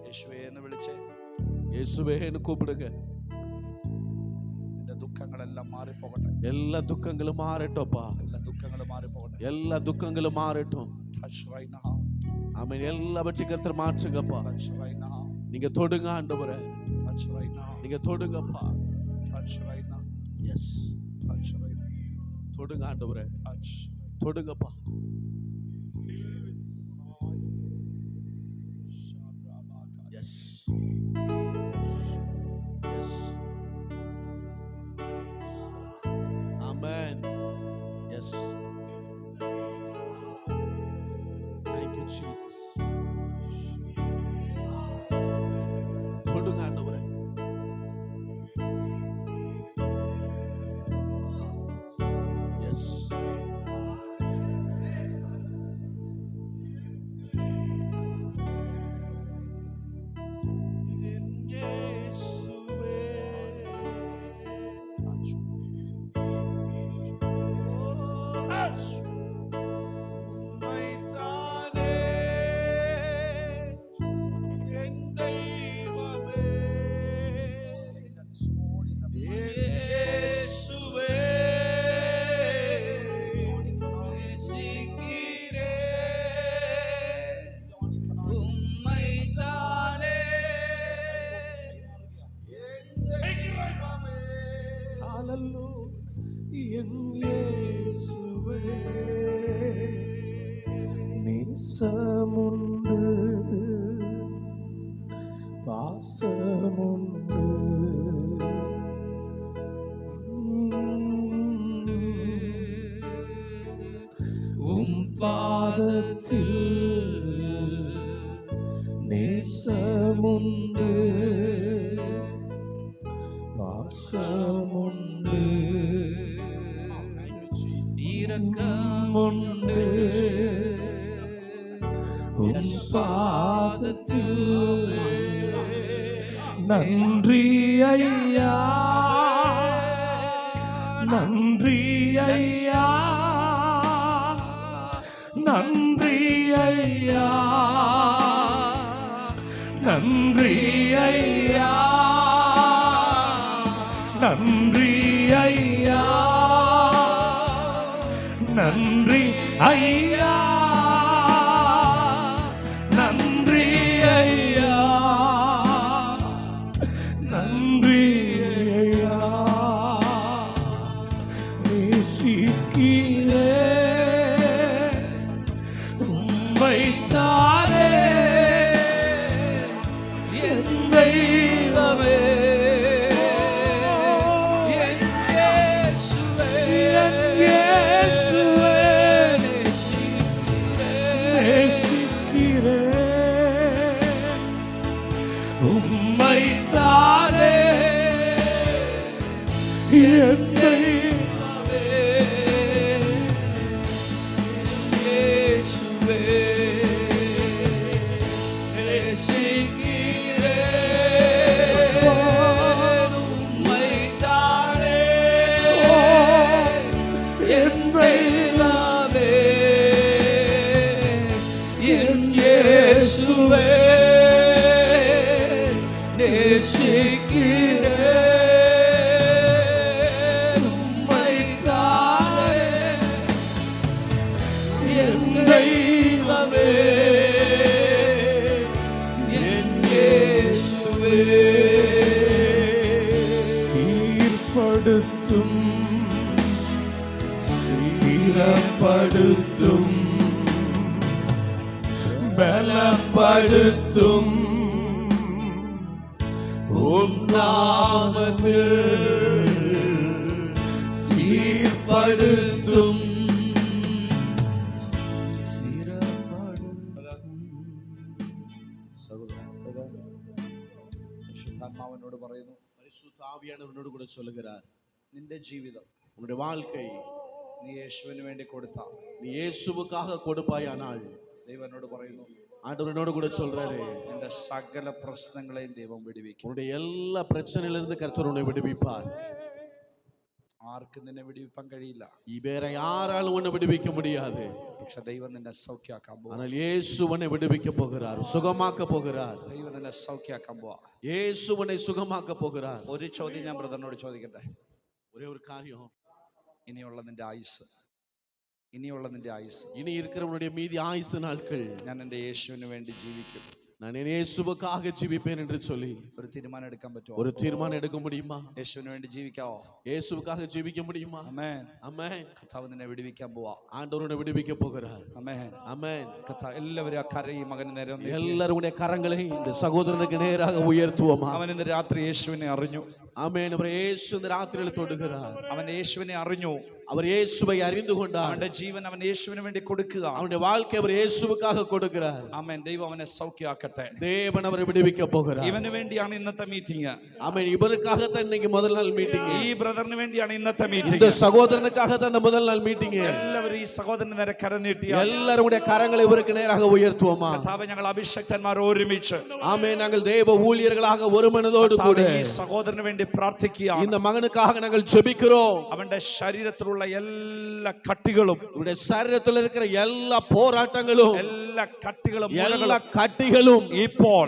യേശുവേ എന്ന് വിളിച്ചേ, இயேசுவேன்னு கூப்பிடுங்க. നിന്റെ ദുഃഖങ്ങളെല്ലാം മാറിപ്പോകട്ടെ, எல்லா துக்கங்களும் மாறட்டும்ப்பா, എല്ലാ ദുഃഖങ്ങളും മാറിപ്പോകട്ടെ. எல்லா துக்கங்களும் மாறட்டும். Touch right now, ஆமென், எல்லாவற்றையும் கர்த்தர் மாற்றுங்கப்பா. touch right now, நீங்க தொடுங்க ஆண்டவரே, touch right now, நீங்க தொடுங்கப்பா. touch right now, yes, touch right now, தொடுங்க ஆண்டவரே, touch. தொடுங்கப்பா. Yes, yes, amen, yes, thank you Jesus. தொடுங்க ஆண்டவரே. எஸ், நேசமுண்டு, பாசமுண்டு, உம் பாதத்தில் நேசமுண்டு, பாசமுண்டு, இரக்கமுண்டு, உம் பாதத்தில் நன்றி ஐயா, நன்றி ஐயா, நன்றி ஐயா, நன்றி ஐயா, நன்றி ஐயா, நன்றி ஐயா, நன்றி ஐயா, நன்றி ஐயா, நேசிக்கிறே உம்மை தானே என் தெய்வமே, என் இயேசுவே, என் இயேசுவே, என் தெய்வமே, என் இயேசுவே. சீர்படுத்தும், சீரப்படுத்தும், பலப்படுத்தும் உம் நாமத்தில் சீர்படுத்தும். പരിശുദ്ധാത്മാവിനോട് പറയുന്നു, പരിശുദ്ധ ആവിയാനവനോട് കൂടെ சொல்லுகிறார், നിന്റെ ജീവിതം உன்னுடைய வாழ்க்கை നീ യേശുവിന് വേണ്ടി കൊടുത്താൽ, நீ இயேசுவுக்காக கொடுப்பாயானால், ദൈവം എന്നോട് പറയുന്നു, ஆண்டவனோடு கூட சொல்றாரு, നിന്റെ സകല പ്രശ്നങ്ങളെയും ദൈവം വിടുവിക്കും. உன்னுடைய எல்லா பிரச்சனையிலிருந்து கர்த்தர் உன்னை விடுவிப்பார். ആർക്കും നിന്നെ വിടുവിപ്പാൻ കഴിയില്ല, வேற யாராலும் உன்னை விடுவிக்க முடியாது. പക്ഷെ ദൈവം നിന്നെ സൗഖ്യമാക്കാൻ പോവാ. ஆனால் இயேசு உன்னை விடுவிக்க போகிறார், சுகமாக்க போகிறார். ദൈവം നിന്നെ സൗഖ്യമാക്കാൻ പോവാ. இயேசு உன்னை சுகமாக்க போகிறார். ഒരു ചോദ്യം ഞാൻ ബ്രദറിനോട് ചോദിക്കട്ടെ, ஒரே ஒரு காரியம், ഇനിയുള്ള നിന്റെ ആയുസ്, ഇനിയുള്ള നിന്റെ ആയുസ്, இனி இருக்கிறவனுடைய மீதி ஆயுசு நாட்கள் ഞാൻ എൻ്റെ യേശുവിന് വേണ്ടി ജീവിക്കും, நான் என் இயேசுவுக்காக ஜீவிப்பேன் என்று சொல்லி ഒരു തീരുമാനം എടുക്കാൻ പറ്റുമോ? ஒரு தீர்மானம் எடுக்க முடியுமா? യേശുവിന് വേണ്ടി ജീവിക്കാവോ? இயேசுவுக்காக ஜீவிக்க முடியுமா? ആമേൻ. ஆமென். കർത്താവ് നിന്നെ വിടുവിക്കാൻ പോവാ. ஆண்டவருடைய விடுவிக்க போகிறார். ആമേൻ. ஆமென். കർത്താവ് എല്ലാവരും ആ കരയും മകന് നേരെ ഒന്ന് നീട്ടി. எல்லாருடைய கரங்களை இந்த சகோதரனுக்கு நேராக உயர்த்துவோமா? അവൻ ഇന്ന് രാത്രി യേശുവിനെ അറിഞ്ഞു. ஆமென். அவர் இயேசு இந்த ராத்திரியில் தொடுகிறார். അവൻ യേശുവിനെ അറിഞ്ഞു. அவர் இயேசுவை அறிந்து கொண்டார். അവന്റെ ജീവൻ അവൻ യേശുവിന് വേണ്ടി കൊടുക്കുക. அவனுடைய வாழ்க்கை அவர் இயேசுவுக்காக கொடுக்கிறார். ആമേൻ. ദൈവം അവനെ സൗഖ്യമാക്കട്ടെ. தேவன் அவரை விடுவிக்க போகிறார். ഇവന് വേണ്ടിയാണ് ഇന്നത്തെ മീറ്റിംഗ്. ஆமென். இவருக்காகத்தான் இன்னைக்கு முதல் நாள் மீட்டிங். ഈ ബ്രദറിന് വേണ്ടിയാണ് ഇന്നത്തെ இந்த മീറ്റിംഗ്. சகோதரனுக்காகத்தான் இந்த முதல் நாள் மீட்டிங். എല്ലാവരും ഈ സഹോദരന് നേരെ കരം നീട്ടി எல்லாருடைய கரங்களை இவருக்கு நேராக உயர்த்துவோமா? കർത്താവേ, ഞങ്ങൾ അഭിഷക്തന്മാർ ഒരുമിച്ച് ஆமென். நாங்கள் தேவ ஊழியர்களாக ஒரு மனதோடு கூட ഈ സഹോദരന് വേണ്ടി പ്രാർത്ഥിക്കുകയാണ്. இந்த மகனுக்காக நாங்கள் ஜெபிக்கிறோம். അവന്റെ ശരീരത്തിലുള്ള എല്ലാ കട്ടികളും, இவருடைய சரீரத்தில் இருக்கிற எல்லா போராட்டங்களும், എല്ലാ കട്ടികളും, எல்லா கட்டிகளும் ഇപ്പോൾ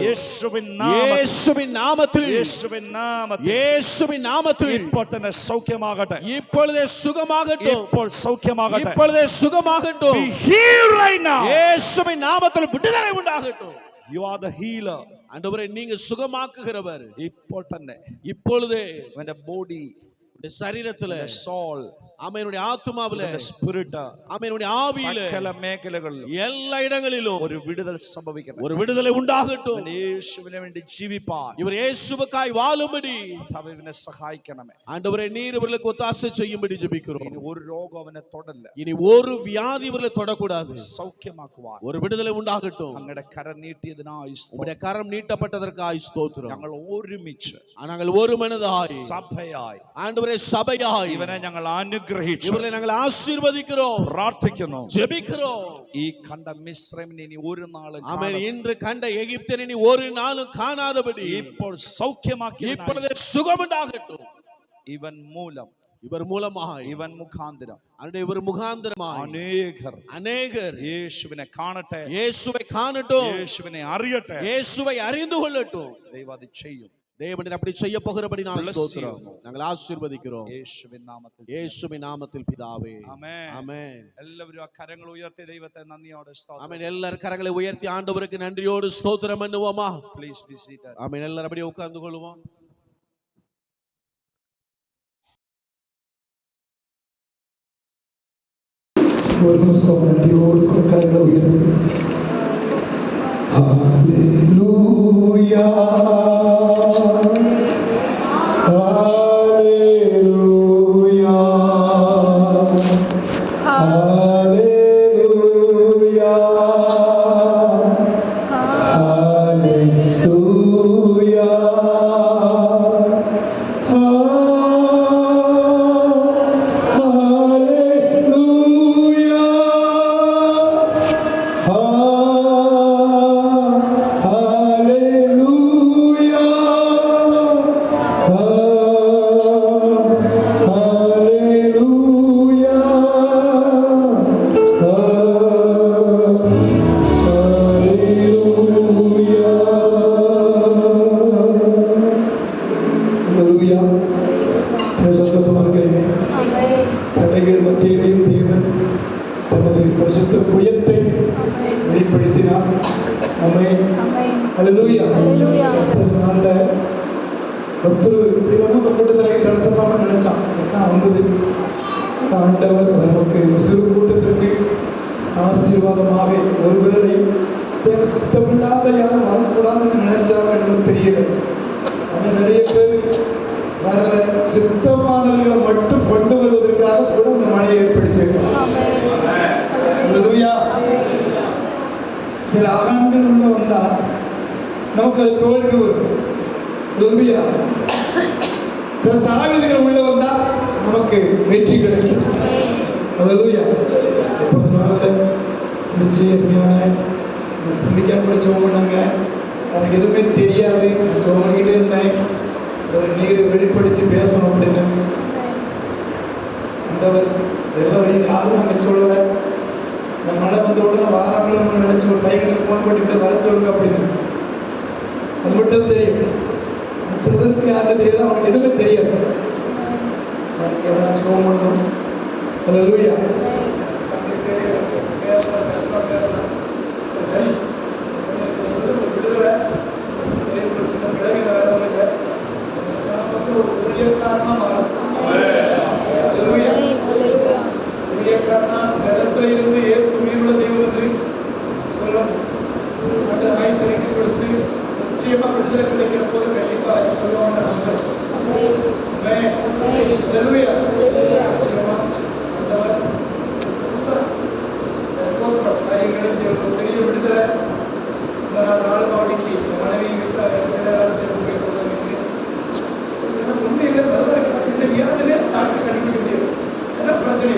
യേശുവിൻ நாமத்தில், യേശുവിൻ നാമത്തിൽ, இயேசுவின் நாமத்தில் ഇപ്പോൾ തന്നെ സൗഖ്യമാകട്ടെ. இப்பொழுதே சுகமாகட்டும். ഇപ്പോൾ സൗഖ്യമാകട്ടെ. இப்பொழுதே சுகமாகட்டும். Be healed right now. இயேசுவின் நாமத்தில் விடுதலை உண்டாகட்டும். You are the healer. ஆண்டவரே, நீங்க சுகமாக்குகிறவர். ഇപ്പോൾ തന്നെ இப்பொழுதே അവന്റെ ബോഡി, சரீரத்துல, സോൾ, ஆமெனுடைய ஆத்துமாவில, സ്പിരിറ്റ്, ஆமெனுடைய ஆவியில, സകല മേഖലകളിലും எல்லா இடங்களிலும் ഒരു വിടുതൽ സംഭവിക്കട്ടെ. ஒரு விடுதலை உண்டாகட்டும். യേശുവിന് വേണ്ടി ജീവിപ്പാൻ இவர் இயேசுவுக்காய் வாழும்படி കർത്താവേ ഇവനെ സഹായിക്കണമേ. ஆண்டவரே, நீர் இவர்களுக்கு ஒத்தாசை செய்யும்படி ஜெபிக்கிறோம். ഇനി ഒരു രോഗം അവനെ തൊടല്ല. இனி ஒரு வியாதி இவர்களை தொடக்கூடாது. സൗഖ്യമാക്കുവാൻ ஒரு விடுதலை உண்டாகட்டும். അങ്ങയുടെ കരം നീട്ടിയതിനായി உம்முடைய கரம் நீட்டப்பட்டதற்காய் ஸ்தோத்திரம். ഞങ്ങൾ ഒരുമിച്ച് நாங்கள் ஒரு மனதாய், സഭയായി ஆண்டவரே, சபையாய் ഇവനെ ഞങ്ങൾ അനുഗ്രഹിച്ചു இவர்களை நாங்கள் ஆசீர்வதிக்கிறோம், പ്രാർത്ഥിക്കുന്നു. ஜெபிக்கிறோம். ഈ കണ്ട മിസ്രൈമിനെ ഇനി ഒരു നാളും ஆமென். இன்று கண்ட எகிப்தியனை நீ ஒரு நாளும் காணாதபடி ഇപ്പോൾ സൗഖ്യമാക്കി இப்பொழுதே சுகம் உண்டாகட்டும். ഇവൻ മൂലം, இவர் மூலமாய், ഇവൻ മുഖാന്തരം இவர் முகாந்திரமாய் അനേകർ യേശുവിനെ കാണട്ടെ, இயேசுவை காணட்டும், യേശുവിനെ അറിയട്ടെ, இயேசுவை அறிந்து கொள்ளட்டும். ദൈവം അത് ചെയ്യും. தேவன் அப்படி செய்ய போகிறபடி நான் ஸ்தோத்திரம். நாங்கள் ஆசீர்வதிக்கிறோம் യേശുവിൻ നാമത്തിൽ. இயேசுவின் நாமத்தில் பிதாவே. ആമേൻ. ஆமென். എല്ലാവരും ആ കരങ്ങൾ ഉയർത്തി ദൈവത്തെ നന്ദിയോടെ സ്തോത്രം. ஆமென். எல்லாரும் கரங்களை உயர்த்தி ஆண்டவருக்கு நன்றியோடு ஸ்தோத்திரம் பண்ணுவோமா? Please be seated. ஆமென். எல்லாரும் அப்படியே உட்கார்ந்து கொள்வோம். ஒரு நிமிஷம் நன்றியோடு கரங்களை உயர்த்தி ஹல்லேலூயா, ஹல்லேலூயா, ஹல்லேலூயா, ஹல்லேலூயா, Hallelujah. பரிசுத்த புயத்தை வெளிப்படுத்தினார். ஆமென். ஹல்லேலூயா. கர்த்தர்னால சத்துரு இப்படி வந்து கூட்டத்திலே தடுத்துடலாம்னு நினைச்சான். தான் வந்தது. ஆண்டவர் நமக்கு சிறு கூட்டத்திற்கு ஆசீர்வாதமாக ஒருவேளை தேவ சித்தமில்லாத யாரும் வரக்கூடாதுன்னு நினைச்சாங்க எனக்கு தெரியல. ஆனால் நிறைய பேர் வரல, சித்தமானவர்களை மட்டும் கொண்டு வருவதற்காக கூட இந்த மழையை ஏற்படுத்தியிருக்காங்க. சில ஆண்கள் உள்ள வந்தா நமக்கு அது தோல்வி வரும். சில தாவீதுகள் உள்ள வந்தா நமக்கு வெற்றி கிடைக்கும். நம்பிக்கையாக கூட ஜெபம் பண்ணாங்க. எனக்கு எதுவுமே தெரியாது, ஜெபம் பண்ணிக்கிட்டே இருந்தேன். ஒரு நீர் வெளிப்படுத்தி பேசணும் அப்படின்னு ஆண்டவர் எல்லாம் வழி யாரும் நாங்கள் சொல்லலை. இந்த மழை வந்த உடனே வாராங்களும் நினைச்ச ஒரு பையனுக்கு ஃபோன் பண்ணிட்டு வர சொல்லுங்க அப்படின்னு. அது மட்டும் தெரியும். பிரதருக்கு யாருக்கு தெரியாது, அவனுக்கு எதுவுமே தெரியாது. அவனுக்கு எல்லாரும் ஜெபம் பண்ணணும். ஹல்லேலூயா. விடுதலை சரி சின்ன விலகின வேலை சொல்லுங்க. ஊழியக்காரனா மாறும். ஊழியக்காரனா நிலத்துல இருந்து இயேசு உயிருள்ள தெய்வம் என்று சொல்லும். ஆயுசரிக்கு கொடுத்து நிச்சயமா விடுதலை கிடைக்கிற போது கண்டிப்பாக சொல்லுவாங்க. பெரிய விடுதலை இந்த நாலு மாவடிக்கு மனைவி ஒன்றும் இல்லை, நல்லா இருக்கு. இந்த வியாதிலே டாக்டர் கண்டுபிடிக்க முடியாது. என்ன பிரச்சனை?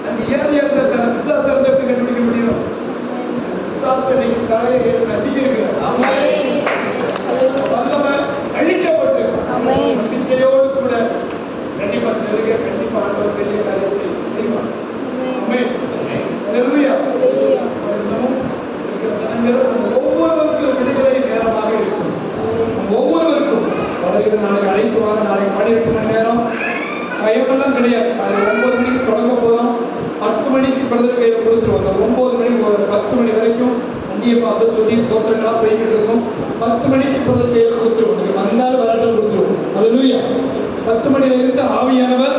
அந்த வியாதியாக இருந்த தன விசுவாசத்தை எப்படி கண்டுபிடிக்க முடியும்? விசுவாசம் இன்னைக்கு தலையை இயேசு ரசிக்கிறார். வல்லமை அழிக்கப்பட்டு நம்பிக்கையோடு கூட கண்டிப்பா சொல்லுங்க, கண்டிப்பா ஆண்டவர் பெரிய காரியத்தை செய்வார். ஒவ்வொருவருக்கும் விடுதலை நேரமாக இருக்கும். ஒவ்வொருவருக்கும் நாளைக்கு அழைத்து வாங்க, நாளைக்கு 12 மணி நேரம் டைமெல்லாம் கிடையாது. நாளைக்கு 9 மணிக்கு தொடங்க போதும். 10 மணிக்கு பிரதர் கையில் கொடுத்துருவோம். அந்த 9 மணி 10 மணி வரைக்கும் அந்நிய பாச துதி ஸ்தோத்திரங்களா போய்கிட்டு இருக்கும். 10 மணிக்கு பிரதர் கையில் கொடுத்துருவோம். நீங்க வந்தாலும் வரட்டும் கொடுத்துருவோம். ஹல்லேலூயா. 10 மணியில இருந்து ஆவியானவர்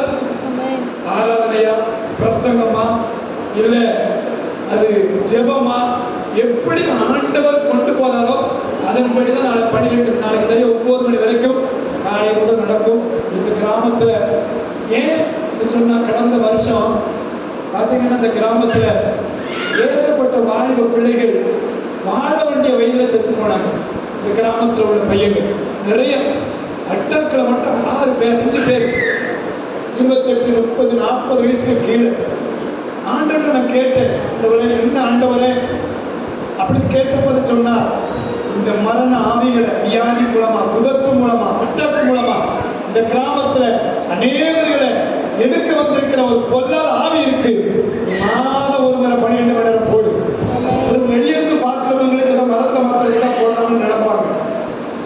ஆராதனையா, பிரசங்கமா, இல்ல அது ஜெபமா, எப்படி ஆண்டவர் கொண்டு போனாரோ அதன்படிதான் நாளை 12 நாளைக்கு சரி 9 மணி வரைக்கும் காலை முதல் நடக்கும். இந்த கிராமத்துல ஏன் சொன்னா, கடந்த வருஷம் பாத்தீங்கன்னா இந்த கிராமத்துல ஏகப்பட்ட வாலிப பிள்ளைகள் வாழ வேண்டிய வயதுல செத்து போனாங்க. இந்த கிராமத்துல உள்ள பையங்கள் நிறைய அட்டக்கில் மட்டும் 6 பேர் 5 பேர் 28, 30, 40 வயசுக்கு கீழே. ஆண்டவரை நான் கேட்டேன், ஆண்டவரே என்ன ஆண்டவரே அப்படின்னு கேட்டப்போது சொன்னா, இந்த மரண ஆவிகளை வியாதி மூலமா, விபத்து மூலமா, அட்டக்கு மூலமா இந்த கிராமத்துல அநேகர்களை எடுக்க வந்திருக்கிற ஒரு பொல்லாத ஆவி இருக்கு. மாதம் ஒரு முறை 12 மணி நேரம் போடு. ஒரு வெளியிருந்து பார்க்கிறவங்களுக்கு ஏதோ மதத்தை மாத்துறதுக்காக போடலாம்னு நினைப்பாங்க.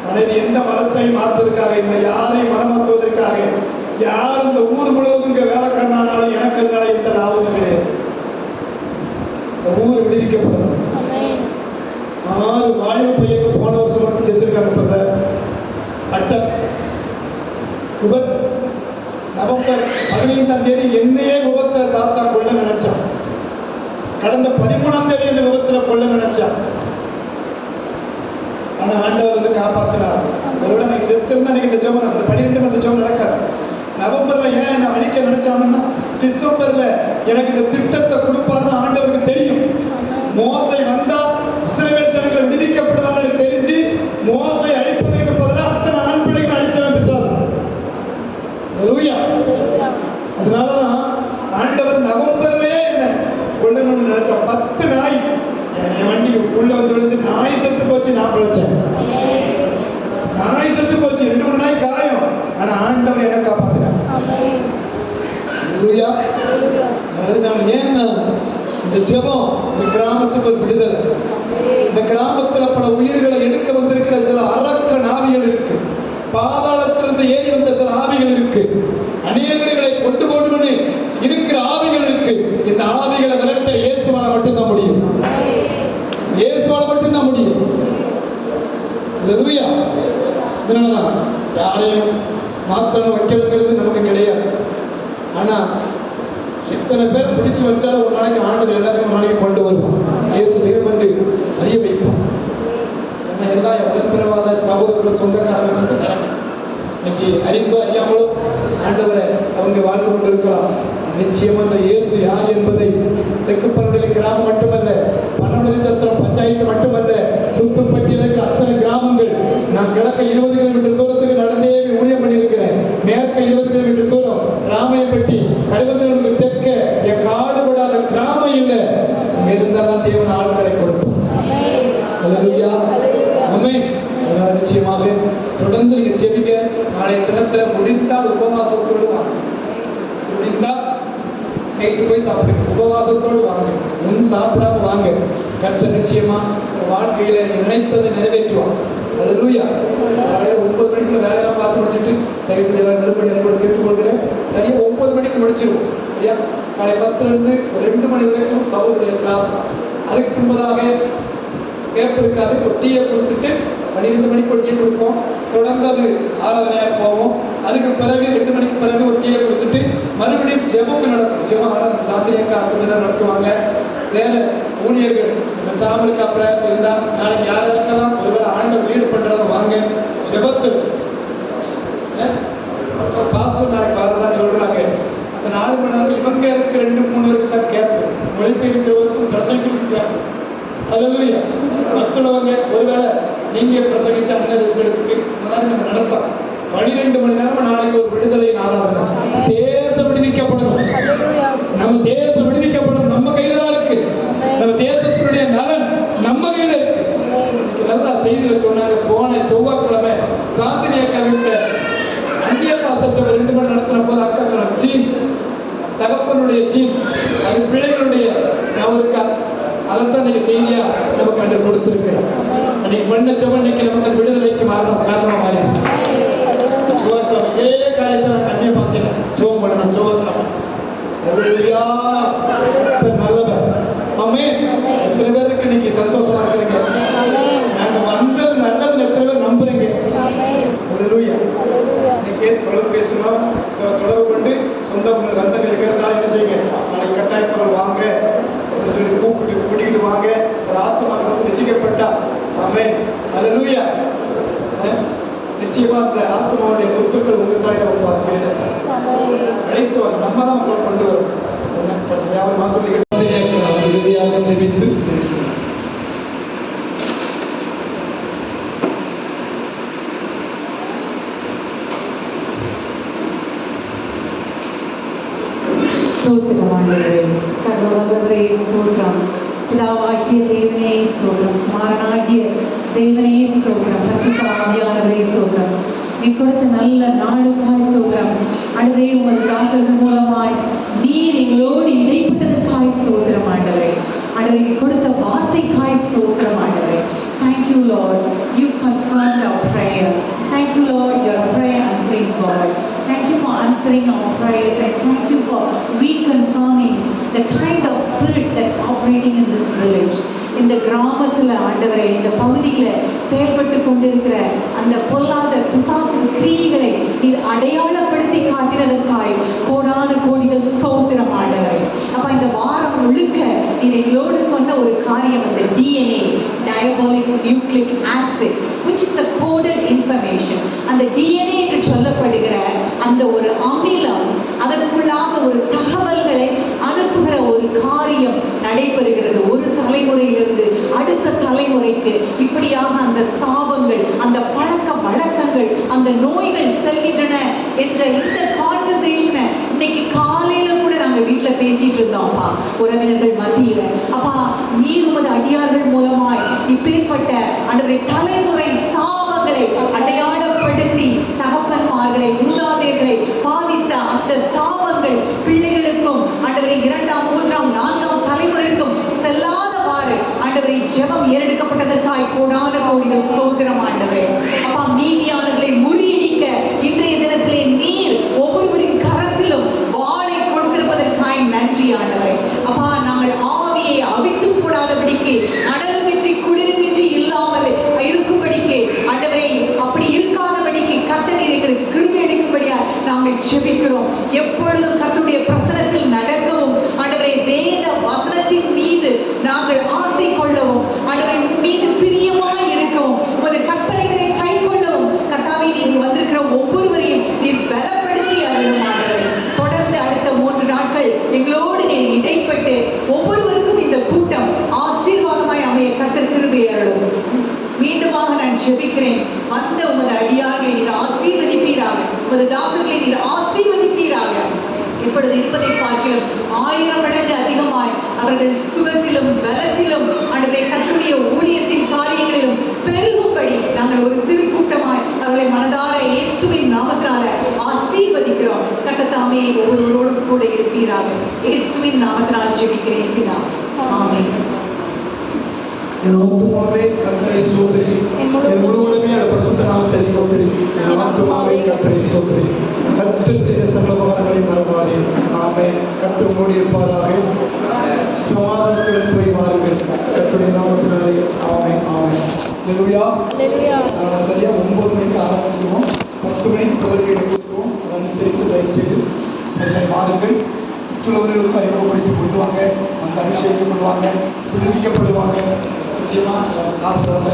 ஆனால் இது எந்த மதத்தையும் மாற்றுவதற்காக இல்லை, யாரையும் மதம் மாற்றுவதற்காக. யார் இந்த ஊர் முழுவதும் இங்க வேலைக்காரனாலும் எனக்கு அதனால எந்த லாபமும் கிடையாது. இந்த ஊர் விடுவிக்கப்படணும். 6 வாலிப பையங்க போன வருஷம் மட்டும் செத்துருக்காங்க. அட்டக் விபத்து நவம்பர் 15ஆம் தேதி என்னையே விபத்துல சாத்தா கொள்ள நினைச்சான். கடந்த 13ஆம் தேதி என்ன விபத்துல கொள்ள நினைச்சான். ஆனா ஆண்டவர் வந்து காப்பாத்தினார். ஒருவேளை நீங்க செத்திருந்தா நீங்க இந்த ஜெபம், இந்த 12 மணி ஜெபம் நடக்காது. நவம்பர்ல ஏன் என்ன அழிக்க நினைச்சாங்கன்னா, டிசம்பர்ல எனக்கு இந்த திட்டத்தை கொடுப்பாருன்னு ஆண்டவருக்கு தெரியும். மோசை வந்தா இஸ்ரவேல் ஜனங்களை விடுவிக்கப்படுவாங்க தெரிஞ்சு மோசை அழிப்பதற்கு பதிலாக அத்தனை ஆண் பிள்ளைகள் அழிச்சாங்க விசுவாசம். அதனாலதான் ஆண்டவர் நவம்பர்லயே என்ன கொள்ளணும்னு நினைச்சோம். 10 நாய் என் வண்டிக்கு உள்ள வந்து விழுந்து நாய் செத்து போச்சு, நான் பிழைச்சேன். நாய் செத்து போச்சு, 2-3 நாய் காயம். ஆனா ஆண்டவர் என்ன காப்பாத்தினார். ஏன்னா இந்த ஜெபம் இந்த கிராமத்துக்கு ஒரு விடுதலை. இந்த கிராமத்துல பல உயிர்களை எடுக்க வந்திருக்கிற சில அரக்க ஆவிகள் இருக்கு. பாதாளத்திலிருந்து ஏறி வந்த சில ஆவிகள் இருக்கு. அநேகர்களை கொண்டு போடுவனே இருக்கிற ஆவிகள் இருக்கு. இந்த ஆவிகளை விரட்ட யாரையும் மாற்றணும் வைக்கணுங்கிறது நமக்கு கிடையாது. ஆனால் எத்தனை பேர் பிடிச்சி வச்சாலும் ஒரு நாளைக்கு ஆண்டவர் எல்லாரையும் ஒரு நாளைக்கு கொண்டு வருவான். இயேசு தேவன் என்று அறிய வைப்பான். ஏன்னா எல்லாம் உடன்பிறவாத சகோதரர்கள் சொந்தக்காரர்கள் என்று தரணும். இன்னைக்கு அறிந்தோ அறியாமலோ ஆண்டவரை அவங்க வாழ்ந்து கொண்டிருக்கலாம். நிச்சயமா அந்த இயேசு யார் என்பதை தெற்கு பன்னெண்டு கிராமம் மட்டுமல்ல, பன்னெண்டு சத்திரம் பஞ்சாயத்து மட்டுமல்ல, சுத்துப்பட்டியில் இருக்கிற அத்தனை கிராமங்கள், நான் கிழக்க 20 கிலோமீட்டர் தூரத்துக்கு நடந்தே ஊழியம் பண்ணியிருக்கிறேன். மேற்க 20 கிலோமீட்டர் தூரம் ராமையப்பட்டி, கருவந்தூருக்கு தெற்க என் காடுபடாத கிராமம் இல்லை. அங்க இருந்தாலும் தேவன் ஆட்களை கொடுப்பார். அல்லேலூயா, ஆமென். அதனால நிச்சயமாக தொடர்ந்து நீங்க ஜெபிங்க. நாளைய தினத்துல முடிந்தால் உபவாசத்தோடு வாங்க. முடிந்தால் நைட்டு போய் சாப்பிடுங்க, உபவாசத்தோடு வாங்க, ஒன்றும் சாப்பிடாம வாங்க. கர்த்தர் நிச்சயமா வாழ்க்கையில நீங்க நினைத்ததை நிறைவேற்றுவாங்க. அல்லேலூயா. காலையில 9 மணிக்குள்ள வேலையெல்லாம் பார்த்து முடிச்சுட்டு தயவு செய்ய நெருப்படி கூட கேட்டுக்கொள்கிறேன். சரியா 9 மணிக்கு முடிச்சிருவோம். சரியா காலை 10 இருந்து 2 மணி வரைக்கும் சகோதரிய கிளாஸ். அதுக்கு முன்பதாக கேப் இருக்காது, ஒரு டீயை கொடுத்துட்டு 12 மணிக்கு ஒரு டீ கொடுப்போம். தொடர்ந்து அது ஆராதனையாக போவோம். அதுக்கு பிறகு 2 மணிக்கு பிறகு ஒரு டீயை கொடுத்துட்டு மறுபடியும் ஜெபம் நடக்கும். ஜெபம் சாந்திரியாக்கா கொஞ்சம் நடத்துவாங்க. வேற ஊழியர்கள் சாமலுக்கு அப்புறம் இருந்தால் நாளைக்கு யார் இருக்கலாம், ஒருவேளை ஆண்டவர் லீடு பண்றத வாங்க. ஜெபத்து பாஸ்டர் நாளைக்கு வரதா சொல்றாங்க. அந்த 4 மணி நேரம் இவங்க இருக்கு 2-3 பேருக்கு தான் கேட்பு, மொழிபெயர்க்கிறவருக்கும் பிரசங்கிக்கும் கேட்பு. அல்லேலூயா. மற்றவங்க ஒருவேளை நீங்க பிரசங்கிச்ச அண்ணன் ரெஸ்ட் எடுத்துக்கு நம்ம நடத்தோம். 12 மணி நேரம் நாளைக்கு ஒரு விடுதலை ஆராதனை. தேசம் விடுவிக்கப்படணும், நம்ம தேசம் விடுவிக்கப்படணும். நம்ம கையில தான் இருக்கு. நம்ம தேசத்தினுடைய நலன் நம்ம கையில இருக்கு. நல்லா செய்தியில சொன்னாங்க. போன செவ்வாய்க்கிழமை சாந்தினி அக்கா வீட்டுல அந்நிய பாசச்சபை 2 மணி நடத்தின போது அக்கா சொன்னாங்க, சீன் தகப்பனுடைய சீன் அது பிள்ளைகளுடைய அவருக்கு அதைத்தான் நீங்க செய்தியா நமக்கு அன்று கொடுத்திருக்கிறோம். அன்னைக்கு பண்ண செவன் இன்னைக்கு நமக்கு அது விடுதலைக்கு காரணமா மாறி செவ்வாய்க்கிழமை இதே காரியத்தை நான் கண்ணிய பாசையில ஜெபம் பண்ணணும். செவ்வாய்க்கிழமை நல்லவர். ஆமென். எத்தனை பேருக்கு இன்னைக்கு சந்தோஷமா இருக்கிறீங்க? நாங்க வந்தது நல்லது எத்தனை பேர் நம்புறீங்க? அல்லேலூயா. இன்னைக்கு தொடர்பு பேசணும், தொடர்பு கொண்டு சொந்த வந்தவங்க இருக்கிறதால என்ன செய்யுங்க, நாளைக்கு கட்டாயப்பொருள் வாங்க அப்படின்னு சொல்லி கூட்டிகிட்டு வாங்க. ஒரு ஆத்மாக்கள் வந்து ரட்சிக்கப்பட்டா ஆமென். அல்லேலூயா. நிச்சயமா அந்த ஆத்மாவுடைய முத்துக்கள் உங்க தலையில வைப்பார். அழைத்து வாங்க, நம்ம தான் உங்களை கொண்டு வரும். வியாபார மாசம் இறுதியாக ஜெபித்து ஸ்தோத்திரம் ஆண்டவரே, சர்வ வல்லவரே ஸ்தோத்திரம். பிதாவாகிய தேவனே ஸ்தோத்திரம், குமாரனாகிய தேவனே ஸ்தோத்திரம், பரிசுத்த ஆவியானவரே ஸ்தோத்திரம். நீ கொடுத்த நல்ல நாளுக்காய் ஸ்தோத்திரம். ஆண்டவரே, உமது தாசர்கள் மூலமாய் நீர் எங்களோடு இடைப்பட்டதற்காய் ஸ்தோத்திரம் ஆண்டவரே. ஆண்டவரே, நீ கொடுத்த வார்த்தைக்காய் ஸ்தோத்திரம் ஆண்டவரே. Thank you Lord, you confirmed our prayer. Thank you Lord, you're a prayer answering God. Thank you for answering our prayers and thank you for reconfirming the kind of spirit that's operating in this village. இந்த கிராமத்துல ஆண்டவரே, இந்த பகுதியில செயல்பட்டு கொண்டிருக்கிற அந்த பொல்லாத பிசாசு கிரியைகளை இது அடையாளப்படுத்தி காட்டினதற்காய் கோடான கோடிகள் ஸ்தோத்திரம் ஆண்டவரே. அப்ப இந்த வாரம் முழுக்க இது எங்களோடு சொன்ன ஒரு காரியம், அந்த DNA, diabolic nucleic acid, which is the coded information. அந்த DNA என்று சொல்லப்படுகிற அந்த ஒரு அமிலம் அதற்குள்ளாக ஒரு தகவல்களை அனுப்புகிற ஒரு காரியம் நடைபெறுகிறது. ஒரு தலைமுறையிலிருந்து அடுத்த தலைமுறைக்கு இப்படியாக அந்த சாபங்கள், அந்த பழக்க வழக்கங்கள், அந்த நோய்கள் செல்கின்றன என்ற இந்த கான்வர்சேஷனை இன்னைக்கு காலையில கூட நாங்க வீட்டுல பேசிட்டு இருந்தோம்ப்பா, உறவினர்கள் மத்தியில. அப்பா, நீர் உமது அடியார்கள் மூலமாய் இப்பேற்பட்ட அன்றைய தலைமுறை சாபங்களை அடையாளப்படுத்தி தகப்பன்மார்களை, மூதாதையர்களை பாதித்த அந்த சாபங்கள் பிள்ளைகளுக்கும் ஆண்டவரை 2ஆம் 3ஆம் 4ஆம் தலைமுறைக்கும் செல்லாதவாறு ஆண்டவரை ஜெபம் ஏறெடுக்கப்பட்டதற்காய் கோடான கோடிகள் ஸ்தோத்திரம் ஆண்டவரே. அப்பா, மீதியானவர்களை முறியடிக்க இன்றைய தினத்திலே நீர் ஒவ்வொருவரின் கரத்திலும் வாளை கொடுத்திருப்பதற்காய் நன்றி ஆண்டவரே. அப்பா, நாங்கள் ஆவியை அவித்து கூடாதபடிக்கு, அனலுமின்றி குளிருமின்றி இல்லாமல் இருக்கும்படிக்கு ஆண்டவரே, அப்படி இருக்காதபடிக்கு கர்த்தர் ஜெபிக்கிறேன். வந்த உமது அடியார்களை நீர் ஆசீர்வதிப்பீராக, உமது தாசர்களை நீர் ஆசீர்வதிப்பீராக. இப்பொழுது இருப்பதை பார்க்கிறோம் 1000 மடங்கு அதிகமாய் அவர்கள் சுகத்திலும் பலத்திலும் ஆண்டவரே கர்த்தருடைய ஊழியத்தின் காரியங்களிலும் பெருகும்படி நாங்கள் ஒரு சிறு கூட்டமாய் அவர்களை மனதார இயேசுவின் நாமத்தினால ஆசீர்வதிக்கிறோம். கர்த்தத்தாமே ஒவ்வொருவரோடும் கூட இருப்பீராக. இயேசுவின் நாமத்தினால் ஜெபிக்கிறேன் பிதா, ஆமென். என் ஆத்துமாவே கர்த்தரை ஸ்தோத்திரி, என் முழு உலகமே அவருடைய பரிசுத்த நாமத்தை ஸ்தோத்திரி. என் ஆத்துமாவே கர்த்தரை ஸ்தோத்திரி. கர்த்தர் செய்த சர்வ உபகாரங்களை மறவாதே. ஆமென். கர்த்தர் உங்களோடு இருப்பாராக. சமாதானத்துடன் போய் வாருங்கள். கர்த்தருடைய நாமத்தினாலே ஆமென், ஆமென். அல்லேலூயா. நாங்கள் சரியா 9 மணிக்கு ஆரம்பிச்சிருவோம். 10 மணிக்கு பதவியை கொடுத்துருவோம். அதை அனுசரித்து தயவு செய்து சரியாக வாருங்கள். மற்றவர்களுக்கு அறிமுகப்படுத்திக் கொள்வாங்க, அந்த அபிஷேகம் பண்ணுவாங்க, புதுப்பிக்கப்படுவாங்க. நிச்சயமாக காசு தான்